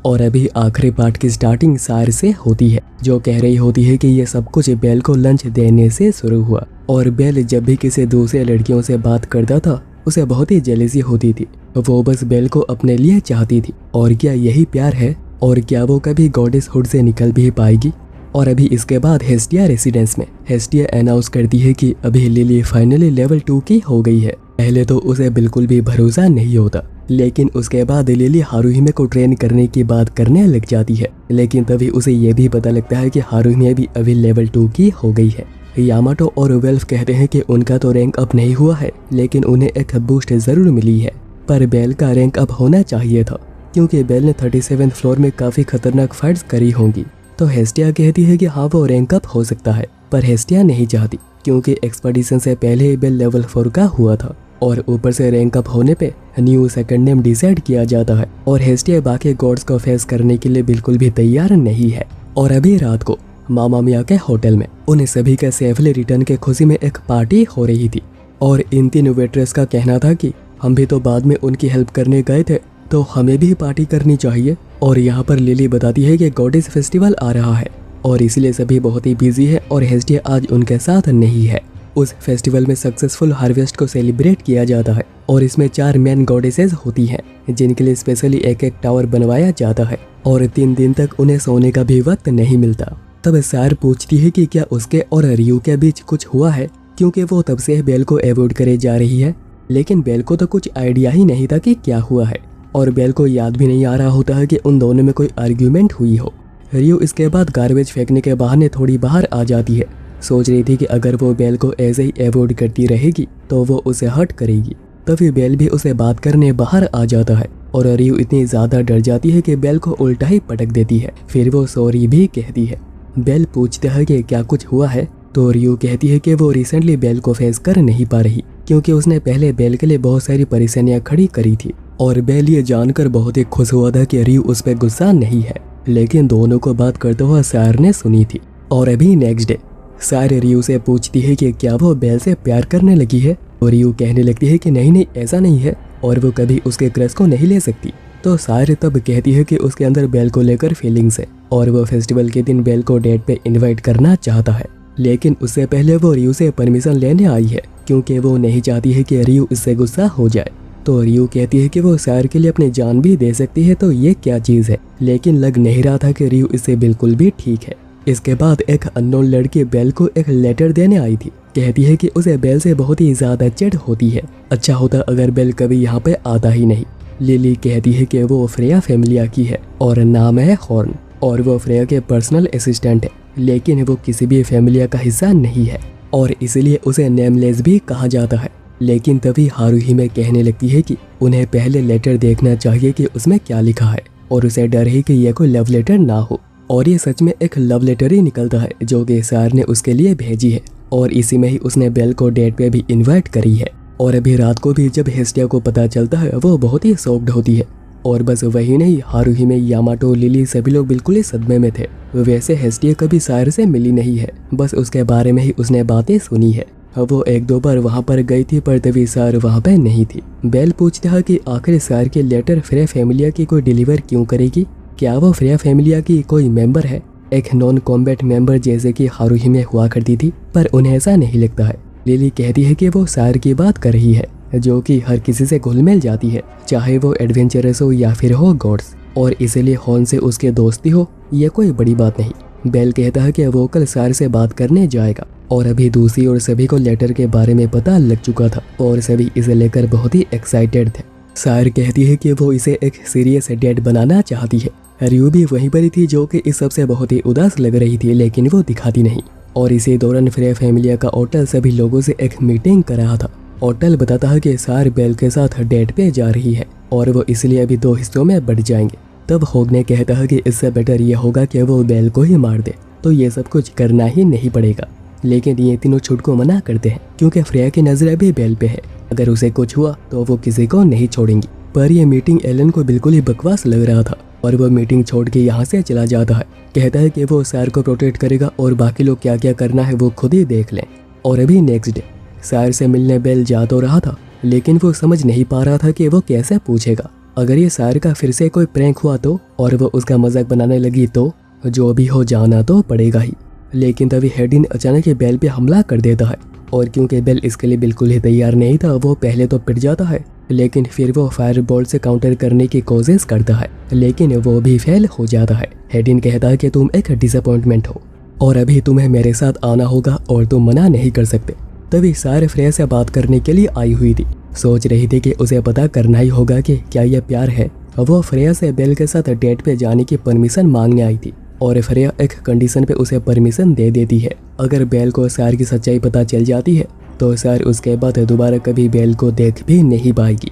और अभी आखिरी पार्ट की स्टार्टिंग सार से होती है, जो कह रही होती है कि ये सब कुछ बेल को लंच देने से शुरू हुआ और बेल जब भी किसी दूसरे लड़कियों से बात करता था उसे बहुत ही जेलसी होती थी। वो बस बेल को अपने लिए चाहती थी। और क्या यही प्यार है? और क्या वो कभी गॉडेस हुड से निकल भी पाएगी? और अभी इसके बाद हेस्टिया रेसिडेंस में हेस्टिया अनाउंस करती है कि अभी लिली फाइनली लेवल 2 की हो गई है। पहले तो उसे बिल्कुल भी भरोसा नहीं होता, लेकिन उसके बाद लिली हारुहिमे को ट्रेन करने की बात करने लग जाती है। लेकिन तभी उसे ये भी पता लगता है कि हारुहिमे भी अभी लेवल 2 की हो गई है। यामाटो और वेल्फ कहते हैं कि उनका तो रैंक अप नहीं हुआ है, लेकिन उन्हें एक बूस्ट जरूर मिली है। पर बेल का रैंक अप होना चाहिए था, क्योंकि बेल ने 37वें फ्लोर में काफी खतरनाक फाइट्स करी होंगी। तो हेस्टिया कहती है कि हाँ वो रैंक अप हो सकता है, पर हेस्टिया नहीं चाहती, क्योंकि एक्सपेडिशन से पहले ही बेल लेवल 4 का हुआ था और ऊपर से रैंक अप होने पे न्यू सेकंड नेम डिसाइड किया जाता है। और हेस्टिया बाकी गॉड्स को फेस करने के लिए बिल्कुल भी तैयार नहीं है। और अभी रात को मामा मिया के होटल में उन्हें सभी के सेफली रिटर्न के खुशी में एक पार्टी हो रही थी। और इन 3 वेट्रेस का कहना था कि हम भी तो बाद में उनकी हेल्प करने गए थे, तो हमें भी पार्टी करनी चाहिए। और यहाँ पर लिली बताती है कि गॉडेस फेस्टिवल आ रहा है और इसलिए सभी बहुत ही बिजी है और हेस्टिया आज उनके साथ नहीं है। उस फेस्टिवल में सक्सेसफुल हार्वेस्ट को सेलिब्रेट किया जाता है और इसमें 4 मेन गॉडेसेस होती हैं, जिनके लिए स्पेशली एक टावर बनवाया जाता है और 3 दिन तक उन्हें सोने का भी वक्त नहीं मिलता। तब सार पूछती है कि क्या उसके और रियू के बीच कुछ हुआ है, क्योंकि वो तब से बेल को अवॉइड करे जा रही है। लेकिन बेल को तो कुछ आइडिया ही नहीं था कि क्या हुआ है और बेल को याद भी नहीं आ रहा होता है कि उन दोनों में कोई आर्ग्यूमेंट हुई हो। रियू इसके बाद गार्बेज फेंकने के बहाने थोड़ी बाहर आ जाती है। सोच रही थी कि अगर वो बेल को ऐसे ही अवॉइड करती रहेगी तो वो उसे हर्ट करेगी। तभी बेल भी उसे बात करने बाहर आ जाता है और रियू इतनी ज़्यादा डर जाती है कि बेल को उल्टा ही पटक देती है। फिर वो सॉरी भी कहती है। बेल पूछता है कि क्या कुछ हुआ है, तो रियू कहती है कि वो रिसेंटली बेल को फेस कर नहीं पा रही, क्योंकि उसने पहले बेल के लिए बहुत सारी परेशानियां खड़ी करी थी। और बेल ये जानकर बहुत ही खुश हुआ था कि रियू उस पर गुस्सा नहीं है, लेकिन दोनों को बात करते हुए सार ने सुनी थी। और अभी नेक्स्ट डे सार रियू से पूछती है कि क्या वो बेल से प्यार करने लगी है, और रियू कहने लगती है कि नहीं ऐसा नहीं है और वो कभी उसके क्रश को नहीं ले सकती। तो सार तब कहती है कि उसके अंदर बेल को लेकर फीलिंग्स है और वो फेस्टिवल के दिन बेल को डेट पे इनवाइट करना चाहता है, लेकिन उससे पहले वो रियू से परमिशन लेने आई है, क्योंकि वो नहीं चाहती है कि रियू इससे गुस्सा हो जाए। तो रियू कहती है कि वो सार के लिए अपनी जान भी दे सकती है, तो ये क्या चीज़ है, लेकिन लग नहीं रहा था कि रियू इससे बिल्कुल भी ठीक है। इसके बाद एक अननोन लड़की बेल को एक लेटर देने आई थी। कहती है कि उसे बेल से बहुत ही ज़्यादा चिढ़ होती है। अच्छा होता अगर बेल कभी यहाँ पे आता ही नहीं। लिली कहती है कि वो फ्रेया फैमिलिया की है और नाम है हॉर्न और वो फ्रेया के पर्सनल असिस्टेंट है, लेकिन वो किसी भी फैमिलिया का हिस्सा नहीं है और इसलिए उसे नेमलेस भी कहा जाता है। लेकिन तभी हारुहिमे कहने लगती है कि उन्हें पहले लेटर देखना चाहिए कि उसमें क्या लिखा है, और उसे डर है कि यह कोई लव लेटर ना हो। और ये सच में एक लव लेटर ही निकलता है जो कि सार ने उसके लिए भेजी है और इसी में ही उसने बेल को डेट पे भी इनवाइट करी है। और अभी रात को भी जब हेस्टिया को पता चलता है वो बहुत ही शॉक्ड होती है। और बस वही नहीं, हारुहिमे, यामाटो, लिली सभी लोग बिल्कुल ही सदमे में थे। वैसे हेस्टिया कभी सार से मिली नहीं है, बस उसके बारे में ही उसने बातें सुनी है। वो 1-2 बार वहाँ पर गई थी, पर तभी सार वहाँ पे नहीं थी। बेल पूछता है कि आखिर सार के लेटर फ्रेया फैमिलिया की कोई डिलीवर क्यों करेगी, क्या वो फ्रेया फैमिलिया की कोई मेंबर है, एक नॉन कॉम्बैट मेंबर जैसे कि हारुहिमे हुआ करती थी, पर उन्हें ऐसा नहीं लगता है। लिली कहती है कि वो सार की बात कर रही है, जो कि हर किसी से घुल मिल जाती है, चाहे वो एडवेंचरस हो या फिर हो गॉड्स, और इसलिए हॉर्न से उसके दोस्ती हो ये कोई बड़ी बात नहीं। बेल कहता है कि वो कल सार से बात करने जाएगा। और अभी दूसरी ओर सभी को लेटर के बारे में पता लग चुका था और सभी इसे लेकर बहुत ही एक्साइटेड थे। सार कहती है कि वो इसे एक सीरियस डेट बनाना चाहती है। रियू भी वहीं पर ही थी, जो कि इस सबसे बहुत ही उदास लग रही थी, लेकिन वो दिखाती नहीं। और इसी दौरान फ्रेया फैमिलिया का ओटल सभी लोगों से एक मीटिंग कर रहा था। ओटल बताता है कि सार बेल के साथ डेट पे जा रही है और वो इसलिए अभी 2 हिस्सों में बढ़ जाएंगे। तब होगने कहता है कि इससे बेटर ये होगा कि वो बेल को ही मार दे, तो ये सब कुछ करना ही नहीं पड़ेगा। लेकिन ये तीनों छूट को मना करते हैं, क्योंकि फ्रेया की नजर अभी बेल पे है। अगर उसे कुछ हुआ तो वो किसी को नहीं छोड़ेंगी। पर यह मीटिंग एलन को बिल्कुल ही बकवास लग रहा था और वो मीटिंग छोड़ के यहाँ से चला जाता है। कहता है कि वो सार को प्रोटेक्ट करेगा और बाकी लोग क्या क्या करना है वो खुद ही देख लें। और अभी नेक्स्ट डे सार से मिलने बेल जा तो रहा था, लेकिन वो समझ नहीं पा रहा था कि वो कैसे पूछेगा। अगर ये सायर का फिर से कोई प्रैंक हुआ तो, और वो उसका मजाक बनाने लगी तो जो भी हो जाना तो पड़ेगा ही। लेकिन तभी हेडिन अचानक ही बेल पे हमला कर देता है, और क्योंकि बेल इसके लिए बिल्कुल ही तैयार नहीं था, वो पहले तो पिट जाता है, लेकिन फिर वो फायर बॉल से काउंटर करने की कोशिश करता है, लेकिन वो भी फेल हो जाता है। हेडिन कहता है कि तुम एक डिसअपॉइंटमेंट हो और अभी तुम्हें मेरे साथ आना होगा और तुम मना नहीं कर सकते। तभी सायर फ्रेया से बात करने के लिए आई हुई थी, सोच रही थी कि उसे पता करना ही होगा कि क्या यह प्यार है। वो फ्रेया से बेल के साथ डेट पे जाने की परमिशन मांगने आई थी, और फ्रेया एक कंडीशन पे उसे परमिशन दे देती है। अगर बेल को सायर की सच्चाई पता चल जाती है तो सायर उसके बाद दोबारा कभी बेल को देख भी नहीं पाएगी।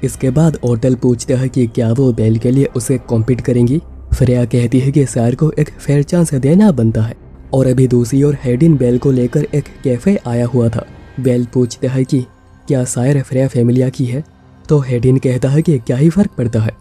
इसके बाद ओटल पूछता है कि क्या वो बेल के लिए उसे कॉम्पीट करेंगी। फ्रेया कहती है कि सायर को एक फेयर चांस देना बनता है। और अभी दूसरी ओर हेडिन बेल को लेकर एक कैफे आया हुआ था। बेल पूछता है कि क्या सायर फ्रेया फैमिलिया की है, तो हेडिन कहता है कि क्या ही फर्क पड़ता है,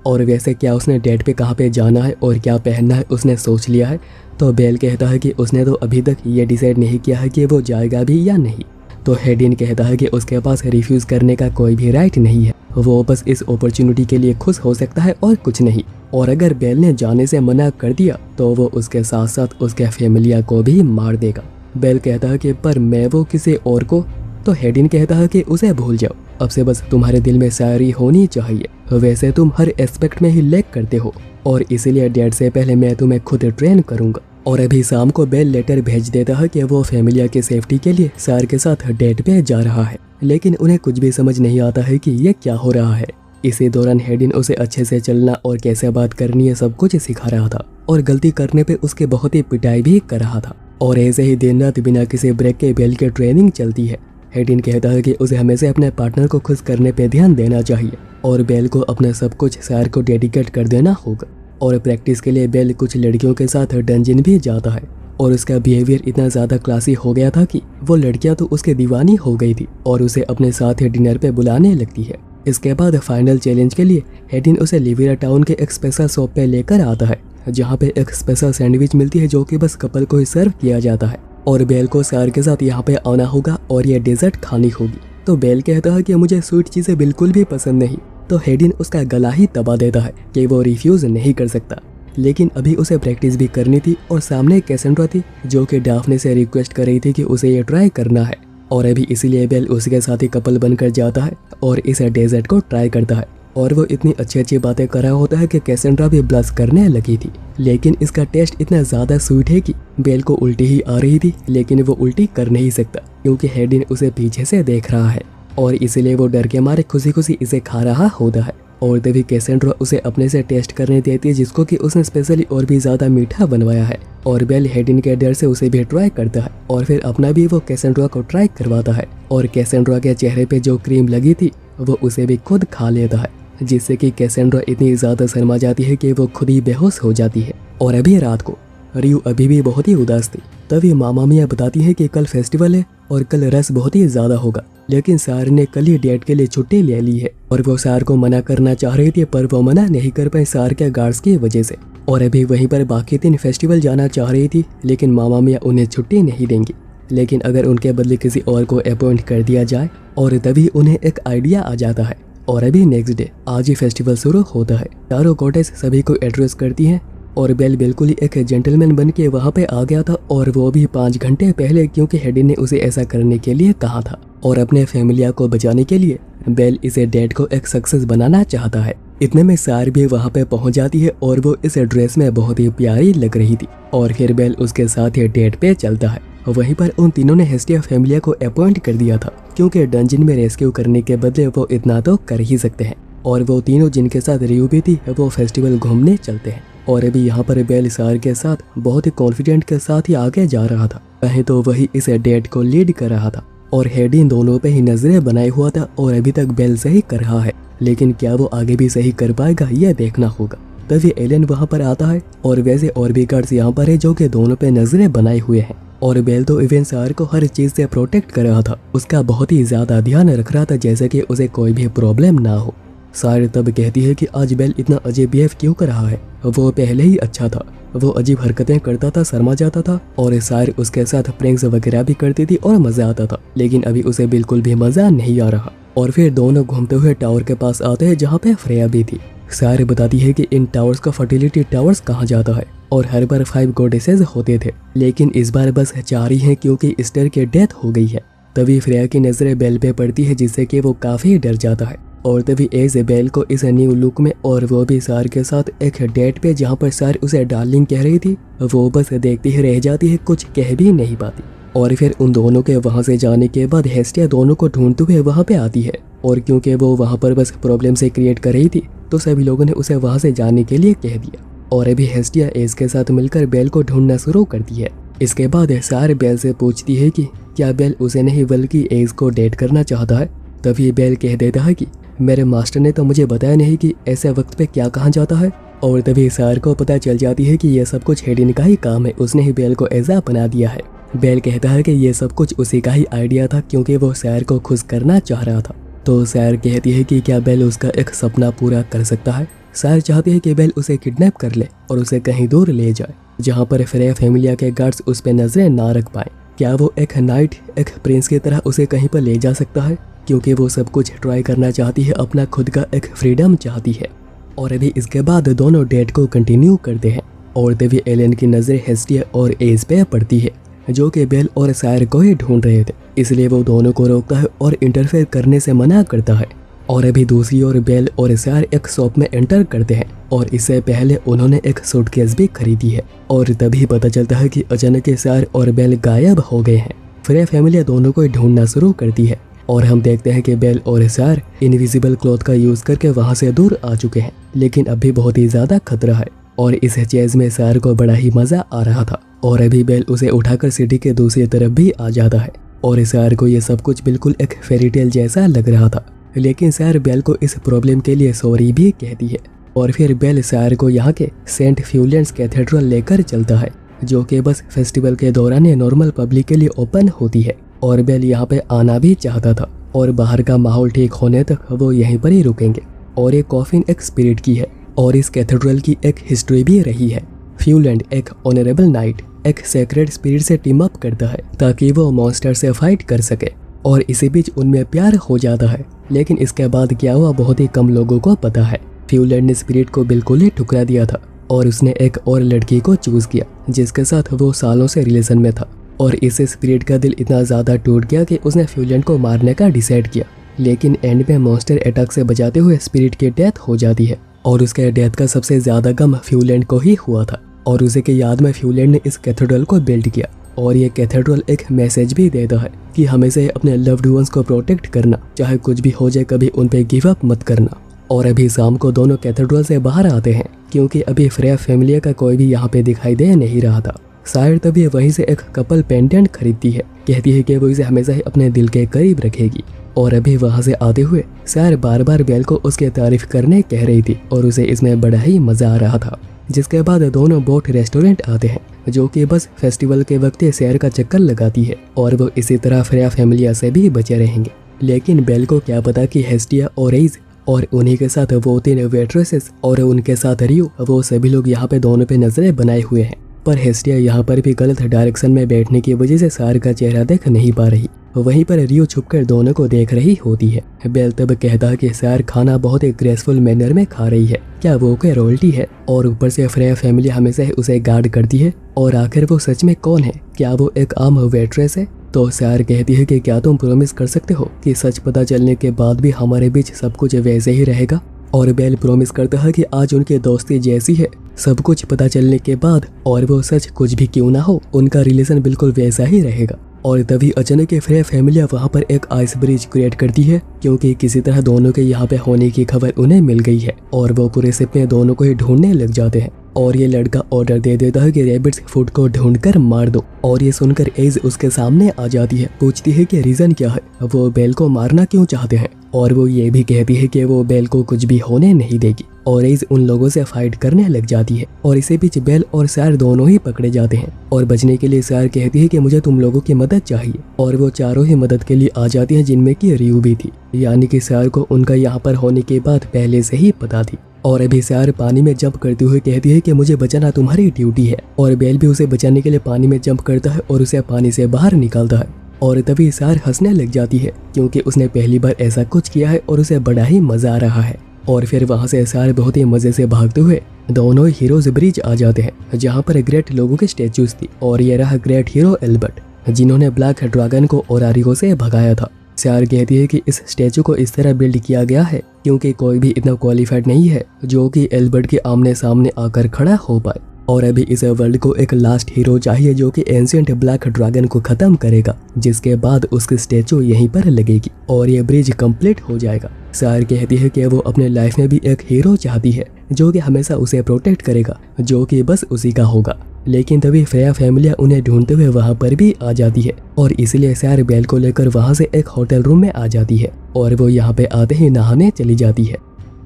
और वैसे क्या उसने डेट पे कहाँ पे जाना है और क्या पहनना है उसने सोच लिया है। तो बेल कहता है कि उसने तो अभी तक ये डिसाइड नहीं किया है कि वो जाएगा भी या नहीं। तो हेडिन कहता है कि उसके पास रिफ्यूज़ करने का कोई भी राइट नहीं है, वो बस इस अपॉर्चुनिटी के लिए खुश हो सकता है और कुछ नहीं। और अगर बेल ने जाने से मना कर दिया तो वो उसके साथ साथ उसके फैमिलिया को भी मार देगा। बेल कहता है कि पर मैं वो किसी और को। तो हेडिन कहता है कि उसे भूल जाओ, अब से बस तुम्हारे दिल में शायरी होनी चाहिए। वैसे तुम हर एस्पेक्ट में ही लैक करते हो, और इसीलिए डेट से पहले मैं तुम्हें खुद ट्रेन करूंगा। और अभी शाम को बेल लेटर भेज देता है कि वो फैमिलिया की सेफ्टी के लिए सायर के साथ डेट पे जा रहा है, लेकिन उन्हें कुछ भी समझ नहीं आता है कि ये क्या हो रहा है। इसी दौरान हेडिन उसे अच्छे से चलना और कैसे बात करनी है सब कुछ सिखा रहा था, और गलती करने पे उसके बहुत ही पिटाई भी कर रहा था। और ऐसे ही दिन रात बिना किसी ब्रेक के बेल की ट्रेनिंग चलती है। हेडिन कहता है कि उसे हमेशा अपने पार्टनर को खुश करने पे ध्यान देना चाहिए, और बेल को अपना सब कुछ सायर को डेडिकेट कर देना होगा। और प्रैक्टिस के लिए बेल कुछ लड़कियों के साथ डंजन भी जाता है, और उसका बिहेवियर इतना ज़्यादा क्लासी हो गया था कि वो लड़कियां तो उसके दीवानी हो गई थी और उसे अपने साथ ही डिनर पे बुलाने लगती है। इसके बाद फाइनल चैलेंज के लिए हेडिन उसे लिविरा टाउन के एक स्पेशल शॉप पे लेकर आता है, जहाँ पे एक स्पेशल सैंडविच मिलती है जो कि बस कपल को ही सर्व किया जाता है। और बेल को सायर के साथ यहाँ पे आना होगा और ये डेजर्ट खानी होगी। तो बेल कहता है कि मुझे स्वीट चीज़ें बिल्कुल भी पसंद नहीं। तो हेडिन उसका गला ही दबा देता है कि वो रिफ्यूज़ नहीं कर सकता, लेकिन अभी उसे प्रैक्टिस भी करनी थी, और सामने कैसेंड्रा थी जो कि डाफने से रिक्वेस्ट कर रही थी कि उसे ये ट्राई करना है। और अभी इसीलिए बेल उसके साथ ही कपल बनकर जाता है और इस डेजर्ट को ट्राई करता है। और वो इतनी अच्छी अच्छी बातें कर रहा होता है कि कैसेंड्रा भी ब्लश करने लगी थी, लेकिन इसका टेस्ट इतना ज़्यादा स्वीट है कि बेल को उल्टी ही आ रही थी, लेकिन वो उल्टी कर नहीं सकता क्योंकि हेडिन उसे पीछे से देख रहा है, और इसलिए वो डर के मारे खुशी खुशी इसे खा रहा होता है। और तभी कैसेंड्रा उसे अपने से टेस्ट करने देती है, जिसको कि उसने स्पेशली और भी ज़्यादा मीठा बनवाया है। और बेल हेडिन के डर से उसे भी ट्राई करता है, और फिर अपना भी वो कैसेंड्रा को ट्राई करवाता है। और कैसेंड्रा के चेहरे पे जो क्रीम लगी थी वो उसे भी खुद खा लेता है, जिससे कि कैसेंड्रा इतनी ज़्यादा शर्मा जाती है कि वो खुद ही बेहोश हो जाती है। और अभी रात को रियू अभी भी बहुत ही उदास थी। तभी मामा मियाँ बताती है कि कल फेस्टिवल है और कल रश बहुत ही ज़्यादा होगा, लेकिन सायर ने कल ही डेट के लिए छुट्टी ले ली है। और वो सायर को मना करना चाह रही थी, पर वो मना नहीं कर पाए सायर के गार्ड्स की वजह से। और अभी वहीं पर बाकी दिन फेस्टिवल जाना चाह रही थी, लेकिन मामा मियाँ उन्हें छुट्टी नहीं देंगी, लेकिन अगर उनके बदले किसी और को अपॉइंट कर दिया जाए। और तभी उन्हें एक आइडिया आ जाता है। और अभी नेक्स्ट डे आज ही फेस्टिवल शुरू होता है। चारों गॉडेस सभी को एड्रेस करती हैं, और बेल बिल्कुल ही एक जेंटलमैन बन के वहाँ पे आ गया था, और वो भी 5 घंटे पहले, क्योंकि हेडिन ने उसे ऐसा करने के लिए कहा था। और अपने फैमिलिया को बचाने के लिए बेल इसे डेट को एक सक्सेस बनाना चाहता है। इतने में सायर भी वहाँ पे पहुँच जाती है, और वो इस ड्रेस में बहुत ही प्यारी लग रही थी। और फिर बेल उसके साथ ही डेट पे चलता है। वहीं पर उन तीनों ने हेस्टिया फैमिलिया को अपॉइंट कर दिया था, क्योंकि डंजन में रेस्क्यू करने के बदले वो इतना तो कर ही सकते हैं। और वो तीनों जिनके साथ रियू भी थी वो फेस्टिवल घूमने चलते हैं। और अभी यहाँ पर बेल सायर के साथ बहुत ही कॉन्फिडेंट के साथ ही आगे जा रहा था, कहीं तो वही इस डेट को लीड कर रहा था। और हेडिन दोनों पे ही नजरें बनाए हुआ था, और अभी तक बेल सही कर रहा है, लेकिन क्या वो आगे भी सही कर पाएगा यह देखना होगा। तभी एलन वहाँ पर आता है, और वैसे और भी गार्ड्स यहाँ पर है जो कि दोनों पे नजरें बनाए हुए हैं। और बेल तो इवन सायर को हर चीज़ से प्रोटेक्ट कर रहा था, उसका बहुत ही ज़्यादा ध्यान रख रहा था, जैसे कि उसे कोई भी प्रॉब्लम ना हो। सायर तब कहती है कि आज बेल इतना अजीब बिहेव क्यों कर रहा है, वो पहले ही अच्छा था, वो अजीब हरकतें करता था, शर्मा जाता था, और सायर उसके साथ प्रैंक्स वगैरह भी करती थी और मज़ा आता था, लेकिन अभी उसे बिल्कुल भी मज़ा नहीं आ रहा। और फिर दोनों घूमते हुए टावर के पास आते हैं जहाँ पे फ्रेया भी थी। सार बताती है कि इन टावर्स का फर्टिलिटी टावर्स कहा जाता है और हर बार 5 गॉडेसेस होते थे, लेकिन इस बार बस 4 ही हैं क्योंकि ईस्टर की डेथ हो गई है। तभी फ्रेया की नजरें बेल पे पड़ती है जिससे कि वो काफी डर जाता है और तभी एज बेल को इस न्यू लुक में और वो भी सार के साथ एक डेट पे जहाँ पर सार उसे डार्लिंग कह रही थी, वो बस देखती ही रह जाती है, कुछ कह भी नहीं पाती। और फिर उन दोनों के वहाँ से जाने के बाद हेस्टिया दोनों को ढूंढते हुए वहाँ पे आती है और क्योंकि वो वहाँ पर बस प्रॉब्लम से क्रिएट कर रही थी तो सभी लोगों ने उसे वहाँ से जाने के लिए कह दिया और अभी हेस्टिया एज के साथ मिलकर बेल को ढूंढना शुरू करती है। इसके बाद सार बेल से पूछती है कि क्या बेल उसे नहीं बल्कि एज को डेट करना चाहता है। तभी बेल कह देता है कि मेरे मास्टर ने तो मुझे बताया नहीं कि ऐसे वक्त पे क्या कहा जाता है। और तभी सार को पता चल जाती है कि यह सब कुछ हेडिन का ही काम है, उसने ही बेल को ऐसा बना दिया है। बेल कहता है कि यह सब कुच उसी का ही आइडिया था क्योंकि वो सैर को खुश करना चाह रहा था। तो सैर कहती है कि क्या बेल उसका एक सपना पूरा कर सकता है। सैर चाहती है कि बेल उसे किडनैप कर ले और उसे कहीं दूर ले जाए जहाँ पर फ्रेया फैमिलिया के गार्ड्स उस पर नजरें ना रख पाए। क्या वो एक नाइट एक प्रिंस की तरह उसे कहीं पर ले जा सकता है क्योंकि वो सब कुछ ट्राई करना चाहती है, अपना खुद का एक फ्रीडम चाहती है। और अभी इसके बाद दोनों डेट को कंटिन्यू करते हैं और तभी एलन की नज़र हेस्टिया और एज पे पड़ती है जो कि बेल और सायर को ही ढूंढ रहे थे, इसलिए वो दोनों को रोकता है और इंटरफेयर करने से मना करता है। और अभी दूसरी ओर बेल और सायर एक शॉप में एंटर करते हैं और इससे पहले उन्होंने एक सूटकेस भी खरीदी है और तभी पता चलता है कि अचानक सायर और बेल गायब हो गए हैं। फ्रेया फैमिली दोनों को ढूंढना शुरू करती है और हम देखते हैं कि बेल और सायर इनविजिबल क्लॉथ का यूज करके वहां से दूर आ चुके हैं, लेकिन अभी बहुत ही ज्यादा खतरा है। और इस चेज में सायर को बड़ा ही मजा आ रहा था और अभी बेल उसे उठाकर सिटी के दूसरी तरफ भी आ जाता है और सायर को यह सब कुछ बिल्कुल एक फेरीटेल जैसा लग रहा था। लेकिन सायर बेल को इस प्रॉब्लम के लिए सॉरी भी कहती है और फिर बेल सायर को यहाँ के सेंट फ्यूलियंस कैथेड्रल लेकर चलता है जो कि बस फेस्टिवल के दौरान नॉर्मल पब्लिक के लिए ओपन होती है। और बेल यहाँ पे आना भी चाहता था और बाहर का माहौल ठीक होने तक वो यहीं पर ही रुकेंगे। और ये कॉफिन एक स्पिरिट की है और इस कैथेड्रल की एक हिस्ट्री भी रही है। फ्यूलैंड एक ऑनरेबल नाइट एक सेक्रेट स्पिरिट से टीम अप करता है ताकि वो मॉन्स्टर से फाइट कर सके और इसी बीच उनमें प्यार हो जाता है। लेकिन इसके बाद क्या हुआ बहुत ही कम लोगों को पता है। फ्यूलैंड ने स्पिरिट को बिल्कुल ही ठुकरा दिया था और उसने एक और लड़की को चूज किया जिसके साथ वो सालों से रिलेशन में था और इस स्पिरिट का दिल इतना ज़्यादा टूट गया कि उसने फ्यूलैंड को मारने का डिसाइड किया। लेकिन एंड में मॉन्स्टर अटैक से बचाते हुए स्पिरिट की डेथ हो जाती है और उसके डेथ का सबसे ज़्यादा गम फ्यूलैंड को ही हुआ था और उसे के याद में फ्यूलैंड ने इस कैथेड्रल को बिल्ड किया। और ये कैथेड्रल एक मैसेज भी देता है कि हमेशा अपने लव्ड वंस को प्रोटेक्ट करना, चाहे कुछ भी हो जाए कभी उन पे गिव अप मत करना। और अभी शाम को दोनों कैथेड्रल से बाहर आते हैं क्योंकि अभी फ्रेया फैमिली का कोई भी यहाँ पे दिखाई दे नहीं रहा था। शायद तभी वहीं से एक कपल पेंडेंट खरीदती है, कहती है कि वो इसे हमेशा ही अपने दिल के करीब रखेगी। और अभी वहाँ से आते हुए शायर बार बार बेल को उसकी तारीफ करने कह रही थी और उसे इसमें बड़ा ही मजा आ रहा था। जिसके बाद दोनों बोट रेस्टोरेंट आते हैं जो कि बस फेस्टिवल के वक्त शहर का चक्कर लगाती है और वो इसी तरह फ्रेया फैमिलिया से भी बचे रहेंगे। लेकिन बेल को क्या पता कि हेस्टिया और एज और उन्हीं के साथ वो 3 वेट्रेसेस और उनके साथ रियो वो सभी लोग यहाँ पे दोनों पे नजरें बनाए हुए हैं। पर हेस्टिया यहाँ पर भी गलत डायरेक्शन में बैठने की वजह से सार का चेहरा देख नहीं पा रही। वहीं पर रियो छुपकर दोनों को देख रही होती है। बेल तब कहता है कि सार खाना बहुत ही ग्रेसफुल मैनर में खा रही है, क्या वो कोई रॉयल्टी है? और ऊपर से फ्रेया फैमिली हमेशा ही उसे गार्ड करती है और आखिर वो सच में कौन है? क्या वो एक आम वेट्रेस है? तो सार कहती है कि क्या तुम प्रॉमिस कर सकते हो कि सच पता चलने के बाद भी हमारे बीच सब कुछ वैसे ही रहेगा? और बेल प्रॉमिस करता है कि आज उनकी दोस्ती जैसी है, सब कुछ पता चलने के बाद और वो सच कुछ भी क्यों ना हो, उनका रिलेशन बिल्कुल वैसा ही रहेगा। और तभी अचानक फ्रेया फैमिली वहाँ पर एक आइस ब्रिज क्रिएट करती है क्योंकि किसी तरह दोनों के यहाँ पे होने की खबर उन्हें मिल गई है और वो पूरे शिप में दोनों को ही ढूंढने लग जाते हैं। और ये लड़का ऑर्डर दे देता है कि रैबिट्स फूड को ढूंढकर मार दो और ये सुनकर एज उसके सामने आ जाती है, पूछती है कि रीजन क्या है, वो बेल को मारना क्यों चाहते हैं। और वो ये भी कहती है कि वो बेल को कुछ भी होने नहीं देगी और एज उन लोगों से फाइट करने लग जाती है। और इसी बीच बेल और सार दोनों ही पकड़े जाते हैं और बचने के लिए सार कहती है कि मुझे तुम लोगों की मदद चाहिए और वो चारों ही मदद के लिए आ जाती हैं जिनमें की रियू भी थी, यानी कि सार को उनका यहाँ पर होने के बाद पहले से ही पता थी। और अभी सार पानी में जंप करते हुए कहती है कि मुझे बचाना तुम्हारी ड्यूटी है और बेल भी उसे बचाने के लिए पानी में जंप करता है और उसे पानी से बाहर निकालता है। और तभी सार हंसने लग जाती है क्योंकि उसने पहली बार ऐसा कुछ किया है और उसे बड़ा ही मजा आ रहा है। और फिर वहाँ से सार बहुत ही मजे से भागते हुए दोनों हीरोज ब्रिज आ जाते हैं जहाँ पर ग्रेट लोगों के स्टेचूज थी। और ये रहा ग्रेट हीरो एल्बर्ट जिन्होंने ब्लैक ड्रैगन को ओरारिगो से भगाया था। सार कहती है कि इस स्टैचू को इस तरह बिल्ड किया गया है क्योंकि कोई भी इतना क्वालिफाइड नहीं है जो कि एल्बर्ट के आमने सामने आकर खड़ा हो पाए। और अभी इस वर्ल्ड को एक लास्ट हीरो चाहिए जो कि एंशिएंट ब्लैक ड्रैगन को खत्म करेगा, जिसके बाद उसकी स्टैचू यहीं पर लगेगी और ये ब्रिज कंप्लीट हो जाएगा। सार कहती है कि वो अपने लाइफ में भी एक हीरो चाहती है जो कि हमेशा उसे प्रोटेक्ट करेगा, जो कि बस उसी का होगा। लेकिन तभी फ्रेया फैमिली उन्हें ढूंढते हुए वहाँ पर भी आ जाती है और इसलिए सार बेल को लेकर वहाँ से एक होटल रूम में आ जाती है और वो यहाँ पे आते ही नहाने चली जाती है।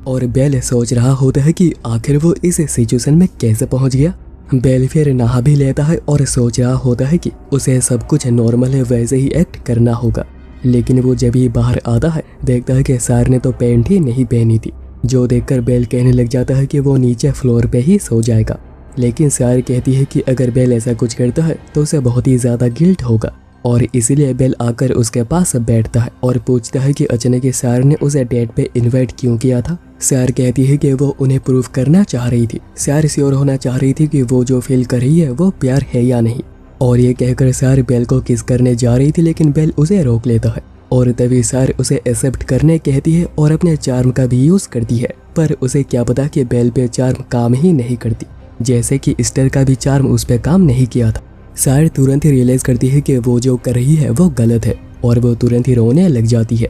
और बेल सोच रहा होता है कि आखिर वो इस सिचुएशन में कैसे पहुंच गया। बेल फिर नहा भी लेता है और सोच रहा होता है कि उसे सब कुछ नॉर्मल है वैसे ही एक्ट करना होगा। लेकिन वो जब ही बाहर आता है देखता है कि सार ने तो पैंट ही नहीं पहनी थी, जो देखकर बेल कहने लग जाता है कि वो नीचे फ्लोर पे ही सो जाएगा। लेकिन सार कहती है कि अगर बेल ऐसा कुछ करता है तो उसे बहुत ही ज़्यादा गिल्ट होगा और इसीलिए बेल आकर उसके पास बैठता है और पूछता है कि अचानक सार ने उसे डेट पे इनवाइट क्यों किया था। सार कहती है कि वो उन्हें प्रूव करना चाह रही थी। सार श्योर होना चाह रही थी कि वो जो फील कर रही है वो प्यार है या नहीं। और ये कहकर सार बेल को किस करने जा रही थी लेकिन बेल उसे रोक लेता है और तभी सार उसे एक्सेप्ट करने कहती है और अपने चार्म का भी यूज़ करती है। पर उसे क्या पता कि बेल पे चार्म काम ही नहीं करती, जैसे कि स्टर का भी चार्म उस पर काम नहीं किया था। सार तुरंत ही रियलाइज़ करती है कि वो जो कर रही है वो गलत है और वो तुरंत ही रोने लग जाती है।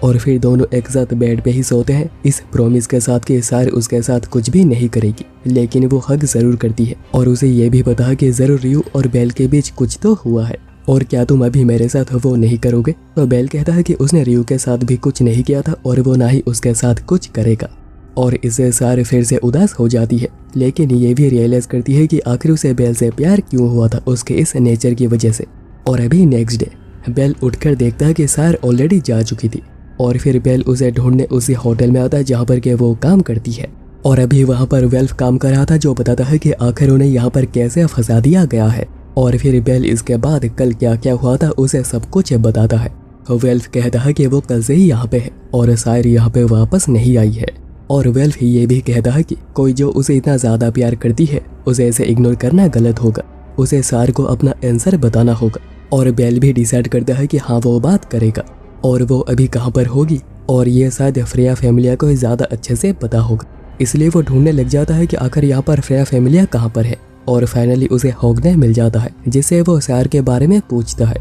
और फिर दोनों एक साथ बेड पे ही सोते हैं इस प्रॉमिस के साथ कि सार उसके साथ कुछ भी नहीं करेगी, लेकिन वो हग ज़रूर करती है और उसे ये भी पता है कि ज़रूर रियू और बेल के बीच कुछ तो हुआ है और क्या तुम अभी मेरे साथ वो नहीं करोगे। तो बेल कहता है कि उसने रियू के साथ भी कुछ नहीं किया था और वो ना ही उसके साथ कुछ करेगा। और इससे सार फिर से उदास हो जाती है, लेकिन ये भी रियलाइज करती है कि आखिर उसे बेल से प्यार क्यों हुआ था, उसके इस नेचर की वजह से। और अभी नेक्स्ट डे बेल उठकर देखता है कि सार ऑलरेडी जा चुकी थी और फिर बेल उसे ढूंढने उसी होटल में आता है जहाँ पर के वो काम करती है। और अभी वहाँ पर वेल्फ काम कर रहा था जो बताता है कि आखिर उन्हें यहाँ पर कैसे फंसा दिया गया है। और फिर बेल इसके बाद कल क्या क्या हुआ था उसे सब कुछ बताता है। वेल्फ कहता है कि वो कल से ही यहाँ पे है और शायद यहाँ पे वापस नहीं आई है। और वेल्फ ये भी कहता है कि कोई जो उसे इतना ज़्यादा प्यार करती है उसे ऐसे इग्नोर करना गलत होगा, उसे सार को अपना आंसर बताना होगा। और बेल भी डिसाइड करता है कि हाँ वो बात करेगा और वो अभी कहाँ पर होगी और ये शायद फ्रेया फैमिलिया को ज़्यादा अच्छे से पता होगा, इसलिए वो ढूंढने लग जाता है कि आखिर यहाँ पर फ्रेया फैमिलिया कहाँ पर है। और फाइनली उसे होगने मिल जाता है जिससे वो सार के बारे में पूछता है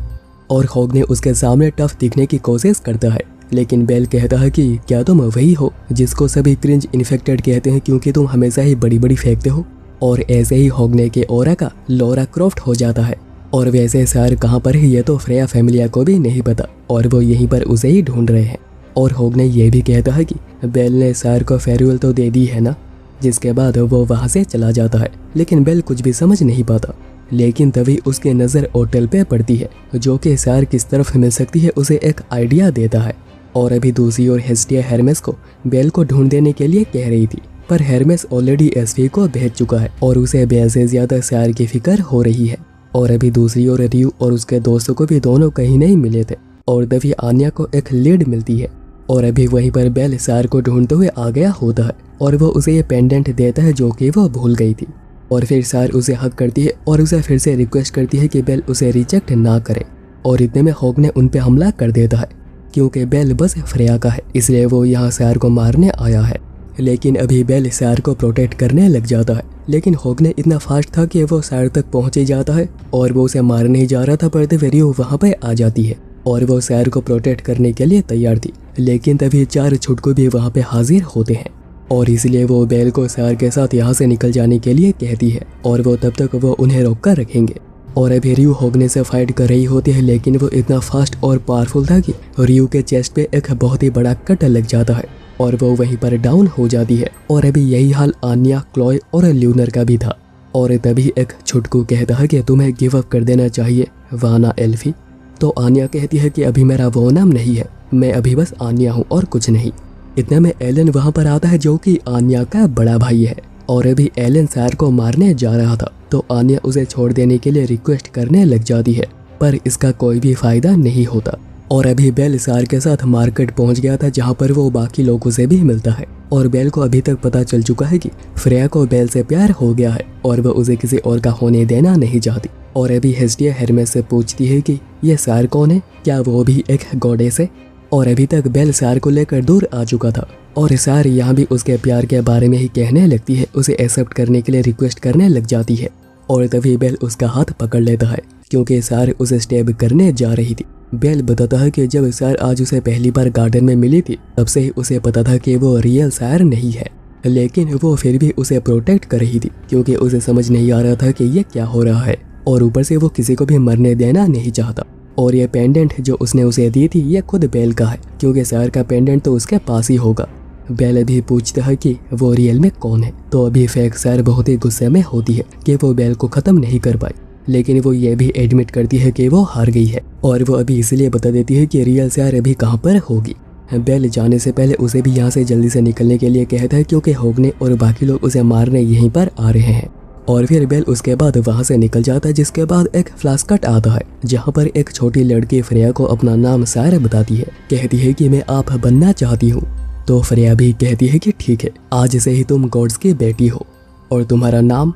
और होगने उसके सामने टफ दिखने की कोशिश करता है। लेकिन बेल कहता है कि क्या तुम वही हो जिसको सभी क्रिंज इन्फेक्टेड कहते हैं क्योंकि तुम हमेशा ही बड़ी बड़ी फेंकते हो। और ऐसे ही होगने के ओरा का लॉरा क्रॉफ्ट हो जाता है। और वैसे सार कहाँ पर है ये तो फ्रेया फैमिलिया को भी नहीं पता और वो यहीं पर उसे ही ढूंढ रहे हैं। और होगने ये भी कहता है कि बेल ने सार को फेयरवेल तो दे दी है ना, जिसके बाद वो वहाँ से चला जाता है। लेकिन बेल कुछ भी समझ नहीं पाता। लेकिन तभी उसकी नज़र होटल पे पड़ती है जो कि सार किस तरफ मिल सकती है उसे एक आइडिया देता है। और अभी दूसरी ओर हेस्टिया हेरमेस को बेल को ढूंढ देने के लिए कह रही थी, पर हेरमेस ऑलरेडी एसवी को भेज चुका है और उसे बेल से ज़्यादा सार की फिक्र हो रही है। और अभी दूसरी ओर रियू और उसके दोस्तों को भी दोनों कहीं नहीं मिले थे और तभी आन्या को एक लीड मिलती है। और अभी वहीं पर बेल सार को ढूंढते हुए आ गया होता है और वो उसे ये पेंडेंट देता है जो कि वो भूल गई थी। और फिर सार उसे हक करती है और उसे फिर से रिक्वेस्ट करती है कि बेल उसे रिजेक्ट ना करे। और इतने में होग ने उन पे हमला कर देता है क्योंकि बेल बस फ्रेया का है, इसलिए वो यहाँ सार को मारने आया है। लेकिन अभी बेल सार को प्रोटेक्ट करने लग जाता है, लेकिन होग ने इतना फास्ट था कि वो सार तक पहुँच ही जाता है और वो उसे मारने ही जा रहा था, पर रियू वहाँ पे आ जाती है और वो सार को प्रोटेक्ट करने के लिए तैयार थी। लेकिन तभी 4 छुटकू भी वहाँ पे हाजिर होते हैं और इसलिए वो बेल को सार के साथ यहाँ से निकल जाने के लिए कहती है और वो तब तक वो उन्हें रोक कर रखेंगे। और अभी रियू होगने से फाइट कर रही होती है, लेकिन वो इतना फास्ट और पावरफुल था कि रियू के चेस्ट पे एक बहुत ही बड़ा कट लग जाता है और वो वहीं पर डाउन हो जाती है। और अभी यही हाल आन्या, क्लॉय और ल्यूनर का भी था। और तभी एक छुटकू कहता है कि तुम्हें गिव अप कर देना चाहिए वाना एल्फी। तो आन्या कहती है कि अभी मेरा वो नाम नहीं है, मैं अभी बस आन्या हूँ और कुछ नहीं। इतने में एलन वहाँ पर आता है जो कि आन्या का बड़ा भाई है। और अभी एलन सार को मारने जा रहा था तो आन्या उसे छोड़ देने के लिए रिक्वेस्ट करने लग जाती है पर इसका कोई भी फायदा नहीं होता। और अभी बेल सार के साथ मार्केट पहुंच गया था, जहां पर वो बाकी लोगों से भी मिलता है। और बेल को अभी तक पता चल चुका है कि फ्रेया को बेल से प्यार हो गया है और वह उसे किसी और का होने देना नहीं चाहती। और अभी हेस्टिया हेरमेस से पूछती है कि ये सार कौन है, क्या वो भी एक गॉडेस है। और अभी तक बेल सार को लेकर दूर आ चुका था और सार यहाँ भी उसके प्यार के बारे में ही कहने लगती है, उसे एक्सेप्ट करने के लिए रिक्वेस्ट करने लग जाती है। और तभी बेल उसका हाथ पकड़ लेता है क्योंकि सार उसे स्टेब करने जा रही थी। बेल बताता है कि जब सार आज उसे पहली बार गार्डन में मिली थी तब से ही उसे पता था कि वो रियल सार नहीं है, लेकिन वो फिर भी उसे प्रोटेक्ट कर रही थी क्योंकि उसे समझ नहीं आ रहा था कि ये क्या हो रहा है। और ऊपर से वो किसी को भी मरने देना नहीं चाहता। और ये पेंडेंट जो उसने उसे दी थी ये खुद बेल का है क्योंकि सार का पेंडेंट तो उसके पास ही होगा। बेल अभी पूछता है कि वो रियल में कौन है, तो अभी फेक सार बहुत ही गुस्से में होती है कि वो बेल को ख़त्म नहीं कर पाई, लेकिन वो ये भी एडमिट करती है कि वो हार गई है। और वो अभी इसलिए बता देती है कि रियल सार अभी कहाँ पर होगी। बेल जाने से पहले उसे भी यहाँ से जल्दी से निकलने के लिए कहता है क्योंकि होगने और बाकी लोग उसे मारने यहीं पर आ रहे हैं। और फिर बेल उसके बाद वहाँ से निकल जाता है, जिसके बाद एक फ्लैशकट आता है जहाँ पर एक छोटी लड़की फ्रेया को अपना नाम सार बताती है। कहती है कि मैं आप बनना चाहती हूँ। तो फ्रेया भी कहती है कि ठीक है, आज से ही तुम गॉड्स की बेटी हो और तुम्हारा नाम।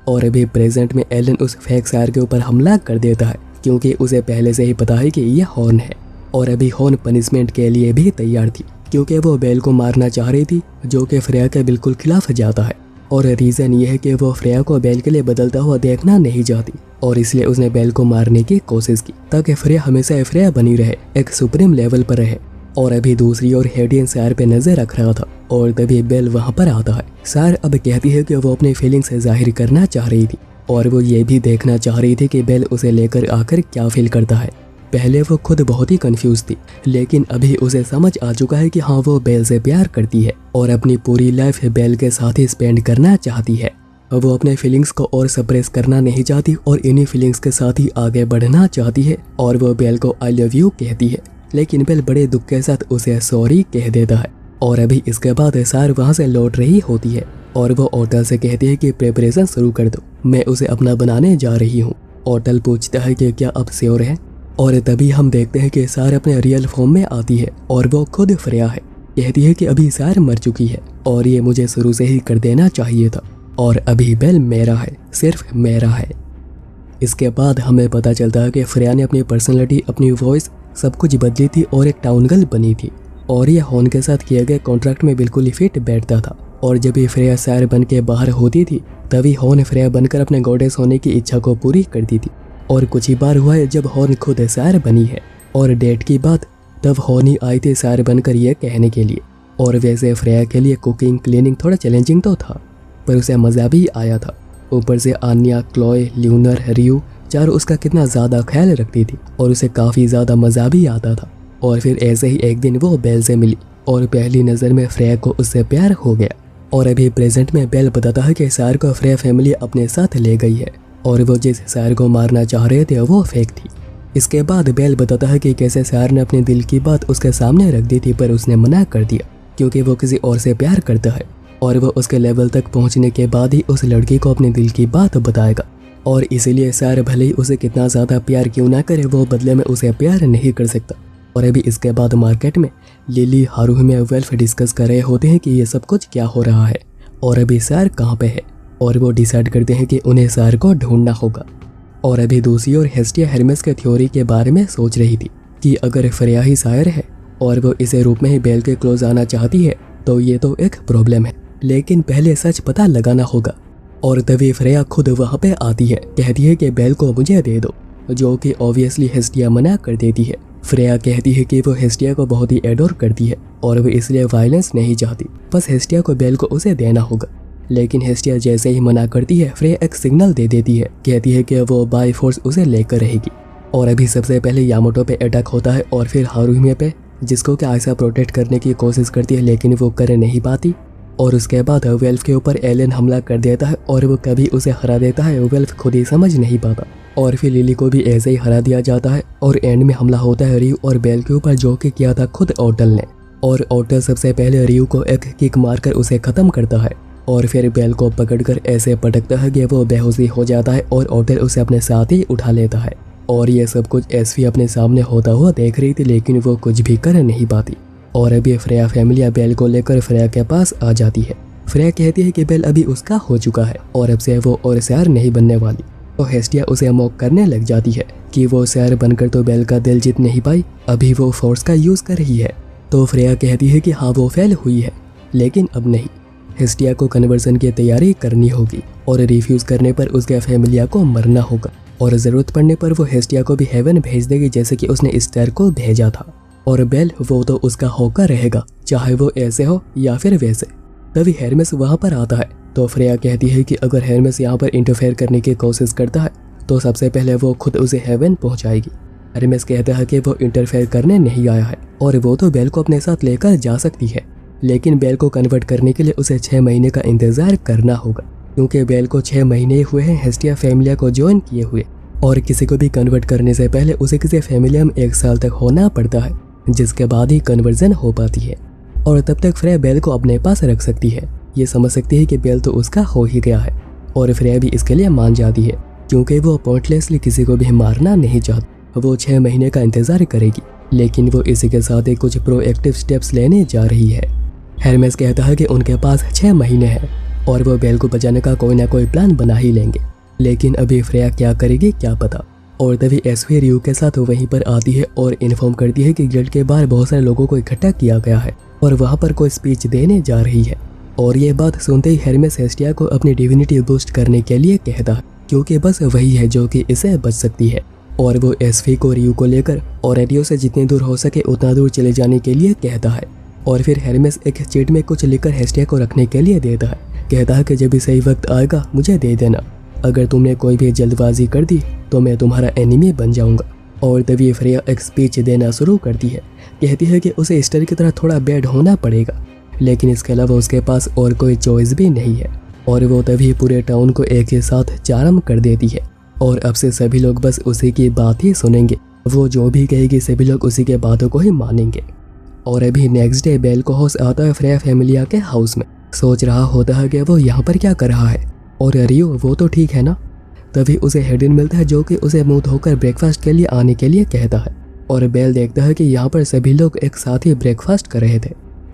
और अभी प्रेजेंट में एलन उस फेक सार के ऊपर हमला कर देता है क्योंकि उसे पहले से ही पता है कि यह हॉर्न है। और अभी हॉर्न पनिशमेंट के लिए भी तैयार थी क्योंकि वो बेल को मारना चाह रही थी, जो कि फ्रेया के बिल्कुल खिलाफ जाता है। और रीज़न ये है कि वो फ्रेया को बेल के लिए बदलता हुआ देखना नहीं चाहती और इसलिए उसने बेल को मारने की कोशिश की ताकि फ्रेया हमेशा फ्रेया बनी रहे, एक सुप्रीम लेवल पर रहे। और अभी दूसरी ओर हेडियन सार पे नजर रख रहा था और तभी बेल वहाँ पर आता है। सार अब कहती है कि वो अपनी फीलिंग्स जाहिर करना चाह रही थी और वो ये भी देखना चाह रही थी कि बेल उसे लेकर आकर क्या फील करता है। पहले वो खुद बहुत ही कंफ्यूज थी, लेकिन अभी उसे समझ आ चुका है कि हाँ, वो बेल से प्यार करती है और अपनी पूरी लाइफ बेल के साथ ही स्पेंड करना चाहती है। वो अपने फीलिंग्स को और सप्रेस करना नहीं चाहती और इन्हीं फीलिंग्स के साथ ही आगे बढ़ना चाहती है। और वो बेल को आई लव यू कहती है, लेकिन बेल बड़े दुख के साथ उसे सॉरी कह देता है। और अभी इसके बाद सार वहाँ से लौट रही होती है और वो ओटल से कहती है कि प्रिपरेशन शुरू कर दो, मैं उसे अपना बनाने जा रही हूँ। ओटल पूछता है कि क्या आप श्योर हैं। और तभी हम देखते हैं कि सार अपने रियल फॉर्म में आती है और वो खुद फ्रेया है। कहती है कि अभी सार मर चुकी है और ये मुझे शुरू से ही कर देना चाहिए था और अभी बेल मेरा है, सिर्फ मेरा है। इसके बाद हमें पता चलता है कि फ्रेया ने अपनी पर्सनैलिटी, अपनी वॉइस सब कुछ बदली थी और एक टाउन गर्ल बनी थी और यह हॉर्न के साथ किए गए कॉन्ट्रैक्ट में बिल्कुल ही फिट बैठता था। और जब भी फ्रेया सार बन के बाहर होती थी तभी हॉर्न फ्रेया बनकर अपने गॉडेस होने की इच्छा को पूरी करती थी। और कुछ ही बार हुआ है जब हॉर्न खुद सार बनी है और डेट की बात तब हॉर्न ही आई थी सार बनकर ये कहने के लिए। और वैसे फ्रेया के लिए कुकिंग क्लीनिंग थोड़ा चैलेंजिंग तो था, पर उसे मज़ा भी आया था। ऊपर से आन्या, क्लोए, ल्यूनर, रियू चारों उसका कितना ज़्यादा ख्याल रखती थी और उसे काफ़ी ज़्यादा मज़ा भी आता था। और फिर ऐसे ही एक दिन वो बेल से मिली और पहली नज़र में फ्रेया को उससे प्यार हो गया। और अभी प्रेजेंट में बेल बताता है कि सार को फ्रेया फैमिली अपने साथ ले गई है और वो जिस सार को मारना चाह रहे थे वो फेक थी। इसके बाद बेल बताता है कि कैसे सार ने अपने दिल की बात उसके सामने रख दी थी, पर उसने मना कर दिया क्योंकि वो किसी और से प्यार करता है और वो उसके लेवल तक पहुंचने के बाद ही उस लड़की को अपने दिल की बात बताएगा। और इसीलिए सार भले ही उसे कितना ज़्यादा प्यार क्यों ना करे, वो बदले में उसे प्यार नहीं कर सकता। और अभी इसके बाद मार्केट में लिली, हारूही में वेल्फ डिस्कस कर रहे होते हैं कि ये सब कुछ क्या हो रहा है और अभी सार कहाँ पे है। और वो डिसाइड करते हैं कि उन्हें सार को ढूंढना होगा। और अभी दूसरी ओर हेस्टिया हेरमेस के थ्योरी के बारे में सोच रही थी कि अगर फ्रेया ही शायर है और वो इसे रूप में ही बेल के क्लोज आना चाहती है तो ये तो एक प्रॉब्लम है, लेकिन पहले सच पता लगाना होगा। और तभी फ्रेया खुद वहाँ पे आती है, कहती है कि बेल को मुझे दे दो, जो कि ऑब्वियसली हेस्टिया मना कर देती है। फ्रेया कहती है कि वो हेस्टिया को बहुत ही एडोर करती है और वो इसलिए वायलेंस नहीं चाहती, बस हेस्टिया को बेल को उसे देना होगा। लेकिन हेस्टिया जैसे ही मना करती है फ्रेया एक सिग्नल दे देती है, कहती है कि वो बाय फोर्स उसे लेकर रहेगी। और अभी सबसे पहले यामाटो पे अटैक होता है और फिर हारूही पे, जिसको कि आयसा प्रोटेक्ट करने की कोशिश करती है लेकिन वो कर नहीं पाती। और उसके बाद वेल्फ के ऊपर एलन हमला कर देता है और वो कभी उसे हरा देता है, वेल्फ खुद ही समझ नहीं पाता। और फिर लिली को भी ऐसे ही हरा दिया जाता है और एंड में हमला होता है रियू और बेल के ऊपर, जो कि किया था खुद ओटल ने। और ओटल सबसे पहले रियू को एक किक मारकर उसे ख़त्म करता है और फिर बेल को पकड़कर ऐसे पटकता है कि वो बेहोशी हो जाता है और ओटल उसे अपने साथ ही उठा लेता है। और ये सब कुछ एसवी अपने सामने होता हुआ देख रही थी, लेकिन वो कुछ भी कर नहीं पाती। और अभी फ्रेया फैमिली बेल को लेकर फ्रेया के पास आ जाती है। फ्रेया कहती है कि बेल अभी उसका हो चुका है और अब से वो और सैर नहीं बनने वाली। तो हेस्टिया उसे मॉक करने लग जाती है कि वो सैर बनकर तो बेल का दिल जीत नहीं पाई, अभी वो फोर्स का यूज कर रही है। तो फ्रेया कहती है कि हाँ वो फेल हुई है, लेकिन अब नहीं। हेस्टिया को कन्वर्सन की तैयारी करनी होगी और रिफ्यूज करने पर उसके फैमिलिया को मरना होगा और ज़रूरत पड़ने पर वो हेस्टिया को भी हेवन भेज देगी, जैसे कि उसने स्टार को भेजा था। और बेल वो तो उसका होकर रहेगा, चाहे वो ऐसे हो या फिर वैसे। तभी हेरमेस वहाँ पर आता है। तो फ्रेया कहती है कि अगर हेरमेस यहाँ पर इंटरफेयर करने की कोशिश करता है तो सबसे पहले वो खुद उसे हेवन पहुँचाएगी। हेरमेस कहता है कि वो इंटरफेयर करने नहीं आया है और वो तो बेल को अपने साथ लेकर जा सकती है, लेकिन बेल को कन्वर्ट करने के लिए उसे 6 महीने का इंतजार करना होगा, क्योंकि बेल को 6 महीने हुए हैं हेस्टिया फैमिलिया को ज्वाइन किए हुए। और किसी को भी कन्वर्ट करने से पहले उसे किसी फैमिलिया में 1 साल तक होना पड़ता है, जिसके बाद ही कन्वर्जन हो पाती है। और तब तक फ्रेया बेल को अपने पास रख सकती है। ये समझ सकती है कि बेल तो उसका हो ही गया है और फ्रेया भी इसके लिए मान जाती है, क्योंकि वो पॉइंटलेसली किसी को भी मारना नहीं चाहती। वो 6 महीने का इंतजार करेगी, लेकिन वो इसी के साथ ही कुछ प्रोएक्टिव स्टेप्स लेने जा रही है। हेरमेस कहता है कि उनके पास 6 महीने हैं और वो बेल को बचाने का कोई ना कोई प्लान बना ही लेंगे, लेकिन अभी फ्रेया क्या करेगी क्या पता। और तभी एसवी रियू के साथ वहीं पर आती है और इन्फॉर्म करती है कि गिल्ड के बाहर बहुत सारे लोगों को इकट्ठा किया गया है और वहाँ पर कोई स्पीच देने जा रही है। और ये बात सुनते ही हेरमेस हेस्टिया को अपनी डिविनिटी बूस्ट करने के लिए कहता है, क्योंकि बस वही है जो कि इसे बच सकती है। और वो एसवी को रियू को लेकर और रेडियो से जितनी दूर हो सके उतना दूर चले जाने के लिए कहता है। और फिर हेरमेस एक चीट में कुछ लिखकर हेस्टिया को रखने के लिए देता है। कहता है कि जब भी सही वक्त आएगा मुझे दे देना, अगर तुमने कोई भी जल्दबाजी कर दी तो मैं तुम्हारा एनिमी बन जाऊंगा। और तभी फ्रेया एक स्पीच देना शुरू करती है। कहती है कि उसे स्टार की तरह थोड़ा बैड होना पड़ेगा, लेकिन इसके अलावा उसके पास और कोई चॉइस भी नहीं है। और वो तभी पूरे टाउन को एक ही साथ चार्म कर देती है और अब से सभी लोग बस उसी की बात ही सुनेंगे। वो जो भी कहेगी सभी लोग उसी के बातों को ही मानेंगे। और अभी नेक्स्ट डे बेल को होश आता है फ्रेया फैमिलिया के हाउस में। सोच रहा होता है कि वो यहाँ पर क्या कर रहा है और रियो वो तो ठीक है ना। तभी उसे हेडिन मिलता है जो कि उसे मुंह धोकर ब्रेकफास्ट के लिए आने के लिए कहता है। और बेल देखता है कि यहाँ पर सभी लोग एक साथ ही ब्रेकफास्ट कर रहे थे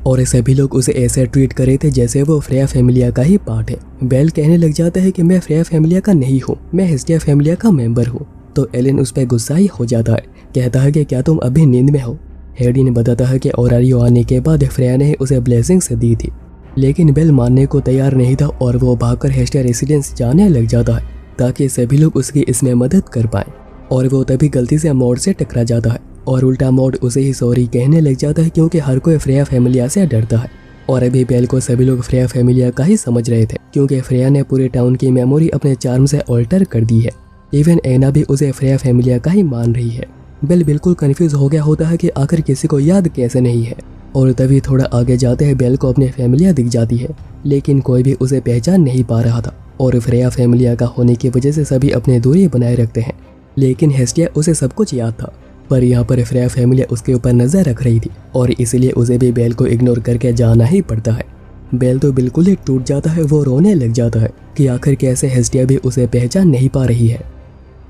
और सभी लोग उसे ऐसे ट्रीट कर रहे थे जैसे वो फ्रेया फैमिलिया का ही पार्ट है। बेल कहने लग जाता है कि मैं फ्रेया फैमिलिया का नहीं हूँ, मैं हेस्टिया फैमिलिया का मेंबर हूँ। तो एलेन उस पर गुस्सा ही हो जाता है, कहता है कि क्या तुम अभी नींद में हो। हेडिन बताता है कि ओरारियो आने के बाद फ्रेया ने उसे ब्लेसिंग्स दी थी, लेकिन बेल मानने को तैयार नहीं था और वो भागकर हेस्टिया रेसिडेंस जाने लग जाता है ताकि सभी लोग उसकी इसमें मदद कर पाएं। और वो तभी गलती से मॉड से टकरा जाता है और उल्टा मॉड उसे ही सॉरी कहने लग जाता है, क्योंकि हर कोई फ्रेया फैमिलिया से डरता है। और अभी बेल को सभी लोग फ्रेया फैमिलिया का ही समझ रहे थे, क्योंकि फ्रेया ने पूरे टाउन की मेमोरी अपने चार्म से ऑल्टर कर दी है। इवन एना भी उसे फ्रेया फैमिलिया का ही मान रही है। बेल बिल्कुल कंफ्यूज हो गया होता है कि आखिर किसी को याद कैसे नहीं है। और तभी थोड़ा आगे जाते हैं बेल को अपनी फैमिलिया दिख जाती है, लेकिन कोई भी उसे पहचान नहीं पा रहा था। और फ्रेया फैमिलिया का होने की वजह से सभी अपनी दूरी बनाए रखते हैं, लेकिन हेस्टिया उसे सब कुछ याद था। पर यहाँ पर फ्रेया फैमिलिया उसके ऊपर नजर रख रही थी और इसलिए उसे भी बेल को इग्नोर करके जाना ही पड़ता है। बेल तो बिल्कुल ही टूट जाता है, वो रोने लग जाता है कि आखिर कैसे हेस्टिया भी उसे पहचान नहीं पा रही है।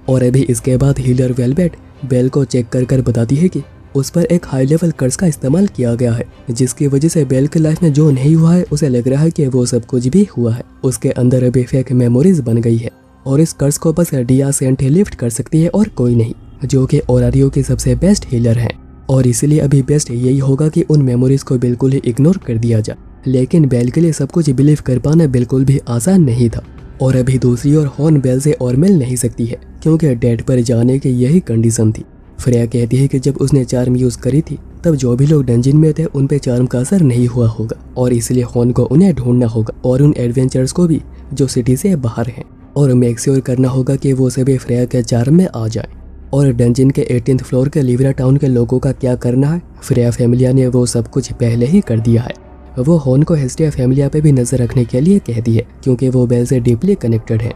और अभी इसके बाद हीलर वेलवेट बेल को चेक कर कर बताती है कि उस पर एक हाई लेवल कर्स का इस्तेमाल किया गया है, जिसकी वजह से बेल के लाइफ में जो नहीं हुआ है उसे लग रहा है कि वो सब कुछ भी हुआ है। उसके अंदर अभी फेक मेमोरीज बन गई है और इस कर्स को बस डिया सेंट ही लिफ्ट कर सकती है और कोई नहीं, जो कि ओरारियो की सबसे बेस्ट हीलर हैं। और इसलिए अभी बेस्ट यही होगा कि उन मेमोरीज को बिल्कुल ही इग्नोर कर दिया जाए। लेकिन बेल के लिए सब कुछ बिलीव कर पाना बिल्कुल भी आसान नहीं था। और अभी दूसरी ओर हॉर्न बेल से और मिल नहीं सकती है, क्योंकि डेड पर जाने की यही कंडीशन थी। फ्रेया कहती है कि जब उसने चार्म यूज करी थी तब जो भी लोग डंजन में थे उन पे चार्म का असर नहीं हुआ होगा और इसलिए हॉर्न को उन्हें ढूंढना होगा और उन एडवेंचर्स को भी जो सिटी से बाहर हैं, और मेक श्योर करना होगा कि वो सभी फ्रेया के चार्म में आ जाए। और डंजन के 18th फ्लोर के लिवरा टाउन के लोगों का क्या करना है, फ्रेया फैमिलिया ने वो सब कुछ पहले ही कर दिया है। वो हॉर्न को हेस्टिया फैमिलिया पे भी नजर रखने के लिए कहती है, क्योंकि वो बेल से डीपली कनेक्टेड है।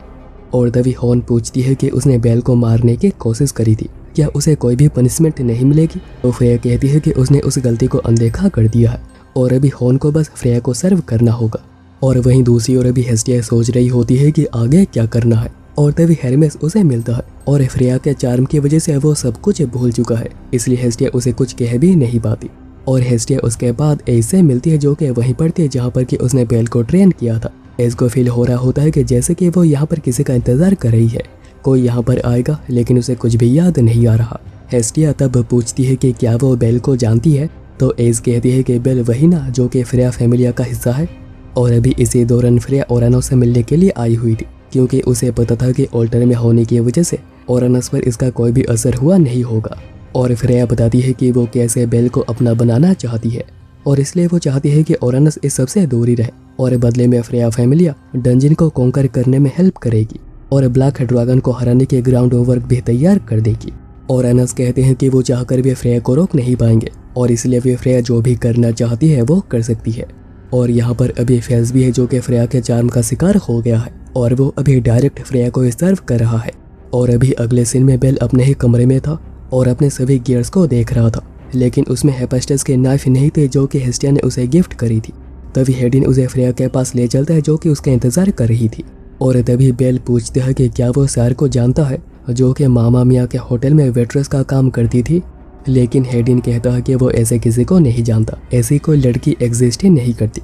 और तभी हॉर्न पूछती है कि उसने बेल को मारने की कोशिश करी थी, क्या उसे कोई भी पनिशमेंट नहीं मिलेगी। तो फ्रेया कहती है कि उसने उस गलती को अनदेखा कर दिया है और अभी हॉर्न को बस फ्रेया को सर्व करना होगा। और वहीं दूसरी ओर अभी हेस्टिया सोच रही होती है कि आगे क्या करना है और तभी हेरमेस उसे मिलता है और फ्रेया के चार्म की वजह से वो सब कुछ भूल चुका है, इसलिए हेस्टिया उसे कुछ कह भी नहीं पाती। और हेस्टिया उसके बाद एज से मिलती है जो कि वहीं पढ़ती है जहाँ पर कि उसने बेल को ट्रेन किया था। एज को फील हो रहा होता है कि जैसे कि वो यहाँ पर किसी का इंतजार कर रही है, कोई यहाँ पर आएगा, लेकिन उसे कुछ भी याद नहीं आ रहा। हेस्टिया तब पूछती है कि क्या वो बेल को जानती है, तो एज कहती है कि बेल वही ना जो कि फ्रेया फैमिलिया का हिस्सा है। और अभी इसी दौरान फ्रेया ओरानस से मिलने के लिए आई हुई थी, क्योंकि उसे पता था कि ऑल्टर में होने की वजह से ओरानस पर इसका कोई भी असर हुआ नहीं होगा। और फ्रेया बताती है कि वो कैसे बेल को अपना बनाना चाहती है और इसलिए वो चाहती है कि ओरानस इस सबसे दूर ही रहे और बदले में फ्रेया फैमिलिया डंजन को कॉन्कर करने में हेल्प करेगी और ब्लैक ड्रैगन को हराने के ग्राउंड वर्क भी तैयार कर देगी। ओरानस कहते हैं कि वो चाहकर भी फ्रेया को रोक नहीं पाएंगे और इसलिए वे फ्रेया जो भी करना चाहती है वो कर सकती है। और यहाँ पर अभी फेज भी है जो कि फ्रेया के चार्म का शिकार हो गया है और वो अभी डायरेक्ट फ्रेया को सर्व कर रहा है। और अभी अगले सीन में बेल अपने ही कमरे में था और अपने सभी गियर्स को देख रहा था, लेकिन उसमें हेफेस्टस के नाइफ नहीं थे जो कि हेस्टिया ने उसे गिफ्ट करी थी। तभी हेडिन उसे फ्रेया के पास ले चलता है जो कि उसका इंतजार कर रही थी। और तभी बेल पूछते हैं कि क्या वो सार को जानता है जो कि मामा मियाँ के होटल में वेट्रेस का काम करती थी, लेकिन हेडिन कहता है कि वो ऐसे किसी को नहीं जानता, ऐसी कोई लड़की एग्जिस्ट ही नहीं करती।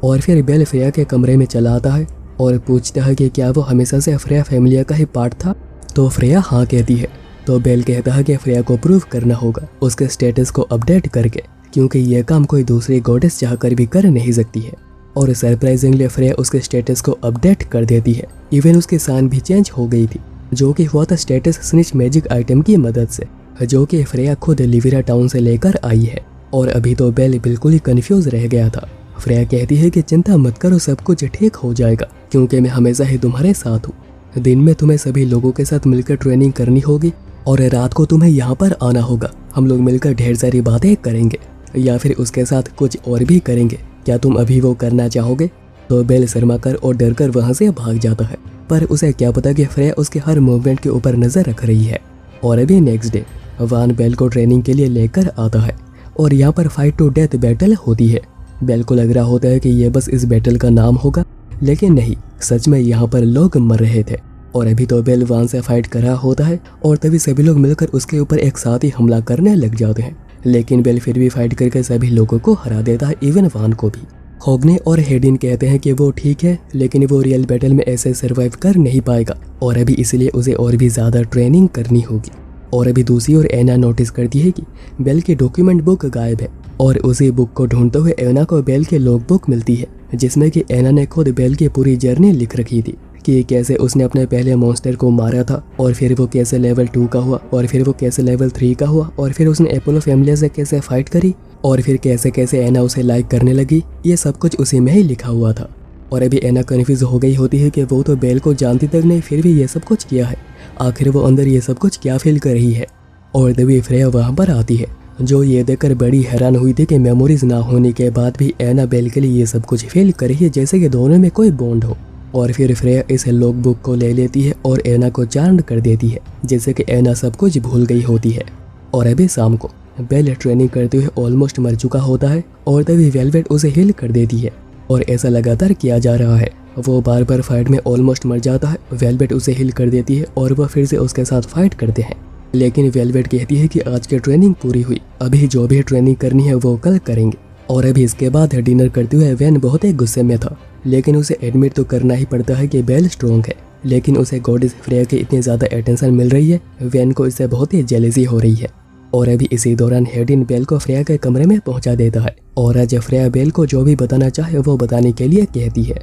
और फिर बेल फ्रेया के कमरे में चला आता है और पूछता है कि क्या वो हमेशा से फ्रेया फैमिलिया का ही पार्ट था, तो फ्रेया हाँ कहती है। तो बेल कहता है कि फ्रेया को प्रूव करना होगा उसके स्टेटस को अपडेट करके, क्योंकि यह काम कोई दूसरी गॉडेस चाहकर भी कर नहीं सकती है। और सरप्राइजिंगली फ्रेया उसके स्टेटस को अपडेट कर देती है। इवन उसकी साइन भी चेंज हो गई थी, जो कि हुआ था स्टेटस स्निच मैजिक आइटम की मदद से, जो कि फ्रेया खुद लिविरा टाउन से लेकर आई है। और अभी तो बेल बिल्कुल ही कंफ्यूज रह गया था। फ्रेया कहती है कि चिंता मत करो, सब कुछ ठीक हो जाएगा, क्योंकि मैं हमेशा ही तुम्हारे साथ हूँ। दिन में तुम्हें सभी लोगों के साथ मिलकर ट्रेनिंग करनी होगी और रात को तुम्हें यहाँ पर आना होगा। हम लोग मिलकर ढेर सारी बातें करेंगे या फिर उसके साथ कुछ और भी करेंगे। क्या तुम अभी वो करना चाहोगे? तो बेल शर्मा कर और डर कर वहाँ से भाग जाता है, पर उसे क्या पता कि फ्रेया उसके हर मूवमेंट के ऊपर नजर रख रही है। और अभी नेक्स्ट डे वान बेल को ट्रेनिंग के लिए लेकर आता है और यहाँ पर फाइट टू डेथ बैटल होती है। बेल को लग रहा होता है कि यह बस इस बैटल का नाम होगा, लेकिन नहीं, सच में यहाँ पर लोग मर रहे थे। और अभी तो बेल वान से फाइट कर रहा होता है और तभी सभी लोग मिलकर उसके ऊपर एक साथ ही हमला करने लग जाते हैं, लेकिन बेल फिर भी फाइट करके सभी लोगों को हरा देता है, इवन वान को भी। होगने और हेडिन कहते हैं कि वो ठीक है, लेकिन वो रियल बैटल में ऐसे सर्वाइव कर नहीं पाएगा और अभी इसलिए उसे और भी ज़्यादा ट्रेनिंग करनी होगी। और अभी दूसरी ओर एना नोटिस करती है कि बेल की डॉक्यूमेंट बुक गायब है और उसी बुक को ढूंढते हुए एना को बेल की लॉग बुक मिलती है, जिसमें कि एना ने खुद बेल की पूरी जर्नी लिख रखी थी कि कैसे उसने अपने पहले मॉन्स्टर को मारा था और फिर वो कैसे लेवल 2 का हुआ और फिर वो कैसे लेवल 3 का हुआ और फिर उसने एपोलो फैमिली से कैसे फाइट करी और फिर कैसे कैसे एना उसे लाइक करने लगी। ये सब कुछ उसी में ही लिखा हुआ था। और अभी एना कन्फ्यूज हो गई होती है कि वो तो बेल को जानती तक नहीं, फिर भी ये सब कुछ किया है, आखिर वो अंदर ये सब कुछ क्या फील कर रही है। और तभी फ्रेया वहाँ पर आती है, जो ये देखकर बड़ी हैरान हुई थी कि मेमोरीज ना होने के बाद भी एना बेल के लिए ये सब कुछ फील कर रही है, जैसे कि दोनों में कोई बॉन्ड हो। और फिर फ्रेया इस लॉग बुक को ले लेती है और एना को चार्म्ड कर देती है, जैसे कि एना सब कुछ भूल गई होती है। और अभी शाम को बेल ट्रेनिंग करते हुए ऑलमोस्ट मर चुका होता है और तभी वेलवेट उसे हील कर देती है और ऐसा लगातार किया जा रहा है। वो बार बार फाइट में ऑलमोस्ट मर जाता है, वेलवेट उसे हील कर देती है और वह फिर से उसके साथ फाइट करते हैं। लेकिन वेलवेट कहती है कि आज की ट्रेनिंग पूरी हुई, अभी जो भी ट्रेनिंग करनी है वो कल करेंगे। और अभी इसके बाद डिनर करते हुए वैन बहुत ही गुस्से में था, लेकिन उसे एडमिट तो करना ही पड़ता है कि बेल स्ट्रॉन्ग है, लेकिन उसे गॉडेस फ्रेया की इतनी ज़्यादा अटेंशन मिल रही है, वैन को इससे बहुत ही जेलसी हो रही है। और अभी इसी दौरान हेडिन बेल को फ्रेया के कमरे में पहुंचा देता है और आज फ्रेया बेल को जो भी बताना चाहे वो बताने के लिए कहती है।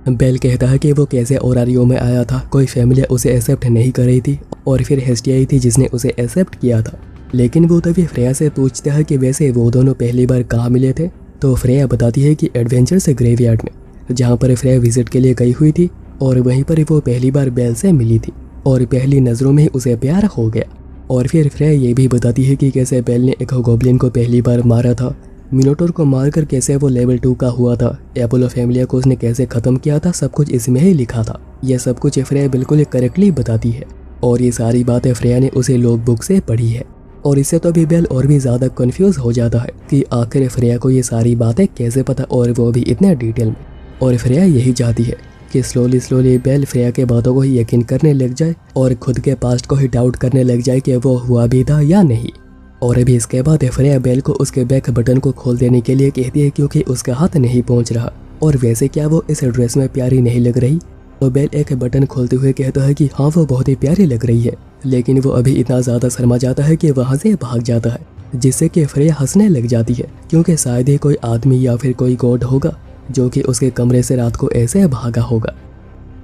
बेल कहता है कि वो कैसे ओरारियो में आया था, कोई फैमिली उसे एक्सेप्ट नहीं कर रही थी और फिर हेस्टिया ही थी जिसने उसे एक्सेप्ट किया था। लेकिन वो तभी फ्रेया से पूछता है कि वैसे वो दोनों पहली बार कहाँ मिले थे, तो फ्रेया बताती है कि एडवेंचर से ग्रेवयार्ड में, जहाँ पर फ्रेया विजिट के लिए गई हुई थी और वहीं पर वो पहली बार बेल से मिली थी और पहली नज़रों में ही उसे प्यार हो गया। और फिर फ्रेया ये भी बताती है कि कैसे बेल ने एक गॉब्लिन को पहली बार मारा था, मिनोटोर को मारकर कैसे वो लेवल 2 का हुआ था, एपोलो फैमिलिया को उसने कैसे ख़त्म किया था, सब कुछ इसमें ही लिखा था। यह सब कुछ फ्रेया बिल्कुल करेक्टली बताती है और ये सारी बातें फ्रेया ने उसे लॉग बुक से पढ़ी है। और इससे तो अभी बेल और भी ज़्यादा कंफ्यूज हो जाता है कि आखिर फ्रेया को ये सारी बातें कैसे पता, और वो भी इतने डिटेल में। और फ्रेया यही चाहती है कि स्लोली बेल फ्रेया के बातों को ही यकीन करने लग जाए और खुद के पास्ट को ही डाउट करने लग जाए कि वो हुआ भी था या नहीं। और अभी इसके बाद फ्रेया बेल को उसके बैक बटन को खोल देने के लिए कहती है क्योंकि उसका हाथ नहीं पहुंच रहा और वैसे क्या वो इस ड्रेस में प्यारी नहीं लग रही। तो बेल एक बटन खोलते हुए कहता है कि हाँ वो बहुत ही प्यारी लग रही है, लेकिन वो अभी इतना ज़्यादा शर्मा जाता है कि वहाँ से भाग जाता है, जिससे कि फ्रेया हंसने लग जाती है क्योंकि शायद ही कोई आदमी या फिर कोई गॉड होगा जो कि उसके कमरे से रात को ऐसे भागा होगा।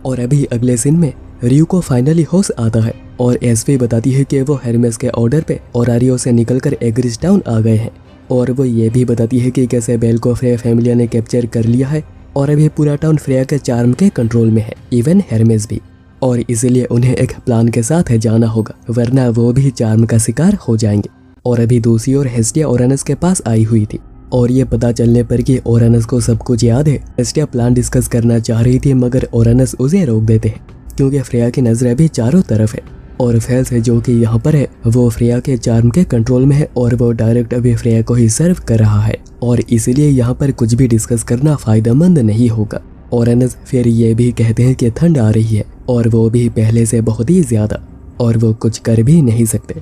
और अभी अगले सीन में रियू को फाइनली होश आता है और एसपी बताती है कि वो हेरमेस के ऑर्डर पे ओरारियो से निकलकर एग्रिस टाउन आ गए हैं और वो ये भी बताती है कि कैसे बेल को फ्रेया फैमिली ने कैप्चर कर लिया है और अभी पूरा टाउन फ्रेया के चार्म के कंट्रोल में है, इवन हेरमेस भी, और इसीलिए उन्हें एक प्लान के साथ जाना होगा वरना वो भी चार्म का शिकार हो जाएंगे। और अभी दूसरी ओर हेस्टिया ओरानस के पास आई हुई थी और ये पता चलने पर कि ओरानस को सब कुछ याद है। हेस्टिया प्लान डिस्कस करना चाह रही थी मगर ओरानस उसे रोक देते हैं क्योंकि फ्रेया की नजर अभी चारों तरफ है और फेल्स जो कि यहाँ पर है वो फ्रेया के चार्म के कंट्रोल में है और वो डायरेक्ट अभी फ्रेया को ही सर्व कर रहा है और इसीलिए यहाँ पर कुछ भी डिस्कस करना फायदेमंद नहीं होगा। ओरानस फिर ये भी कहते हैं कि ठंड आ रही है और वो भी पहले से बहुत ही ज्यादा और वो कुछ कर भी नहीं सकते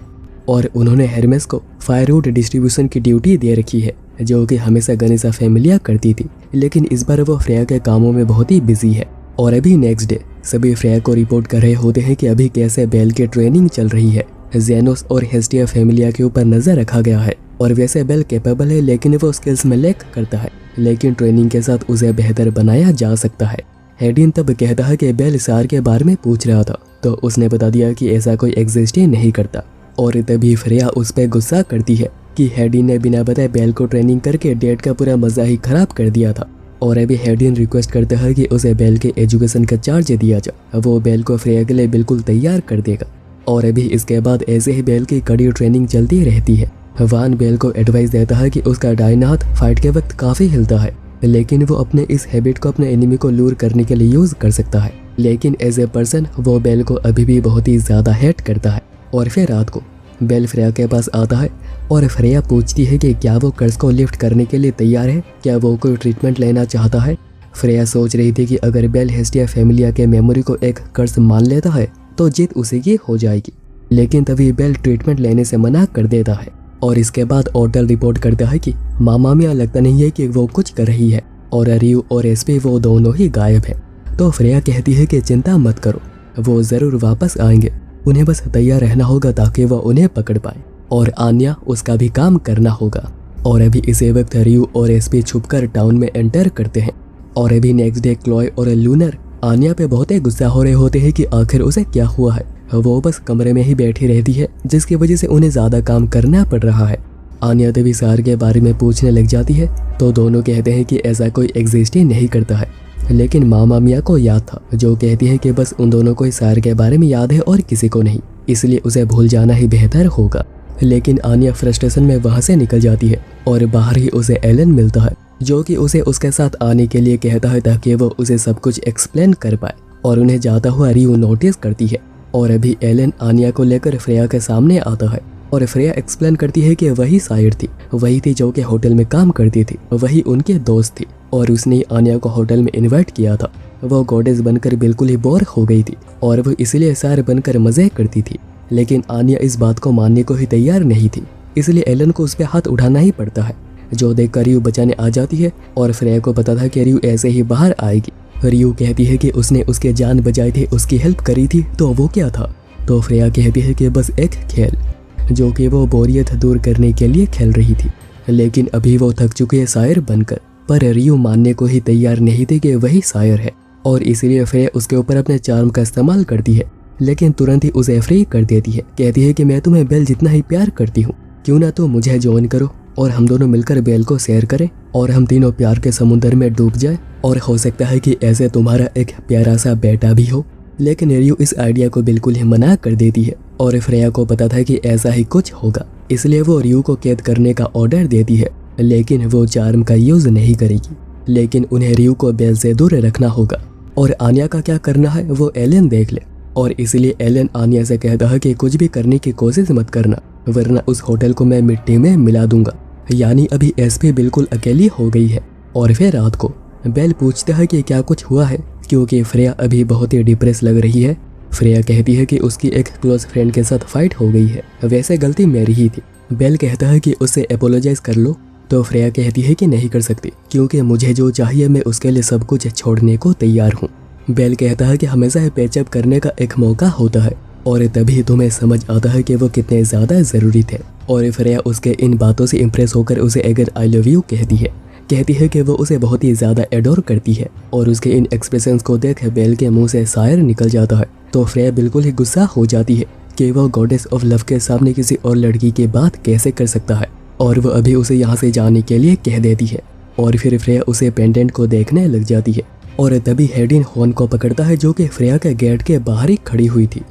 और उन्होंने हेरमेस को फायरवुड डिस्ट्रीब्यूशन की ड्यूटी दे रखी है जो कि हमेशा गनीसा फैमिलिया करती थी, लेकिन इस बार वो फ्रेया के कामों में बहुत ही बिजी है। और अभी नेक्स्ट डे सभी फ्रेया को रिपोर्ट कर रहे होते हैं कि अभी कैसे बेल की ट्रेनिंग चल रही है। जेनोस और हेस्टिया फैमिलिया के ऊपर नजर रखा गया है और वैसे बेल कैपेबल है लेकिन वो स्किल्स में लैक करता है, लेकिन ट्रेनिंग के साथ उसे बेहतर बनाया जा सकता है। हेडिन तब कहता है कि बेल सार के बारे में पूछ रहा था तो उसने बता दिया कि ऐसा कोई एग्जिस्ट ही नहीं करता और तभी फ्रेया उस पर गुस्सा करती है कि हेडिन ने बिना बताए बेल को ट्रेनिंग करके डेट का पूरा मजा ही खराब कर दिया था। और अभी हेडिन रिक्वेस्ट करता है कि उसे बेल के एजुकेशन का चार्ज दिया जाए, वो बेल को फ्रेया के लिए बिल्कुल तैयार कर देगा। और अभी इसके बाद ऐसे ही बेल की कड़ी ट्रेनिंग चलती रहती है। वान बेल को एडवाइस देता है कि उसका दाहिना हाथ फाइट के वक्त काफी हिलता है, लेकिन वो अपने इस हैबिट को अपने एनिमी को लूर करने के लिए यूज कर सकता है, लेकिन एज ए पर्सन वो बेल को अभी भी बहुत ही ज्यादा हेट करता है। और फिर रात को बेल फ्रेया के पास आता है और फ्रेया पूछती है कि क्या वो कर्ज को लिफ्ट करने के लिए तैयार है, क्या वो कोई ट्रीटमेंट लेना चाहता है। फ्रेया सोच रही थी कि अगर बेल हेस्टिया फैमिलिया के मेमोरी को एक कर्ज मान लेता है तो जीत उसी की हो जाएगी, लेकिन तभी बेल ट्रीटमेंट लेने से मना कर देता है। और इसके बाद ओटल रिपोर्ट करता है कि मामा मिया लगता नहीं है कि वो कुछ कर रही है और रियू और एसपी वो दोनों ही गायब हैं। तो फ्रेया कहती है कि चिंता मत करो, वो जरूर वापस आएंगे, उन्हें बस तैयार रहना होगा ताकि वह उन्हें पकड़ पाए और आन्या उसका भी काम करना होगा। और अभी इसी वक्त रियू और एसपी छुपकर टाउन में एंटर करते हैं। और अभी नेक्स्ट डे क्लॉय और लूनर आन्या पे बहुत ही गुस्सा हो रहे होते हैं कि आखिर उसे क्या हुआ है। वो बस कमरे में ही बैठी रहती है जिसकी वजह से उन्हें ज्यादा काम करना पड़ रहा है। आन्या तभी सार के बारे में पूछने लग जाती है तो दोनों कहते हैं कि ऐसा कोई एग्जिस्ट ही नहीं करता है, लेकिन मामा मिया को याद था जो कहती है कि बस उन दोनों को सार के बारे में याद है और किसी को नहीं, इसलिए उसे भूल जाना ही बेहतर होगा। लेकिन आन्या फ्रस्ट्रेशन में वहां से निकल जाती है और बाहर ही उसे एलन मिलता है जो कि उसे उसके साथ आने के लिए कहता है ताकि वो उसे सब कुछ एक्सप्लेन कर पाए। और उन्हें जाता हुआ रियू नोटिस करती है और अभी एलन आन्या को लेकर फ्रेया के सामने आता है और फ्रेया एक्सप्लेन करती है कि वही साइड थी, वही थी जो कि होटल में काम करती थी, वही उनके दोस्त थी और उसने आन्या को होटल में इनवाइट किया था। वो गॉडेस बनकर बिल्कुल ही बोर हो गई थी और वो इसलिए सार बनकर मजे करती थी, लेकिन आन्या इस बात को मानने को ही तैयार नहीं थी, इसलिए एलन को उस पर हाथ उठाना ही पड़ता है, जो देखकर रियू बचाने आ जाती है। और फ्रेया को पता था कि रियू ऐसे ही बाहर आएगी। रियू कहती है कि उसने उसके जान बचाई थी, उसकी हेल्प करी थी, तो वो क्या था। तो फ्रेया कहती है कि बस एक खेल जो कि वो बोरियत दूर करने के लिए खेल रही थी, लेकिन अभी वो थक चुकी है शायर बनकर। पर रियू मानने को ही तैयार नहीं थी कि वही शायर है और इसीलिए फ्रेया उसके ऊपर अपने चार्म का इस्तेमाल करती है, लेकिन तुरंत ही उसे फ्री कर देती है। कहती है कि मैं तुम्हें बेल जितना ही प्यार करती हूँ, क्यों ना तो मुझे ज्वाइन करो और हम दोनों मिलकर बेल को शेयर करें और हम तीनों प्यार के समुद्र में डूब जाए और हो सकता है कि ऐसे तुम्हारा एक प्यारा सा बेटा भी हो। लेकिन रियू इस आइडिया को बिल्कुल ही मना कर देती है और फ्रेया को पता था कि ऐसा ही कुछ होगा, इसलिए वो रियू को कैद करने का ऑर्डर देती है, लेकिन वो चार्म का यूज नहीं करेगी। लेकिन उन्हें रियू को बेल से दूर रखना होगा और आन्या का क्या करना है वो एलन देख ले। और इसलिए एलन आन्या से कहता है कि कुछ भी करने की कोशिश मत करना, वरना उस होटल को मैं मिट्टी में मिला दूंगा। यानी अभी एसपी बिल्कुल अकेली हो गई है। और फिर रात को बेल पूछता है कि क्या कुछ हुआ है, क्योंकि फ्रेया अभी बहुत ही डिप्रेस लग रही है। फ्रेया कहती है कि उसकी एक क्लोज फ्रेंड के साथ फाइट हो गई है, वैसे गलती मेरी ही थी। बेल कहता है कि उससे अपोलोजाइज कर लो, तो फ्रेया कहती है कि नहीं कर सकती, क्योंकि मुझे जो चाहिए मैं उसके लिए सब कुछ छोड़ने को तैयार हूँ। बेल कहता है कि हमेशा पैचअप करने का एक मौका होता है और तभी तुम्हें समझ आता है कि वो कितने ज़्यादा ज़रूरी थे। और फ्रेया उसके इन बातों से इम्प्रेस होकर उसे अगर आई लव यू कहती है कि वो उसे बहुत ही ज़्यादा एडोर करती है। और उसके इन एक्सप्रेशंस को देख बेल के मुंह से शायर निकल जाता है, तो फ्रेया बिल्कुल ही गुस्सा हो जाती है कि वो गॉडेस ऑफ लव के सामने किसी और लड़की की बात कैसे कर सकता है, और वो अभी उसे यहाँ से जाने के लिए कह देती है। और फिर फ्रेया उसे पेंडेंट को देखने लग जाती है और तभी हेडिन हॉर्न को पकड़ता है, जो कि फ्रेया के गेट के बाहर ही खड़ी हुई थी।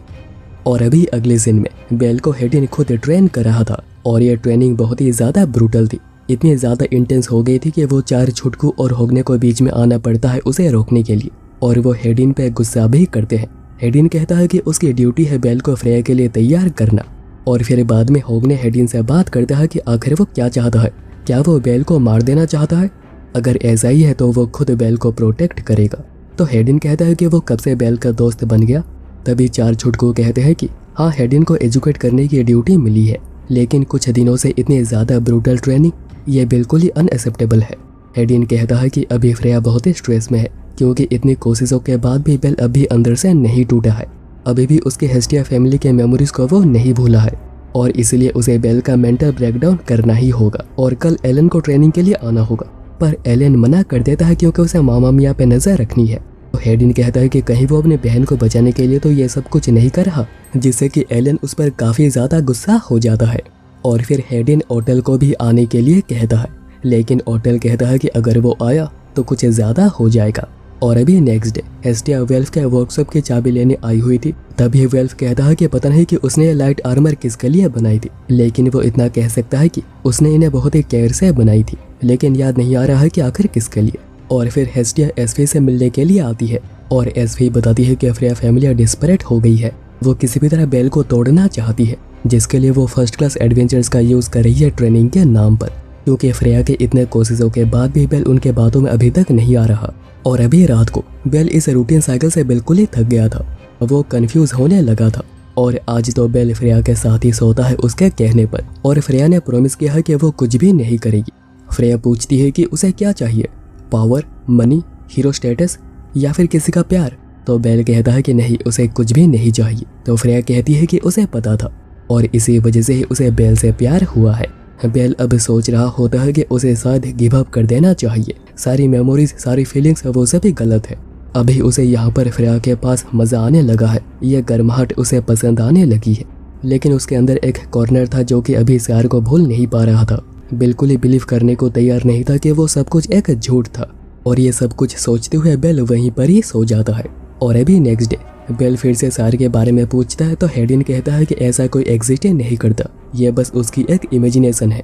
और अभी अगले सीन में बेल को हेडिन खुद ट्रेन कर रहा था और ये ट्रेनिंग बहुत ही ज़्यादा ब्रूटल थी। इतनी ज़्यादा इंटेंस हो गई थी कि वो 4 छुटकू और होगने को बीच में आना पड़ता है उसे रोकने के लिए, और वो हेडिन पे गुस्सा भी करते हैं। हेडिन कहता है कि उसकी ड्यूटी है बेल को फ्रेया के लिए तैयार करना। और फिर बाद में होगने हेडिन से बात करता है कि आखिर वो क्या चाहता है, क्या वो बेल को मार देना चाहता है? अगर ऐसा ही है तो वो खुद बेल को प्रोटेक्ट करेगा। तो हेडिन कहता है कि वो कब से बेल का दोस्त बन गया। तभी 4 छुटकू कहते हैं कि हाँ, हेडिन को एजुकेट करने की ड्यूटी मिली है, लेकिन कुछ दिनों से इतनी ज़्यादा ब्रूटल ट्रेनिंग ये बिल्कुल ही अनएक्सेप्टेबल है। हेडिन कहता है कि अभी फ्रेया बहुत ही स्ट्रेस में है, क्योंकि इतनी कोशिशों के बाद भी बेल अभी अंदर से नहीं टूटा है। अभी भी उसके हेस्टिया फैमिली के मेमोरीज को वो नहीं भूला है, और इसलिए उसे बेल का मेंटल ब्रेकडाउन करना ही होगा और कल एलन को ट्रेनिंग के लिए आना होगा। पर एलन मना कर देता है क्योंकि उसे मामा मिया पे नजर रखनी है। तो हेडिन कहता है कि कहीं वो अपनी बहन को बचाने के लिए तो ये सब कुछ नहीं कर रहा, जिससे कि एलन उस पर काफ़ी ज़्यादा गुस्सा हो जाता है। और फिर हेडिन ओटल को भी आने के लिए कहता है, लेकिन ओटल कहता है कि अगर वो आया तो कुछ ज़्यादा हो जाएगा। और अभी नेक्स्ट डे हेस्टिया वेल्फ के वर्कशॉप की चाबी लेने आई हुई थी। तभी वेल्फ कहता है कि पता नहीं कि उसने लाइट आर्मर किसके लिए बनाई थी, लेकिन वो इतना कह सकता है कि उसने इन्हें बहुत ही केयर से बनाई थी, लेकिन याद नहीं आ रहा है कि आखिर किसके लिए। और फिर हेस्टिया एसवी से मिलने के लिए आती है और एसवी बताती है कि फ्रेया फैमिली डिस्परेट हो गई है, वो किसी भी तरह बेल को तोड़ना चाहती है, जिसके लिए वो फर्स्ट क्लास एडवेंचर्स का यूज़ कर रही है ट्रेनिंग के नाम पर। क्योंकि फ्रेया के इतने कोशिशों के बाद भी बेल उनके बातों में अभी तक नहीं आ रहा। और अभी रात को बेल इस रूटीन साइकिल से बिल्कुल ही थक गया था, वो कंफ्यूज होने लगा था। और आज तो बेल फ्रेया के साथ ही सोता है उसके कहने पर, और फ्रेया ने प्रॉमिस किया है कि वो कुछ भी नहीं करेगी। फ्रेया पूछती है कि उसे क्या चाहिए, पावर, मनी, हीरो स्टेटस या फिर किसी का प्यार। तो बेल कहता है कि नहीं, उसे कुछ भी नहीं चाहिए। तो फ्रेया कहती है कि उसे पता था और इसी वजह से ही उसे बेल से प्यार हुआ है। बेल अब सोच रहा होता है कि उसे शायद गिव अप कर देना चाहिए। सारी मेमोरीज, सारी फीलिंग्स वो सभी गलत है। अभी उसे यहाँ पर फ्रेया के पास मज़ा आने लगा है, यह गर्माहट उसे पसंद आने लगी है। लेकिन उसके अंदर एक कॉर्नर था जो कि अभी शायर को भूल नहीं पा रहा था, बिल्कुल ही बिलीव करने को तैयार नहीं था कि वो सब कुछ एक झूठ था। और ये सब कुछ सोचते हुए बेल वहीं पर ही सो जाता है। और अभी नेक्स्ट डे बेल फिर से शायर के बारे में पूछता है, तो हेडिन कहता है कि ऐसा कोई एग्जिस्ट नहीं करता, ये बस उसकी एक इमेजिनेशन है।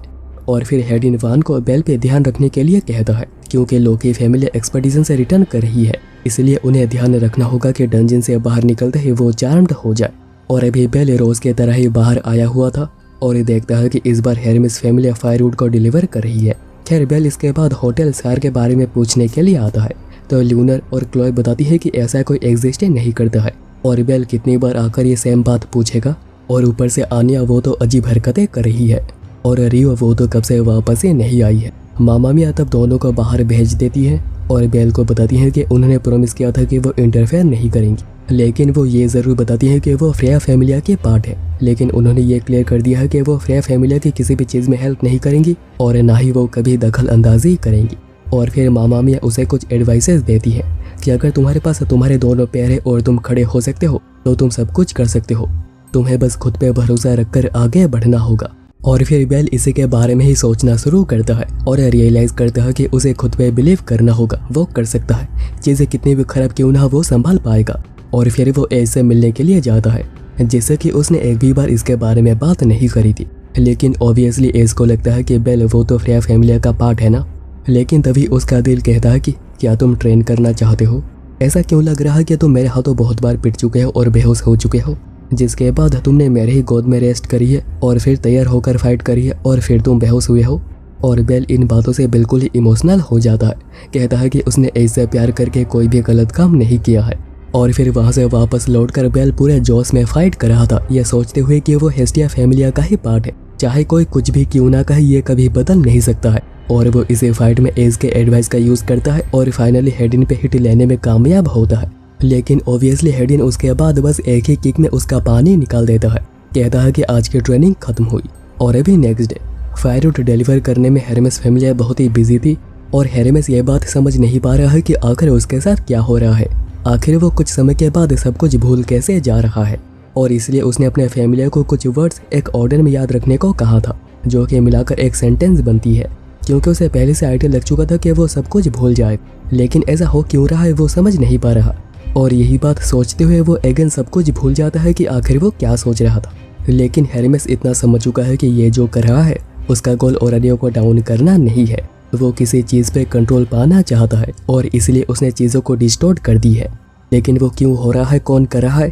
और फिर हेडिन वान को बेल पे ध्यान रखने के लिए कहता है, क्योंकि लोकी फैमिली एक्सपेडिशन से रिटर्न कर रही है, इसलिए उन्हें ध्यान रखना होगा कि डंजन से बाहर निकलते ही वो चार्म्ड हो जाए। और अभी बेल रोज के तरह ही बाहर आया हुआ था और ये देखता है कि इस बार हेरमिस फैमिली फायरवुड को डिलीवर कर रही है। खैर बेल इसके बाद होटल शायर के बारे में पूछने के लिए आता है, तो ल्यूनर और क्लोय बताती है कि ऐसा कोई एग्जिस्ट नहीं करता है। और बेल कितनी बार आकर ये सेम बात पूछेगा। और ऊपर से आनिया वो तो अजीब हरकतें कर रही है, और रियो वो तो कब से वापस ही नहीं आई है। मामा मिया तब दोनों को बाहर भेज देती है और बेल को बताती है कि उन्होंने प्रॉमिस किया था कि वो इंटरफेयर नहीं करेंगी, लेकिन वो ये ज़रूर बताती है कि वो फ्रेया फैमिलिया के पार्ट है। लेकिन उन्होंने ये क्लियर कर दिया है कि वो फ्रेया फैमिलिया की किसी भी चीज़ में हेल्प नहीं करेंगी और ना ही वो कभी दखल अंदाजी करेंगी। और फिर मामा मिया उसे कुछ एडवाइसेस देती है कि अगर तुम्हारे पास तुम्हारे दोनों पैर है और तुम खड़े हो सकते हो तो तुम सब कुछ कर सकते हो, तुम्हें बस खुद पे भरोसा रखकर आगे बढ़ना होगा। और फिर बेल इसी के बारे में ही सोचना शुरू करता है और रियलाइज़ करता है कि उसे खुद पे बिलीव करना होगा, वो कर सकता है, चीज़ें कितनी भी खराब क्यों ना वो संभाल पाएगा। और फिर वो एज से मिलने के लिए जाता है, जैसे कि उसने एक भी बार इसके बारे में बात नहीं करी थी। लेकिन ऑब्वियसली एज को लगता है कि बेल वो तो फ्रेया फैमिलिया का पार्ट है ना। लेकिन तभी उसका दिल कहता है कि क्या तुम ट्रेन करना चाहते हो? ऐसा क्यों लग रहा है कि तुम मेरे हाथों बहुत बार पिट चुके हो और बेहोश हो चुके हो, जिसके बाद तुमने मेरे ही गोद में रेस्ट करी है और फिर तैयार होकर फाइट करी है और फिर तुम बेहोश हुए हो। और बेल इन बातों से बिल्कुल ही इमोशनल हो जाता है। कहता है कि उसने ऐसे प्यार करके कोई भी गलत काम नहीं किया है। और फिर वहाँ से वापस लौटकर बेल पूरे जोश में फाइट कर रहा था, यह सोचते हुए कि वो हेस्टिया फैमिलिया का ही पार्ट है। चाहे कोई कुछ भी क्यों ना कहे, ये कभी बदल नहीं सकता है। और वो इसे फाइट में एज के एडवाइस का यूज़ करता है और फाइनली हेडिन पे हिट लेने में कामयाब होता है। लेकिन ऑब्वियसली हेडिन उसके बाद बस एक ही किक में उसका पानी निकाल देता है। कहता है कि आज की ट्रेनिंग खत्म हुई। और अभी नेक्स्ट डे फायरूट डिलीवर करने में हेरमेस फैमिलिया बहुत ही बिजी थी और हेरमेस ये बात समझ नहीं पा रहा है कि आखिर उसके साथ क्या हो रहा है। आखिर वो कुछ समय के बाद सब कुछ भूल कैसे जा रहा है। और इसलिए उसने अपने फैमिलिया को कुछ वर्ड्स एक ऑर्डर में याद रखने को कहा था, जो कि मिलाकर एक सेंटेंस बनती है। क्योंकि उसे पहले से आइडिया लग चुका था कि वो सब कुछ भूल जाए, लेकिन ऐसा हो क्यों रहा है वो समझ नहीं पा रहा। और यही बात सोचते हुए वो अगेन सब कुछ भूल जाता है कि आखिर वो क्या सोच रहा था। लेकिन हेरमेस इतना समझ चुका है कि ये जो कर रहा है उसका गोल ओरानियो को डाउन करना नहीं है। वो किसी चीज़ पे कंट्रोल पाना चाहता है और इसलिए उसने चीज़ों को डिस्टॉर्ट कर दी है। लेकिन वो क्यों हो रहा है, कौन कर रहा है?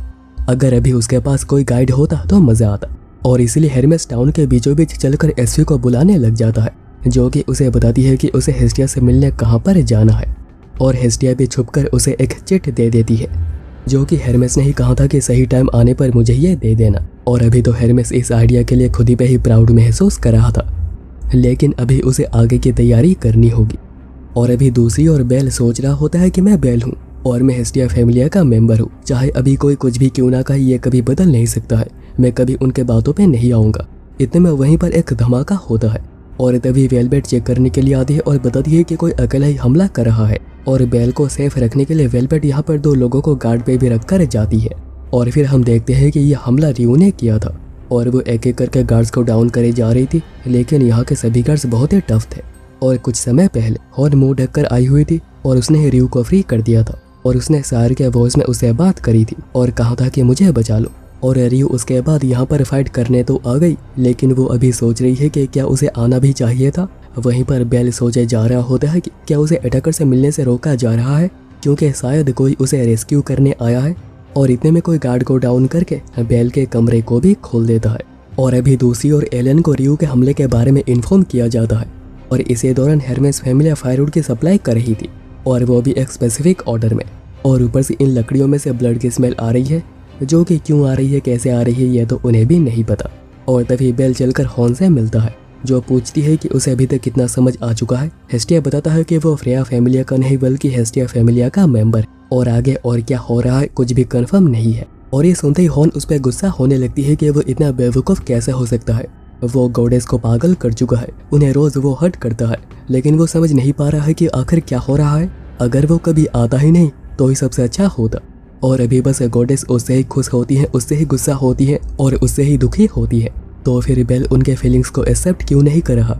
अगर अभी उसके पास कोई गाइड होता तो मज़ा आता। और इसलिए हेरमेस टाउन के बीचों बीच चलकर एसवी को बुलाने लग जाता है, जो कि उसे बताती है कि उसे हेस्टिया से मिलने कहाँ पर जाना है। और हेस्टिया भी छुपकर उसे एक चिट दे देती है, जो कि हेरमेस ने ही कहा था कि सही टाइम आने पर मुझे ये दे देना। और अभी तो हेरमेस इस आइडिया के लिए खुद ही पे ही प्राउड महसूस कर रहा था, लेकिन अभी उसे आगे की तैयारी करनी होगी। और अभी दूसरी ओर बेल सोच रहा होता है कि मैं बेल हूँ और मैं हेस्टिया फैमिलिया का मेंबर हूँ। चाहे अभी कोई कुछ भी क्यों ना कहे, ये कभी बदल नहीं सकता है। मैं कभी उनके बातों पे नहीं आऊँगा। इतने में वहीं पर एक धमाका होता है और तभी वेलवेट चेक करने के लिए आती है और बताती है कि कोई अकेला ही हमला कर रहा है। और बेल को सेफ रखने के लिए वेलवेट यहाँ पर 2 लोगों को गार्ड पे भी रखकर जाती है। और फिर हम देखते हैं कि यह हमला रियो ने किया था और वो एक एक करके गार्ड्स को डाउन करे जा रही थी। लेकिन यहाँ के सभी गार्ड्स बहुत ही टफ थे। और कुछ समय पहले हॉर्न मुंह ढककर आई हुई थी और उसने रियो को फ्री कर दिया था। और उसने सायर के वॉइस में उससे बात करी थी और कहा था कि मुझे बचा लो। और रियो उसके बाद यहाँ पर फाइट करने तो आ गई, लेकिन वो अभी सोच रही है कि क्या उसे आना भी चाहिए था। वहीं पर बेल सोचे जा रहा होता है कि क्या उसे अटैकर से मिलने से रोका जा रहा है, क्योंकि शायद कोई उसे रेस्क्यू करने आया है। और इतने में कोई गार्ड को डाउन करके बेल के कमरे को भी खोल देता है। और अभी दूसरी ओर एलन को रियो के हमले के बारे में इन्फॉर्म किया जाता है। और इसी दौरान हेरमेस फैमिली फायरवुड की सप्लाई कर रही थी, और वो भी एक स्पेसिफिक ऑर्डर में। और ऊपर से इन लकड़ियों में से ब्लड की स्मेल आ रही है, जो कि क्यों आ रही है, कैसे आ रही है, ये तो उन्हें भी नहीं पता। और तभी बेल चलकर हॉर्न से मिलता है, जो पूछती है कि उसे अभी तक कितना समझ आ चुका है। हेस्टिया बताता है कि वो फ्रेया फैमिलिया का नहीं बल्कि हेस्टिया फैमिलिया का मेंबर। और आगे और क्या हो रहा है कुछ भी कंफर्म नहीं है। और ये सुनते ही हॉर्न उस पर गुस्सा होने लगती है कि वो इतना बेवकूफ़ कैसे हो सकता है। वो गॉडेस को पागल कर चुका है, उन्हें रोज वो हर्ट करता है, लेकिन वो समझ नहीं पा रहा है कि आखिर क्या हो रहा है। अगर वो कभी आता ही नहीं तो ही सबसे अच्छा होता। और अभी बस गॉडेस उससे ही खुश होती है, उससे ही गुस्सा होती है और उससे ही दुखी होती है। तो फिर बेल उनके फीलिंग्स को एक्सेप्ट क्यों नहीं कर रहा।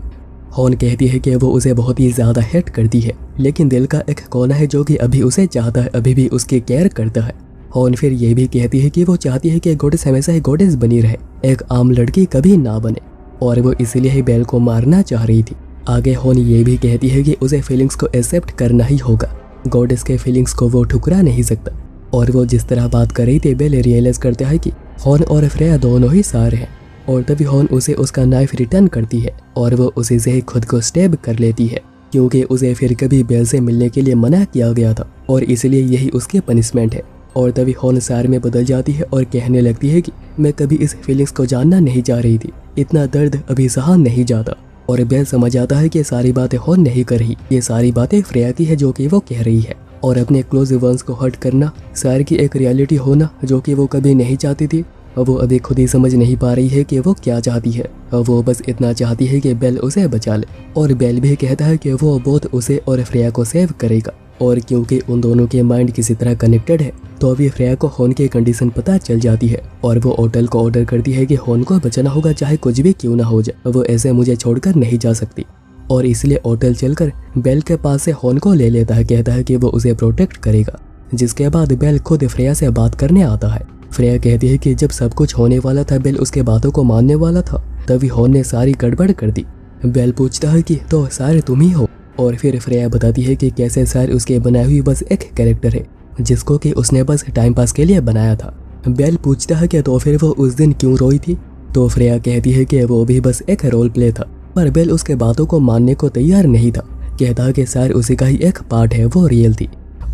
हॉर्न कहती है कि वो उसे बहुत ही ज़्यादा हेट करती है, लेकिन दिल का एक कोना है जो कि अभी उसे चाहता है, अभी भी उसकी केयर करता है। हॉर्न फिर ये भी कहती है कि वो चाहती है कि गॉडेस हमेशा ही गॉडेस बनी रहे, एक आम लड़की कभी ना बने, और वो इसलिए ही बेल को मारना चाह रही थी। आगे हॉर्न ये भी कहती है कि उसे फीलिंग्स को एक्सेप्ट करना ही होगा, गॉडेस के फीलिंग्स को वो ठुकरा नहीं सकता। और वो जिस तरह बात कर रही थी, बेल रियलाइज करता है कि हॉर्न और फ्रेया दोनों ही सारे हैं। और तभी हॉर्न उसे उसका नाइफ रिटर्न करती है और वो उसी से ही खुद को स्टेब कर लेती है, क्योंकि उसे फिर कभी बेल से मिलने के लिए मना किया गया था और इसलिए यही उसकी पनिशमेंट है। और तभी हॉर्न सार में बदल जाती है और कहने लगती है कि मैं कभी इस फीलिंग्स को जानना नहीं चाह रही थी, इतना दर्द अभी सहा नहीं जाता। और बेल समझ आता है कि सारी बातें हॉर्न नहीं कर रही, ये सारी बातें फ्रेया की है जो कि वो कह रही है। और अपने क्लोज वंस को हर्ट करना सार की एक रियलिटी होना जो कि वो कभी नहीं चाहती थी, वो अभी खुद ही समझ नहीं पा रही है कि वो क्या चाहती है। वो बस इतना चाहती है कि बेल उसे बचा ले। और बेल भी कहता है कि वो बोथ उसे और फ्रेया को सेव करेगा। और क्योंकि उन दोनों के माइंड किसी तरह कनेक्टेड है, तो अभी फ्रेया को हॉर्न की कंडीशन पता चल जाती है और वो होटल को ऑर्डर करती है कि हॉर्न को बचाना होगा, चाहे कुछ भी क्यों ना हो जाए, वो ऐसे मुझे छोड़कर नहीं जा सकती। और इसलिए होटल चलकर बेल के पास से हॉर्न को ले लेता है, कहता है कि वो उसे प्रोटेक्ट करेगा। जिसके बाद बेल खुद फ्रेया से बात करने आता है। फ्रेया कहती है कि जब सब कुछ होने वाला था, बेल उसके बातों को मानने वाला था, तभी हॉर्न ने सारी गड़बड़ कर दी। बेल पूछता है कि तो सारे तुम ही हो। और फिर फ्रेया बताती है कि कैसे सार उसके बनाई हुई बस एक कैरेक्टर है, जिसको कि उसने बस टाइम पास के लिए बनाया था। बेल पूछता है कि तो फिर वो उस दिन क्यों रोई थी। तो फ्रेया कहती है कि वो भी बस एक रोल प्ले था, पर बेल उसके बातों को मानने को तैयार नहीं था। कहता कि शायर उसी का ही एक पार्ट है, वो रियल थी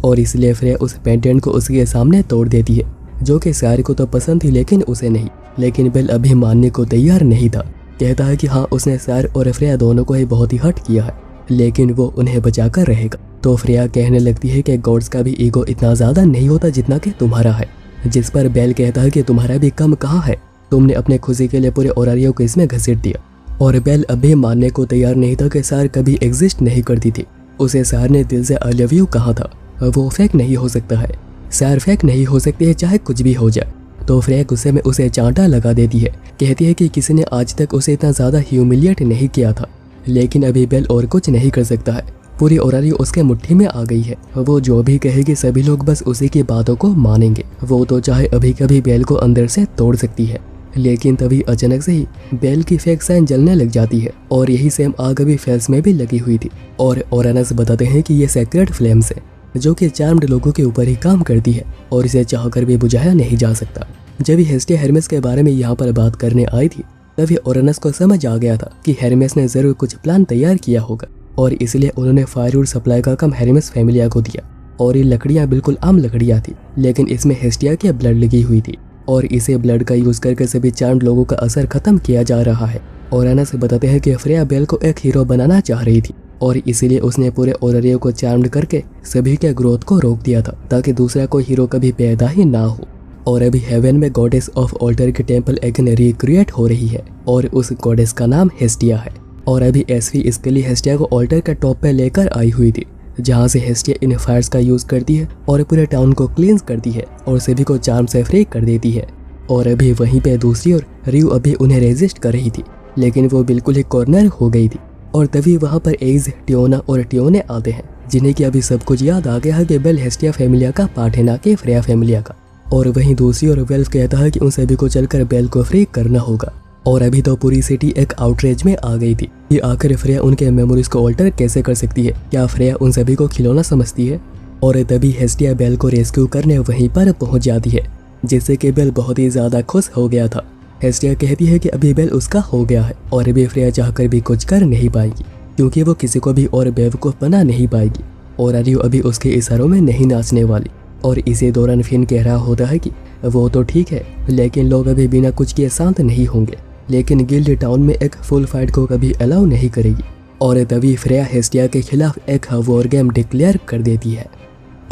और इसलिए फ्रेया उस पेंडेंट को उसके सामने तोड़ देती है, जो कि शायर को तो पसंद थी लेकिन उसे नहीं। लेकिन बेल अभी मानने को तैयार नहीं था। कहता है कि हाँ, उसने शायर और फ्रेया दोनों को ही बहुत ही हर्ट किया है, लेकिन वो उन्हें बचाकर रहेगा। तो फ्रेया कहने लगती है कि गॉड्स का भी ईगो इतना ज़्यादा नहीं होता जितना कि तुम्हारा है। जिस पर बेल कहता है कि तुम्हारा भी कम कहाँ है, तुमने अपने खुशी के लिए पूरे ओरारियो को इसमें घसीट दिया। और बेल अभी मानने को तैयार नहीं था कि शायर कभी एग्जिस्ट नहीं करती थी। उसे शायर ने दिल से आई लव यू कहा था, वो फेक नहीं हो सकता है। शायर फेक नहीं हो सकती है, चाहे कुछ भी हो जाए। तो फ्रेया गुस्से में उसे चांटा लगा देती है। कहती है कि किसी ने आज तक उसे इतना ज़्यादा ह्यूमिलिएट नहीं किया था। लेकिन अभी बेल और कुछ नहीं कर सकता है, पूरी ओरारियो उसके मुट्ठी में आ गई है। वो जो भी कहेगी सभी लोग बस उसी की बातों को मानेंगे। वो तो चाहे अभी कभी बेल को अंदर से तोड़ सकती है। लेकिन तभी अचानक से ही बेल की फेक साइन जलने लग जाती है और यही सेम आग अभी फेल्स में भी लगी हुई थी। और ओरानस बताते हैं कि ये सेक्रेट फ्लेम्स है जो कि चार्म्ड लोगों के ऊपर ही काम करती है और इसे चाहकर भी बुझाया नहीं जा सकता। जब हेस्टिया हेरमेस के बारे में यहाँ पर बात करने आई थी तभी ओरानस को समझ आ गया था कि हेरमेस ने जरूर कुछ प्लान तैयार किया होगा और इसलिए उन्होंने फायरवुड सप्लाई का काम हेरमेस फैमिलिया को दिया। और ये लकड़ियाँ बिल्कुल आम लकड़ियाँ थी, लेकिन इसमें हेस्टिया की ब्लड लगी हुई थी और इसे ब्लड का यूज करके सभी चार्म्ड लोगों का असर खत्म किया जा रहा है। ओरानस बताते हैं कि फ्रेया बेल को एक हीरो बनाना चाह रही थी और इसीलिए उसने पूरे ओरारियो को चार्म्ड करके सभी के ग्रोथ को रोक दिया था ताकि दूसरा कोई हीरो कभी पैदा ही ना हो। और अभी हेवन में गॉडेस ऑफ ऑल्टर की टेम्पल अगेन रिक्रिएट हो रही है और उस गॉडेस का नाम हेस्टिया है। और अभी एसवी इसके लिए हेस्टिया को ऑल्टर के टॉप पे लेकर आई हुई थी, जहाँ से हेस्टिया इन फायर्स का यूज करती है और पूरे टाउन को क्लींस करती है और सभी को चार्म से फ्री कर देती है। और अभी वहीं पे दूसरी ओर रियू अभी उन्हें रेजिस्ट कर रही थी, लेकिन वो बिल्कुल ही कॉर्नर हो गई थी। और तभी वहाँ पर एज, टियोना और टियोने आते हैं, जिन्हें कि अभी सब कुछ याद आ गया है कि बेल हेस्टिया फैमिलिया का पार्ट है, ना कि फ्रेया फैमिलिया का। और वहीं दूसरी ओर वेल्फ कहता है कि उन सभी को चलकर बेल को फ्री करना होगा। और अभी तो पूरी सिटी एक आउटरेज में आ गई थी कि आखिर फ्रेया उनके मेमोरीज को ऑल्टर कैसे कर सकती है, क्या फ्रेया उन सभी को खिलौना समझती है। और तभी हेस्टिया बेल को रेस्क्यू करने वहीं पर पहुंच जाती है, जिससे कि बेल बहुत ही ज़्यादा खुश हो गया था। हेस्टिया कहती है कि अभी बेल उसका हो गया है और अभी फ्रेया चाहकर भी कुछ कर नहीं पाएगी, क्योंकि वो किसी को भी और बेवकूफ़ बना नहीं पाएगी। और अरियो अभी उसके इशारों में नहीं नाचने वाली। और इसी दौरान फिन कह रहा होता है कि वो तो ठीक है, लेकिन लोग अभी बिना कुछ किए शांत नहीं होंगे, लेकिन गिल्ड टाउन में एक फुल फाइट को कभी अलाउ नहीं करेगी। और तभी फ्रेया हेस्टिया के खिलाफ एक वॉर गेम डिक्लेयर कर देती है।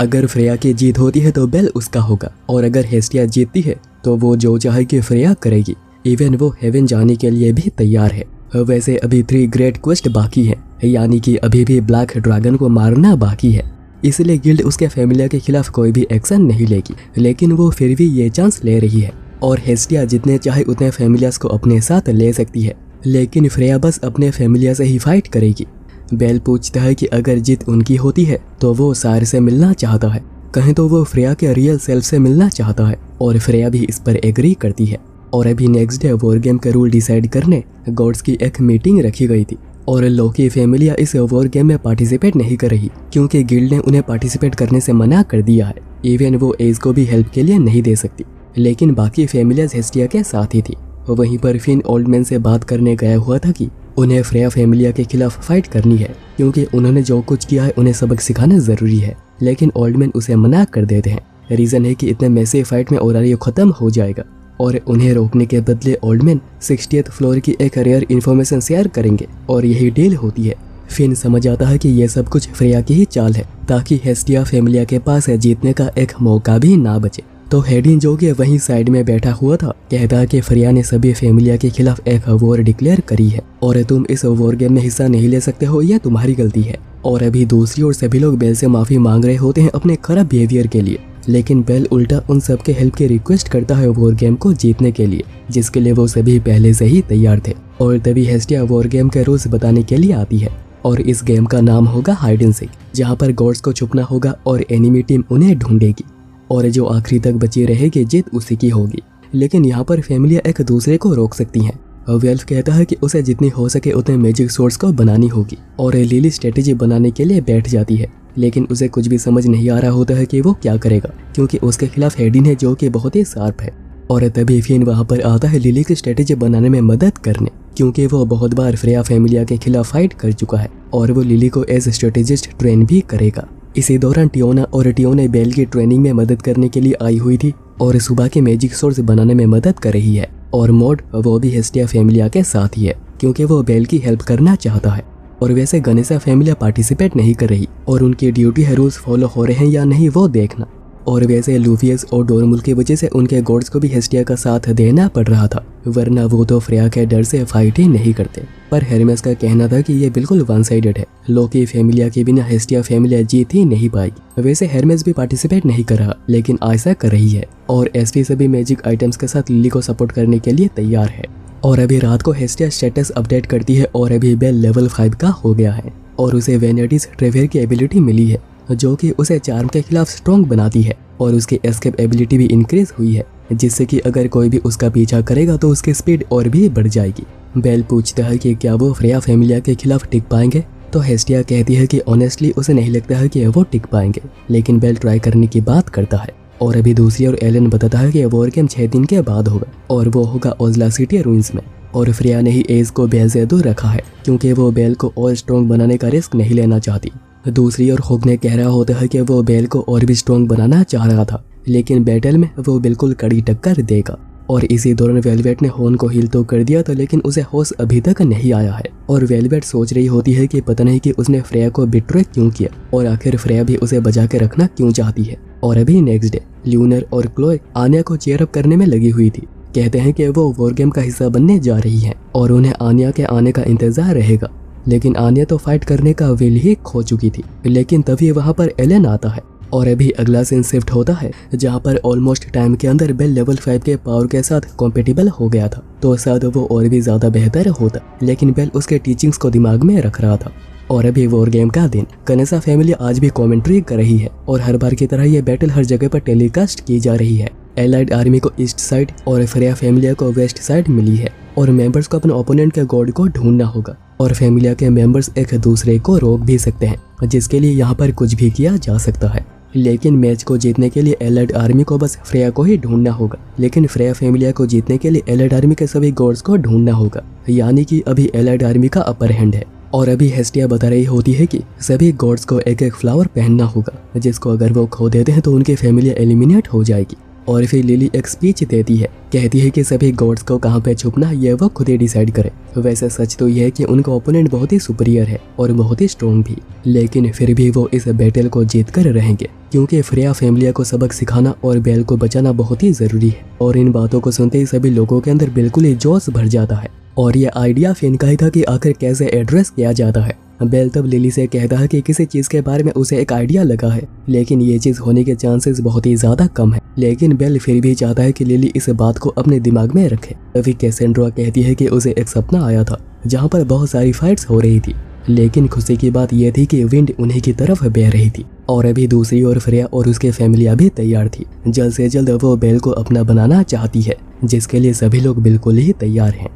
अगर फ्रेया की जीत होती है तो बेल उसका होगा, और अगर हेस्टिया जीतती है तो वो जो चाहेगी फ्रेया करेगी। इवन वो हेवन जाने के लिए भी तैयार है। वैसे अभी 3 ग्रेट क्वेस्ट बाकी हैं, यानी कि अभी भी ब्लैक ड्रैगन को मारना बाकी है, इसलिए गिल्ड उसके फैमिलिया के खिलाफ कोई भी एक्शन नहीं लेगी, लेकिन वो फिर भी ये चांस ले रही है। और हेस्टिया जितने चाहे उतने फैमिलियास को अपने साथ ले सकती है, लेकिन फ्रेया बस अपने फैमिलिया से ही फाइट करेगी। बेल पूछता है कि अगर जीत उनकी होती है तो वो शायर से मिलना चाहता है, कहें तो वो फ्रेया के रियल सेल्फ से मिलना चाहता है, और फ्रेया भी इस पर एग्री करती है। और अभी नेक्स्ट डे वॉर गेम के रूल डिसाइड करने गॉड्स की एक मीटिंग रखी गई थी, और लोकी फैमिलिया इस वॉर गेम में पार्टिसिपेट नहीं कर रही, क्योंकि गिल्ड ने उन्हें पार्टिसिपेट करने से मना कर दिया है। इवन वो एज को भी हेल्प के लिए नहीं दे सकती, लेकिन बाकी फैमिलियाज हेस्टिया के साथ ही थी। वहीं पर फिन ओल्डमैन से बात करने गया हुआ था कि उन्हें फ्रेया फैमिलिया के खिलाफ फाइट करनी है, क्योंकि उन्होंने जो कुछ किया है उन्हें सबक सिखाना जरूरी है, लेकिन ओल्डमैन उसे मना कर देते हैं। रीजन है कि इतने मैसिव फाइट में ओरारियो खत्म हो जाएगा, और उन्हें रोकने के बदले ओल्डमैन 60th फ्लोर की एक रेयर इन्फॉर्मेशन शेयर करेंगे, और यही डील होती है। फिन समझ आता है कि यह सब कुछ फ्रेया की ही चाल है, ताकि हेस्टिया फैमिलिया के पास जीतने का एक मौका भी ना बचे। तो हेडिन जो कि वहीं साइड में बैठा हुआ था, कहता है कि फ्रेया ने सभी फैमिलिया के खिलाफ एक वॉर डिक्लेयर करी है, और तुम इस वॉर गेम में हिस्सा नहीं ले सकते हो, यह तुम्हारी गलती है। और अभी दूसरी ओर सभी लोग बेल से माफी मांग रहे होते हैं अपने खराब बिहेवियर के लिए, लेकिन बेल उल्टा उन सबके हेल्प की रिक्वेस्ट करता है वॉर गेम को जीतने के लिए, जिसके लिए वो सभी पहले से ही तैयार थे। और तभी हेस्टिया वॉर गेम के रूल्स बताने के लिए आती है, और इस गेम का नाम होगा हाइड एंड सीक, जहाँ पर गॉड्स को छुपना होगा और एनिमी टीम उन्हें ढूंढेगी, और जो आखिरी तक बची रहेगी जीत उसी की होगी। लेकिन यहाँ पर फैमिलिया एक दूसरे को रोक सकती हैं। वेल्फ कहता है कि उसे जितनी हो सके उतने मैजिक सोर्स को बनानी होगी, और लिली स्ट्रेटेजी बनाने के लिए बैठ जाती है, लेकिन उसे कुछ भी समझ नहीं आ रहा होता है कि वो क्या करेगा, क्योंकि उसके खिलाफ हेडिन है जो कि बहुत ही शार्प है। और तभी फिन वहाँ पर आता है लिली की स्ट्रेटेजी बनाने में मदद करने, क्योंकि वो बहुत बार फ्रेया फैमिलिया के खिलाफ फाइट कर चुका है और वो लिली को एज स्ट्रेटेजिस्ट ट्रेन भी करेगा। इसी दौरान टियोना बेल की ट्रेनिंग में मदद करने के लिए आई हुई थी और सुबह के मैजिक सोर्स बनाने में मदद कर रही है। और मॉड वो भी हेस्टिया फैमिलिया के साथ ही है, क्योंकि वो बेल की हेल्प करना चाहता है। और वैसे गनेसा फैमिलिया पार्टिसिपेट नहीं कर रही और उनकी ड्यूटी है रूल्स फॉलो हो रहे हैं या नहीं वो देखना। और वैसे लूफियस और डोरमुल की वजह से उनके गॉड्स को भी हेस्टिया का साथ देना पड़ रहा था, वरना वो तो फ्रेया के डर से फाइट ही नहीं करते। पर हेरमेस का कहना था कि ये बिल्कुल वन साइडेड है, लोकी फैमिलिया के बिना हेस्टिया फैमिलिया जीत ही नहीं पाएगी। वैसे हेरमेस भी पार्टिसिपेट नहीं कर रहा, लेकिन आयसा कर रही है और एसपी सभी मैजिक आइटम्स के साथ लिली को सपोर्ट करने के लिए तैयार है। और अभी रात को हेस्टिया स्टेटस अपडेट करती है और अभी बेल लेवल 5 का हो गया है और उसे वेनेटिस ट्रेवेर की एबिलिटी मिली है, जो कि उसे चार्म के खिलाफ स्ट्रॉन्ग बनाती है और उसकी एस्केप एबिलिटी भी इंक्रीज हुई है, जिससे कि अगर कोई भी उसका पीछा करेगा तो उसकी स्पीड और भी बढ़ जाएगी। बेल पूछता है कि क्या वो फ्रेया फैमिलिया के खिलाफ टिक पाएंगे, तो हेस्टिया कहती है कि ऑनेस्टली उसे नहीं लगता है कि वो टिक पाएंगे, लेकिन बेल ट्राई करने की बात करता है। और अभी दूसरी ओर एलन बताता है कि वॉर गेम 6 दिन के बाद होगा और वो होगा ओजला सिटी रूइंस में। और फ्रेया ने ही एज को बेल से दूर रखा है, क्योंकि वो बेल को और स्ट्रॉन्ग बनाने का रिस्क नहीं लेना चाहती। दूसरी ओर होग ने कह रहा होता है कि वो बेल को और भी स्ट्रॉन्ग बनाना चाह रहा था, लेकिन बैटल में वो बिल्कुल कड़ी टक्कर देगा। और इसी दौरान वेलवेट ने होन को हील तो कर दिया था, लेकिन उसे होश अभी तक नहीं आया है। और वेलवेट सोच रही होती है कि पता नहीं कि उसने फ्रेया को बिट्रे क्यों किया और आखिर फ्रेया भी उसे बचा के रखना क्यों चाहती है। और अभी नेक्स्ट डे ल्यूनर और क्लोए आन्या को चेयर अप करने में लगी हुई थी। कहते हैं कि वो वॉर गेम का हिस्सा बनने जा रही है और उन्हें आन्या के आने का इंतजार रहेगा, लेकिन आन्या तो फाइट करने का विल ही खो चुकी थी। लेकिन तभी वहाँ पर एलन आता है और अभी अगला सीन शिफ्ट होता है, जहाँ पर ऑलमोस्ट टाइम के अंदर बेल लेवल 5 के पावर के साथ कॉम्पेटिबल हो गया था, तो शायद वो और भी ज्यादा बेहतर होता, लेकिन बेल उसके टीचिंग्स को दिमाग में रख रहा था। और अभी वॉर गेम का दिन, गनेसा फैमिली आज भी कमेंट्री कर रही है और हर बार की तरह ये बैटल हर जगह पर टेलीकास्ट की जा रही है। एलाइड आर्मी को ईस्ट साइड और फ्रेया फैमिलिया को वेस्ट साइड मिली है और मेंबर्स को अपने ओपोनेंट के गॉड को ढूंढना होगा और फैमिलिया के मेंबर्स एक दूसरे को रोक भी सकते हैं, जिसके लिए यहाँ पर कुछ भी किया जा सकता है। लेकिन मैच को जीतने के लिए एलाइड आर्मी को बस फ्रेया को ही ढूंढना होगा, लेकिन फ्रेया फैमिलिया को जीतने के लिए एलाइड आर्मी के सभी गॉड्स को ढूंढना होगा, यानी कि अभी एलाइड आर्मी का अपर हैंड है। और अभी हेस्टिया बता रही होती है कि सभी गॉड्स को एक एक फ्लावर पहनना होगा, जिसको अगर वो खो देते हैं तो उनकी फैमिलिया एलिमिनेट हो जाएगी। और फिर लिली एक स्पीच देती है, कहती है कि सभी गॉड्स को कहाँ पे छुपना ये वो खुद ही डिसाइड करे। वैसे सच तो यह है कि उनका ओपोनेंट बहुत ही सुपीरियर है और बहुत ही स्ट्रॉन्ग भी, लेकिन फिर भी वो इस बैटल को जीत कर रहेंगे, क्योंकि फ्रेया फैमिलिया को सबक सिखाना और बेल को बचाना बहुत ही जरूरी है। और इन बातों को सुनते ही सभी लोगों के अंदर बिल्कुल ही जोश भर जाता है और ये आइडिया फिन का ही था कि आखिर कैसे एड्रेस किया जाता है। बेल तब लिली से कहता है कि किसी चीज के बारे में उसे एक आइडिया लगा है, लेकिन ये चीज होने के चांसेस बहुत ही ज्यादा कम है। लेकिन बेल फिर भी चाहता है कि लिली इस बात को अपने दिमाग में रखे। तभी कैसेंड्रा कहती है कि उसे एक सपना आया था जहाँ पर बहुत सारी फाइट्स हो रही थी, लेकिन खुशी की बात यह थी कि विंड उन्हीं की तरफ बह रही थी। और अभी दूसरी ओर फ्रेया और उसके फैमिलिया भी तैयार थी। जल्द से जल्द वो बेल को अपना बनाना चाहती है, जिसके लिए सभी लोग बिल्कुल ही तैयार हैं।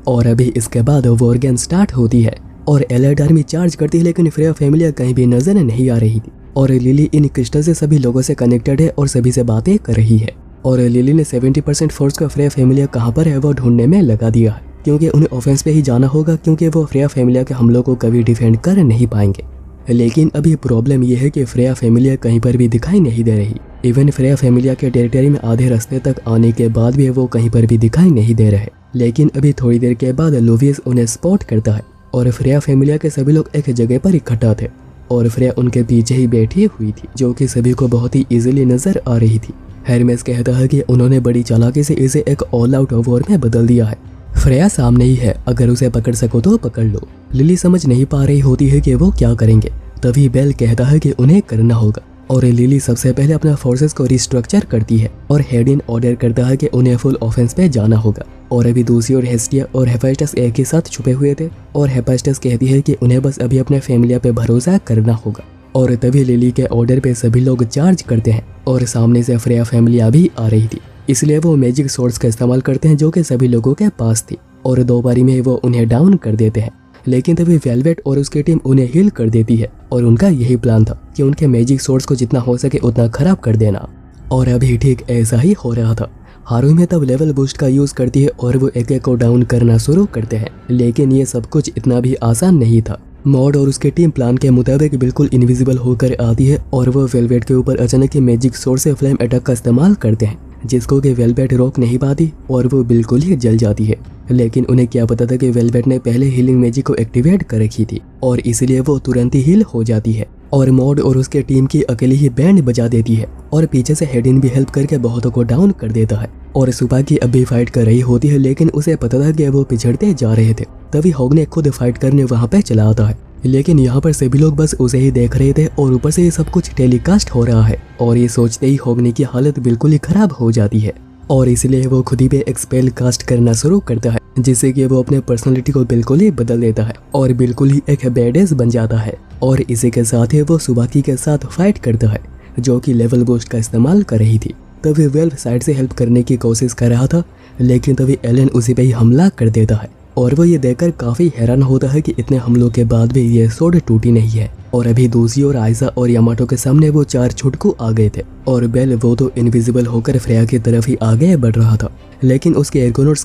और अभी इसके बाद वॉर गेम स्टार्ट होती है और एलाइड आर्मी चार्ज करती है, लेकिन फ्रेया फैमिलिया कहीं भी नजर नहीं आ रही थी। और लिली इन क्रिस्टल से सभी लोगों से कनेक्टेड है और सभी से बातें कर रही है। और लिली ने 70% फोर्स का फ्रेया फैमिलिया कहाँ पर है वो ढूंढने में लगा दिया है, क्योंकि उन्हें ऑफेंस पे ही जाना होगा, क्योंकि वो फ्रेया फैमिलिया के हमलों को कभी डिफेंड कर नहीं पाएंगे। लेकिन अभी प्रॉब्लम यह है कि फ्रेया फैमिलिया कहीं पर भी दिखाई नहीं दे रही। इवन फ्रेया फैमिलिया के टेरिटरी में आधे रास्ते तक आने के बाद भी वो कहीं पर भी दिखाई नहीं दे रहे। लेकिन अभी थोड़ी देर के बाद लूवियस उन्हें स्पॉट करता है और फ्रेया फैमिलिया के सभी लोग एक जगह पर इकट्ठा थे और फ्रेया उनके पीछे ही बैठी हुई थी, जो कि सभी को बहुत ही इजीली नजर आ रही थी। हेरमेस कहता है कि उन्होंने बड़ी चालाकी से इसे एक ऑल आउट वॉर में बदल दिया है। फ्रेया सामने ही है, अगर उसे पकड़ सको तो पकड़ लो। लिली समझ नहीं पा रही होती है कि वो क्या करेंगे। तभी बेल कहता है कि उन्हें करना होगा और लिली सबसे पहले अपना फोर्सेस को रिस्ट्रक्चर करती है और हेडिन ऑर्डर करता है कि उन्हें फुल ऑफेंस पे जाना होगा। और अभी दूसरी ओर हेस्टिया और हेफाइस्टस एक ही साथ छुपे हुए थे और हेफाइस्टस कहती है कि उन्हें बस अभी अपने फैमिलिया पे भरोसा करना होगा। और तभी लिली के ऑर्डर पे सभी लोग चार्ज करते हैं और सामने से फ्रेया फैमिलिया भी आ रही थी, इसलिए वो मैजिक सोर्ड्स का इस्तेमाल करते हैं जो कि सभी लोगों के पास थी और 2 बारी में वो उन्हें डाउन कर देते हैं। लेकिन तभी वेलवेट और उसकी टीम उन्हें हील कर देती है और उनका यही प्लान था कि उनके मैजिक सोर्ड्स को जितना हो सके उतना खराब कर देना। और अभी ठीक ऐसा ही हो रहा था। हारुमे तब लेवल बूस्ट का यूज करती है और वो एक एक को डाउन करना शुरू करते हैं, लेकिन ये सब कुछ इतना भी आसान नहीं था। मॉड और उसकी टीम प्लान के मुताबिक बिल्कुल इनविजिबल होकर आती है और वो वेलवेट के ऊपर अचानक ही मैजिक सोर्स से फ्लेम अटैक का इस्तेमाल करते हैं, जिसको कि वेलवेट रोक नहीं पाती और वो बिल्कुल ही जल जाती है। लेकिन उन्हें क्या पता था कि वेलवेट ने पहले हीलिंग मैजिक को एक्टिवेट कर रखी थी और इसलिए वो तुरंत ही हील हो जाती है और मॉड और उसके टीम की अकेली ही बैंड बजा देती है और पीछे से हेडिन भी हेल्प करके बहुतों को डाउन कर देता है। और सुबह की अब भी फाइट कर रही होती है, लेकिन उसे पता था कि वो पिछड़ते जा रहे थे। तभी हॉग ने खुद फाइट करने वहाँ पे चला आता है, लेकिन यहाँ पर सभी लोग बस उसे ही देख रहे थे और ऊपर से ये सब कुछ टेलीकास्ट हो रहा है और ये सोचते ही होगने की हालत बिल्कुल ही खराब हो जाती है और इसलिए वो खुद ही पे एक स्पेल कास्ट करना शुरू करता है, जिससे कि वो अपने पर्सनालिटी को बिल्कुल ही बदल देता है और बिल्कुल ही एक बेडेस बन जाता है। और इसी के साथ ही वो सुबाकी के साथ फाइट करता है, जो कि लेवल बूस्ट का इस्तेमाल कर रही थी। तभी वेल्व साइड से हेल्प करने की कोशिश कर रहा था, लेकिन तभी एलन उसी पे ही हमला कर देता है और वो ये देखकर काफी हैरान होता है कि इतने हमलों के बाद भी ये सोड टूटी नहीं है। और अभी दूसरी ओर आयसा और यामाटो के सामने वो 4 छुटकू आ गए थे और बेल वो तो इनविजिबल होकर फ्रेया की तरफ ही आगे बढ़ रहा था, लेकिन उसकी एर्गोनॉट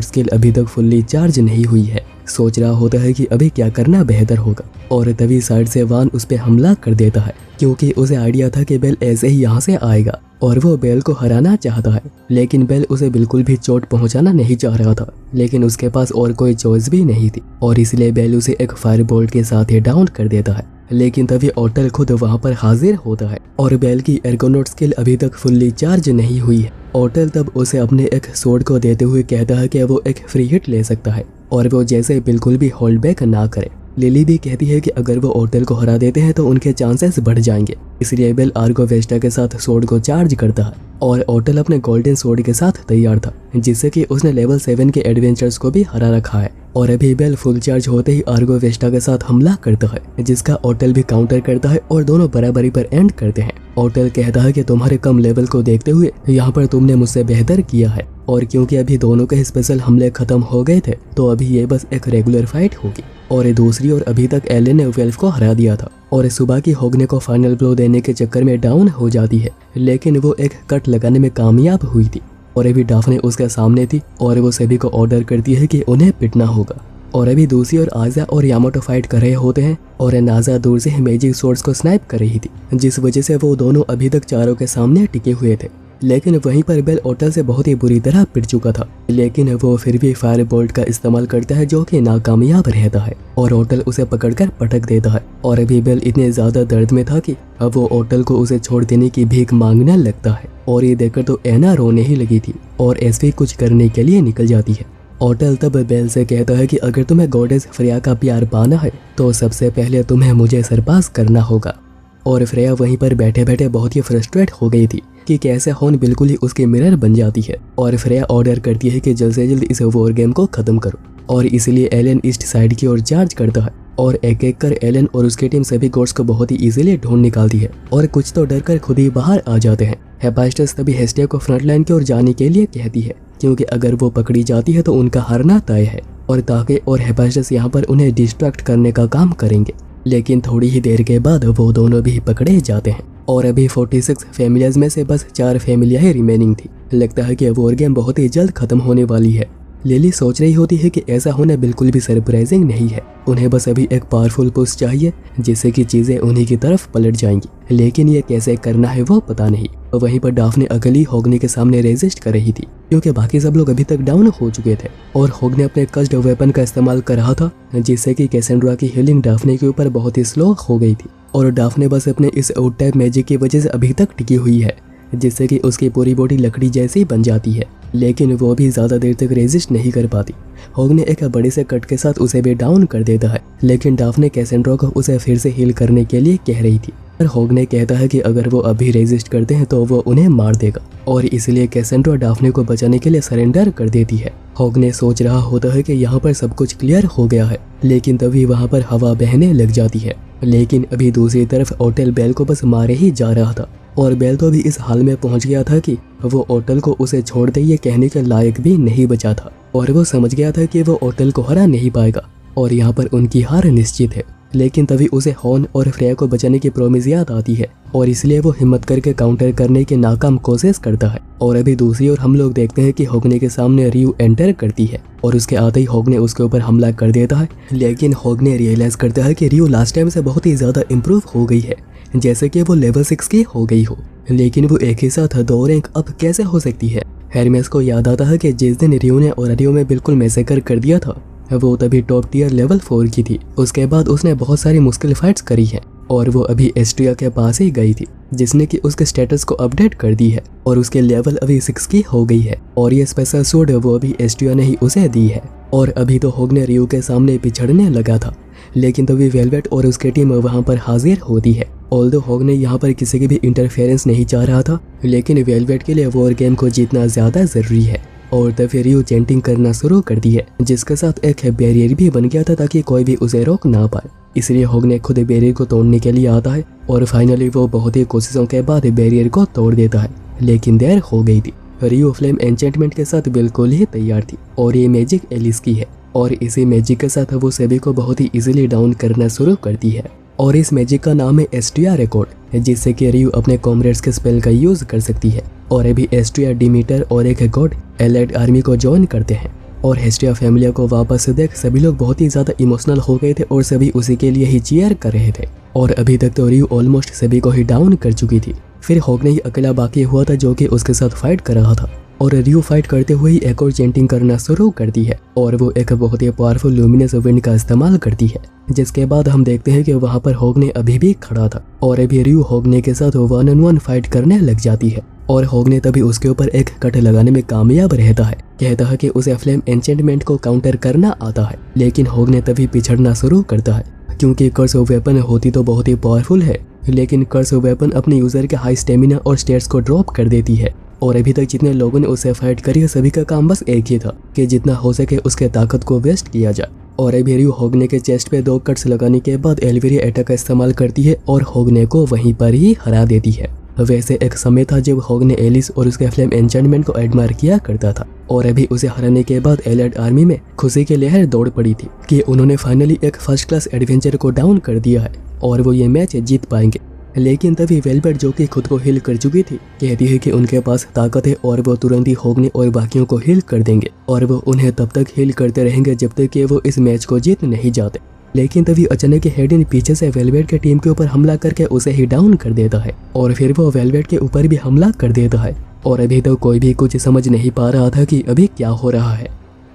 स्किल अभी तक फुल्ली चार्ज नहीं हुई है। सोच रहा होता है कि अभी क्या करना बेहतर होगा और तभी साइड से वान उस पे हमला कर देता है, क्योंकि उसे आइडिया था कि बेल ऐसे ही यहाँ से आएगा और वो बेल को हराना चाहता है। लेकिन बेल उसे बिल्कुल भी चोट पहुंचाना नहीं चाह रहा था, लेकिन उसके पास और कोई चॉइस भी नहीं थी और इसलिए बेल उसे एक फायर बोल्ट के साथ ही डाउन कर देता है। लेकिन तभी ओटल खुद वहां पर हाजिर होता है और बेल की एर्गोनॉट स्किल अभी तक फुल्ली चार्ज नहीं हुई है। ओटल तब उसे अपने एक सोर्ड को देते हुए कहता है कि वो एक फ्री हिट ले सकता है और वो जैसे बिल्कुल भी होल्ड बैक ना करे। लिली भी कहती है कि अगर वो ओटल को हरा देते हैं तो उनके चांसेस बढ़ जाएंगे, इसलिए बेल आर्गो वेस्टा के साथ सोर्ड को चार्ज करता है और ओटल अपने गोल्डन सोर्ड के साथ तैयार था, जिससे कि उसने लेवल 7 के एडवेंचर्स को भी हरा रखा है। और अभी बेल फुल चार्ज होते ही आर्गो वेस्टा के साथ हमला करता है, जिसका ओटल भी काउंटर करता है और दोनों बराबरी पर एंड करते हैं। ओटल कहता है कि तुम्हारे कम लेवल को देखते हुए यहाँ पर तुमने मुझसे बेहतर किया है और क्योंकि अभी दोनों के स्पेशल हमले खत्म हो गए थे तो अभी ये बस एक रेगुलर फाइट होगी। और दूसरी ओर अभी तक एलन ने वेल्फ को हरा दिया था और सुबह की होगने को फाइनल ब्लो देने के चक्कर में डाउन हो जाती है, लेकिन वो एक कट लगाने में कामयाब हुई थी और अभी डाफने उसके सामने थी और वो सभी को ऑर्डर करती है कि उन्हें पिटना होगा। और अभी दूसरी ओर आजा और यामाटो फाइट कर रहे होते हैं और नाजा दूर से मैजिक सोर्स को स्नाइप कर रही थी, जिस वजह से वो दोनों अभी तक चारों के सामने टिके हुए थे। लेकिन वहीं पर बेल ओटल से बहुत ही बुरी तरह पिट चुका था, लेकिन वो फिर भी फायर बोल्ट का इस्तेमाल करता है, जो कि नाकामयाब रहता है और ओटल उसे पकड़कर पटक देता है। और अभी बेल इतने ज्यादा दर्द में था कि अब वो ओटल को उसे छोड़ देने की भीख मांगने लगता है और ये देखकर तो एना रोने ही लगी थी और एसवी कुछ करने के लिए निकल जाती है। ओटल तब बेल से कहता है कि अगर तुम्हें गॉडेस फ्रेया का प्यार पाना है तो सबसे पहले तुम्हें मुझे सरपास करना होगा। और फ्रेया वहीं पर बैठे बैठे बहुत ही फ्रस्ट्रेट हो गई थी कि कैसे हॉन बिल्कुल ही उसकी मिरर बन जाती है और फ्रेया ऑर्डर करती है कि जल्द से जल्द इस वॉर गेम को खत्म करो और इसलिए एलन ईस्ट साइड की ओर चार्ज करता है और एक एक कर एलन और उसकी टीम सभी गोड्स को बहुत ही इजीली ढूंढ निकालती है और कुछ तो डर कर खुद ही बाहर आ जाते हैं। हेफाइस्टस तभी हेस्टिया को फ्रंट लाइन की ओर जाने के लिए कहती है, क्योंकि अगर वो पकड़ी जाती है तो उनका हारना तय है और ताकि और हेफाइस्टस यहाँ पर उन्हें डिस्ट्रैक्ट करने का काम करेंगे। लेकिन थोड़ी ही देर के बाद वो दोनों भी पकड़े जाते हैं और अभी 46 फैमिलियाज में से बस 4 फैमिलियाँ ही रिमेनिंग थी। लगता है कि वॉर गेम बहुत ही जल्द खत्म होने वाली है। लिली सोच रही होती है कि ऐसा होना बिल्कुल भी सरप्राइजिंग नहीं है, उन्हें बस अभी एक पावरफुल पुश चाहिए जिससे कि चीजें उन्हीं की तरफ पलट जाएंगी, लेकिन ये कैसे करना है वो पता नहीं। वहीं पर डाफने अकेली होगने के सामने रेजिस्ट कर रही थी, क्योंकि बाकी सब लोग अभी तक डाउन हो चुके थे और होगने अपने कस्ड वेपन का इस्तेमाल कर रहा था, जिससे कि कैसेंड्रा की हीलिंग डाफने के ऊपर बहुत ही स्लो हो गई थी और डाफने बस अपने इस आउट टाइप मैजिक की वजह से अभी तक टिकी हुई है, जिससे कि उसकी पूरी बॉडी लकड़ी जैसी बन जाती है, लेकिन वो भी ज्यादा देर तक रेजिस्ट नहीं कर पाती। होगने एक बड़े से कट के साथ उसे भी डाउन कर देता है, लेकिन डाफने कैसेंड्रा को उसे फिर से हील करने के लिए कह रही थी, पर होगने कहता है कि अगर वो अभी रेजिस्ट करते हैं तो वो उन्हें मार देगा और इसलिए कैसेंड्रा डाफने को बचाने के लिए सरेंडर कर देती है। होगने सोच रहा होता है कि यहाँ पर सब कुछ क्लियर हो गया है, लेकिन तभी वहाँ पर हवा बहने लग जाती है। लेकिन अभी दूसरी तरफ ओटल बेल को बस मारे ही जा रहा था और बेल तो भी इस हाल में पहुंच गया था कि वो ओटल को उसे छोड़ दे ये कहने के लायक भी नहीं बचा था और वो समझ गया था कि वो ओटल को हरा नहीं पाएगा और यहाँ पर उनकी हार निश्चित है। लेकिन तभी उसे हॉन और फ्रेया को बचाने की प्रॉमिस याद आती है और इसलिए वो हिम्मत करके काउंटर करने की नाकाम कोशिश करता है। और अभी दूसरी ओर हम लोग देखते हैं कि होगने के सामने रियू एंटर करती है और उसके आते ही होगने उसके ऊपर हमला कर देता है। लेकिन होगने रियलाइज करता है कि रियू लास्ट टाइम से बहुत ही ज्यादा इम्प्रूव हो गई है, जैसे कि वो लेवल 6 की हो गई हो। लेकिन वो एक ही साथ 2 रैंक अब कैसे हो सकती है। हेरमेस को याद आता है कि जिस दिन रियू ने ओरारियो में बिल्कुल मैसेकर कर दिया था वो तभी टॉप टियर लेवल 4 की थी। उसके बाद उसने बहुत सारी मुश्किल फाइट्स करी है और वो अभी एस्ट्रिया के पास ही गई थी जिसने कि उसके स्टेटस को अपडेट कर दी है और उसके लेवल अभी 6 की हो गई है और ये स्पेशल सूट वो अभी एस्ट्रिया ने ही उसे दी है। और अभी तो होगने रियू के सामने पिछड़ने लगा था, लेकिन तभी वेलवेट और उसकी टीम वहाँ पर हाजिर होती है। ऑल्दो होगने यहाँ पर किसी की भी इंटरफेरेंस नहीं चाह रहा था, लेकिन वेलवेट के लिए वॉर गेम को जीतना ज्यादा जरूरी है। और तभी रियू चैंटिंग करना शुरू करती है जिसके साथ एक बैरियर भी बन गया था ताकि कोई भी उसे रोक ना पाए। इसलिए होगने खुद बैरियर को तोड़ने के लिए आता है और फाइनली वो बहुत ही कोशिशों के बाद बैरियर को तोड़ देता है, लेकिन देर हो गई थी। रियू फ्लेम एन्चेंटमेंट के साथ बिल्कुल ही तैयार थी और ये मैजिक एलिस की है और इसी मैजिक के साथ वो सभी को बहुत ही इजीली डाउन करना शुरू करती है। और इस मैजिक का नाम है एस्ट्रिया रिकॉर्ड, जिससे कि रियू अपने कॉमरेड्स के स्पेल का यूज कर सकती है। और अभी एस्ट्रिया, डिमीटर और एक गॉड एलाइड आर्मी को ज्वाइन करते हैं और हेस्टिया फैमिली को वापस देख सभी लोग बहुत ही ज्यादा इमोशनल हो गए थे और सभी उसी के लिए ही चीयर कर रहे थे। और अभी तक तो रियू ऑलमोस्ट सभी को ही डाउन कर चुकी थी। फिर होगने ही अकेला बाकी हुआ था जो कि उसके साथ फाइट कर रहा था और रियू फाइट करते हुए ही एक और चेंटिंग करना शुरू करती है और वो एक बहुत ही पावरफुल ल्यूमिनस विंड का इस्तेमाल करती है। जिसके बाद हम देखते हैं कि वहाँ पर होगने अभी भी खड़ा था और अभी रियू होगने के साथ 1-on-1 फाइट करने लग जाती है और होगने तभी उसके ऊपर एक कट लगाने में कामयाब रहता है। कहता है कि उसे फ्लेम एन्चेंटमेंट को काउंटर करना आता है, लेकिन होगने तभी पिछड़ना शुरू करता है क्योंकि कर्स वेपन होती तो बहुत ही पावरफुल है, लेकिन कर्स वेपन अपने यूजर के हाई स्टेमिना और स्टेट्स को ड्रॉप कर देती है। और अभी तक जितने लोगों ने उसे फाइट करी है सभी का काम बस एक ही था कि जितना हो सके उसके ताकत को वेस्ट किया जाए। और अभी रियू होगने के चेस्ट पे 2 कट्स लगाने के बाद एल्वेरिया अटैक का इस्तेमाल करती है और होगने को वहीं पर ही हरा देती है। वैसे एक समय था जब होगने एलिस और उसके फ्लेम एन्चेंटमेंट को एडमायर किया करता था और अभी उसे हराने के बाद एलाइड आर्मी में खुशी की लहर दौड़ पड़ी थी कि उन्होंने फाइनली एक फर्स्ट क्लास एडवेंचर को डाउन कर दिया है और वो ये मैच जीत पाएंगे। लेकिन तभी वेलवेट जो कि खुद को हील कर चुकी थी कहती है कि उनके पास ताकत है और वो तुरंत ही होगने और बाकियों को हील कर देंगे और वो उन्हें तब तक हील करते रहेंगे जब तक कि वो इस मैच को जीत नहीं जाते। लेकिन तभी अचानक हेडिन पीछे से वेलवेट के टीम के ऊपर हमला करके उसे ही डाउन कर देता है और फिर वो वेलवेट के ऊपर भी हमला कर देता है और अभी तो कोई भी कुछ समझ नहीं पा रहा था कि अभी क्या हो रहा है।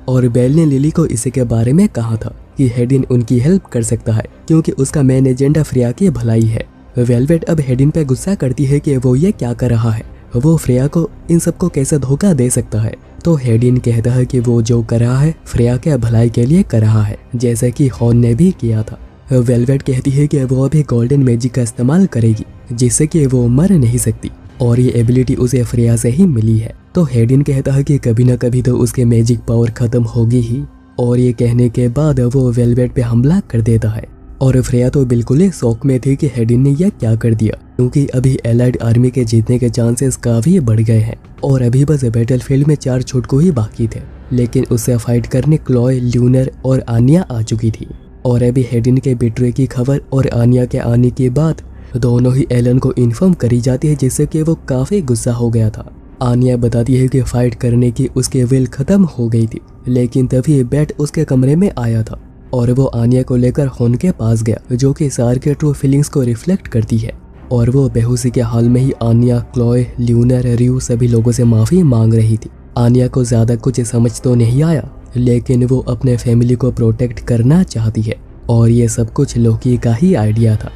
और बेल ने लिली को इसी के बारे में कहा था कि हेडिन उनकी हेल्प कर सकता है क्योंकि उसका मेन एजेंडा फ्रेया की भलाई है। वेलवेट अब हेडिन पे गुस्सा करती है कि वो ये क्या कर रहा है, वो फ्रेया को इन सबको कैसे धोखा दे सकता है। तो हेडिन कहता है कि वो जो कर रहा है फ्रेया के भलाई के लिए कर रहा है, जैसे कि हॉर्न ने भी किया था। वेलवेट कहती है कि वो अभी गोल्डन मैजिक का इस्तेमाल करेगी जिससे कि वो मर नहीं सकती और ये एबिलिटी उसे फ्रेया से ही मिली है। तो हेडिन कहता है कि कभी ना कभी तो उसके मैजिक पावर खत्म होगी ही और ये कहने के बाद वो वेलवेट पे हमला कर देता है। और फ्रेया तो बिल्कुल ही शौक में थी कि हेडिन ने यह क्या कर दिया क्योंकि अभी एलाइड आर्मी के जीतने के चांसेस काफी बढ़ गए हैं और अभी बस बैटलफील्ड में 4 छुटकू ही बाकी थे। लेकिन उससे फाइट करने क्लॉय, ल्यूनर और आनिया आ चुकी थी और अभी हेडिन के बिट्रे की खबर और आनिया के आने की बात दोनों ही एलन को इन्फॉर्म करी जाती है जिससे कि वो काफी गुस्सा हो गया था। आनिया बताती है कि फाइट करने की उसकी विल खत्म हो गई थी, लेकिन तभी बैट उसके कमरे में आया था और वो आनिया को लेकर हॉर्न के पास गया जो कि सार के ट्रू फीलिंग्स को रिफ्लेक्ट करती है और वो बेहोशी के हाल में ही आनिया, क्लॉय, ल्यूनर, रियू सभी लोगों से माफी मांग रही थी। आनिया को ज्यादा कुछ समझ तो नहीं आया, लेकिन वो अपने फैमिली को प्रोटेक्ट करना चाहती है और ये सब कुछ लोकी का ही आइडिया था।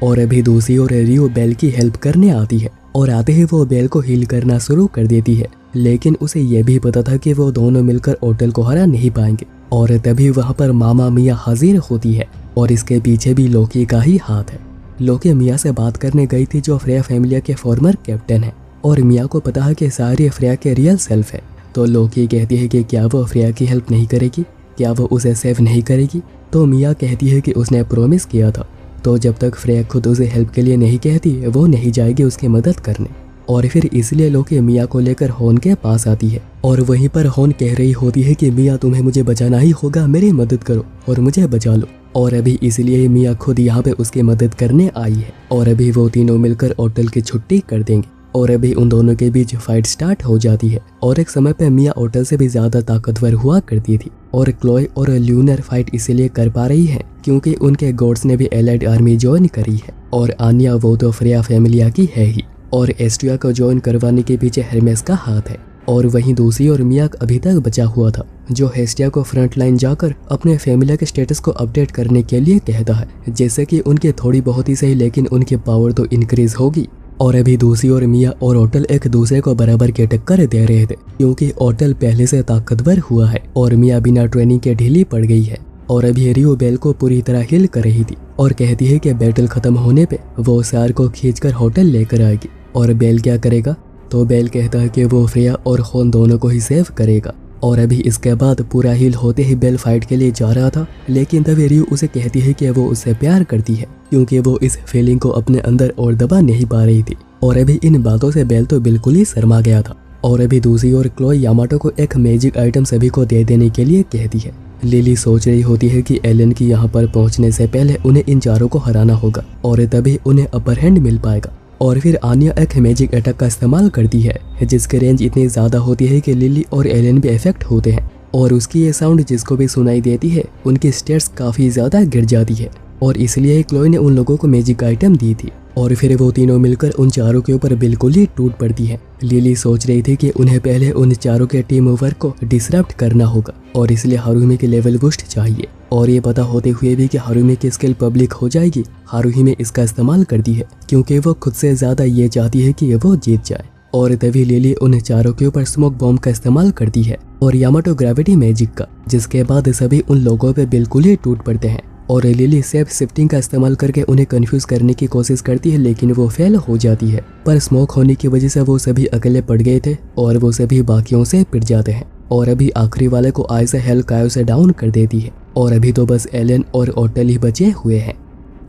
और अभी दूसरी ओर रियू बेल की हेल्प करने आती है और आते ही वो बेल को हील करना शुरू कर देती है, लेकिन उसे ये भी पता था कि वो दोनों मिलकर ओटल को हरा नहीं पाएंगे। और तभी वहाँ पर मामा मिया हाजिर होती है और इसके पीछे भी लोकी का ही हाथ है। लोकी मिया से बात करने गई थी जो फ्रेया फैमिली के फॉर्मर कैप्टन है और मिया को पता है कि सारी फ्रेया के रियल सेल्फ है। तो लोकी कहती है कि क्या वो फ्रेया की हेल्प नहीं करेगी, क्या वो उसे सेव नहीं करेगी। तो मिया कहती है कि उसने प्रॉमिस किया था, तो जब तक फ्रेया खुद उसे हेल्प के लिए नहीं कहती वो नहीं जाएगी उसकी मदद करने। और फिर इसलिए लोकी मिया को लेकर हॉर्न के पास आती है और वहीं पर हॉर्न कह रही होती है कि मिया तुम्हें मुझे बचाना ही होगा, मेरी मदद करो और मुझे बचा लो। और अभी इसलिए मिया खुद यहाँ पे उसकी मदद करने आई है और अभी वो तीनों मिलकर होटल की छुट्टी कर देंगे और अभी उन दोनों के बीच फाइट स्टार्ट हो जाती है। और एक समय पे मिया होटल से भी ज्यादा ताकतवर हुआ करती थी और क्लोए और ल्यूनर फाइट इसीलिए कर पा रही है क्योंकि उनके गॉड्स ने भी एलाइड आर्मी ज्वाइन करी है और आन्या वो तो फ्रेया फैमिलिया की है ही और एस्ट्रिया को ज्वाइन करवाने के पीछे हेरमेस का हाथ है। और वहीं दूसरी ओर मिया अभी तक बचा हुआ था जो हेस्टिया को फ्रंट लाइन जाकर अपने फैमिली के स्टेटस को अपडेट करने के लिए कहता है जैसे कि उनकी थोड़ी बहुत ही सही लेकिन उनकी पावर तो इंक्रीज होगी। और अभी दूसरी ओर मिया और होटल एक दूसरे को बराबर के टक्कर दे रहे थे क्योंकि होटल पहले से ताकतवर हुआ है और मिया बिना ट्रेनिंग के ढीली पड़ गई है। और अभी रियो बेल को पूरी तरह हिल कर रही थी और कहती है कि बैटल खत्म होने पे वो सार को खींचकर होटल लेकर आएगी। और बेल क्या करेगा तो बेल कहता है कि वो फ्रेया और खोन दोनों को ही सेव करेगा। और अभी इसके बाद पूरा हील होते ही बेल फाइट के लिए जा रहा था लेकिन तभी रियो उसे कहती है कि वो उससे प्यार करती है क्योंकि वो इस फीलिंग को अपने अंदर और दबा नहीं पा रही थी। और अभी इन बातों से बेल तो बिल्कुल ही शर्मा गया था। और अभी दूसरी ओर क्लोए यामाटो को एक मैजिक आइटम सभी को दे देने के लिए कहती है। लिली सोच रही होती है कि एलन की यहाँ पर पहुँचने से पहले उन्हें इन चारों को हराना होगा और तभी उन्हें अपर हैंड मिल पाएगा। और फिर आन्या एक मैजिक अटैक का इस्तेमाल करती है जिसकी रेंज इतनी ज़्यादा होती है कि लिली और एलन भी इफेक्ट होते हैं और उसकी ये साउंड जिसको भी सुनाई देती है उनकी स्टेट्स काफ़ी ज़्यादा गिर जाती है और इसलिए क्लोए ने उन लोगों को मैजिक आइटम दी थी। और फिर वो तीनों मिलकर उन चारों के ऊपर बिल्कुल ही टूट पड़ती है। लिली सोच रही थी कि उन्हें पहले उन चारों के टीम वर्क को डिसरप्ट करना होगा और इसलिए हारुहिमे के लेवल बूस्ट चाहिए और ये पता होते हुए भी कि हारुहिमे की स्किल पब्लिक हो जाएगी हारुहिमे इसका इस्तेमाल करती है क्योंकि वो खुद से ज़्यादा ये चाहती है कि वो जीत जाए। और तभी लिली उन चारों के ऊपर स्मोक बॉम्ब का इस्तेमाल करती है और यामाटो ग्रेविटी मैजिक का जिसके बाद सभी उन लोगों पे बिल्कुल ही टूट पड़ते हैं। और लिली सेफ शिफ्टिंग का इस्तेमाल करके उन्हें कंफ्यूज करने की कोशिश करती है लेकिन वो फेल हो जाती है। पर स्मोक होने की वजह से वो सभी अकेले पड़ गए थे और वो सभी बाकियों से पिट जाते हैं। और अभी आखिरी वाले को आय से हेल कायो से डाउन कर देती है और अभी तो बस एलन और होटल ही बचे हुए हैं।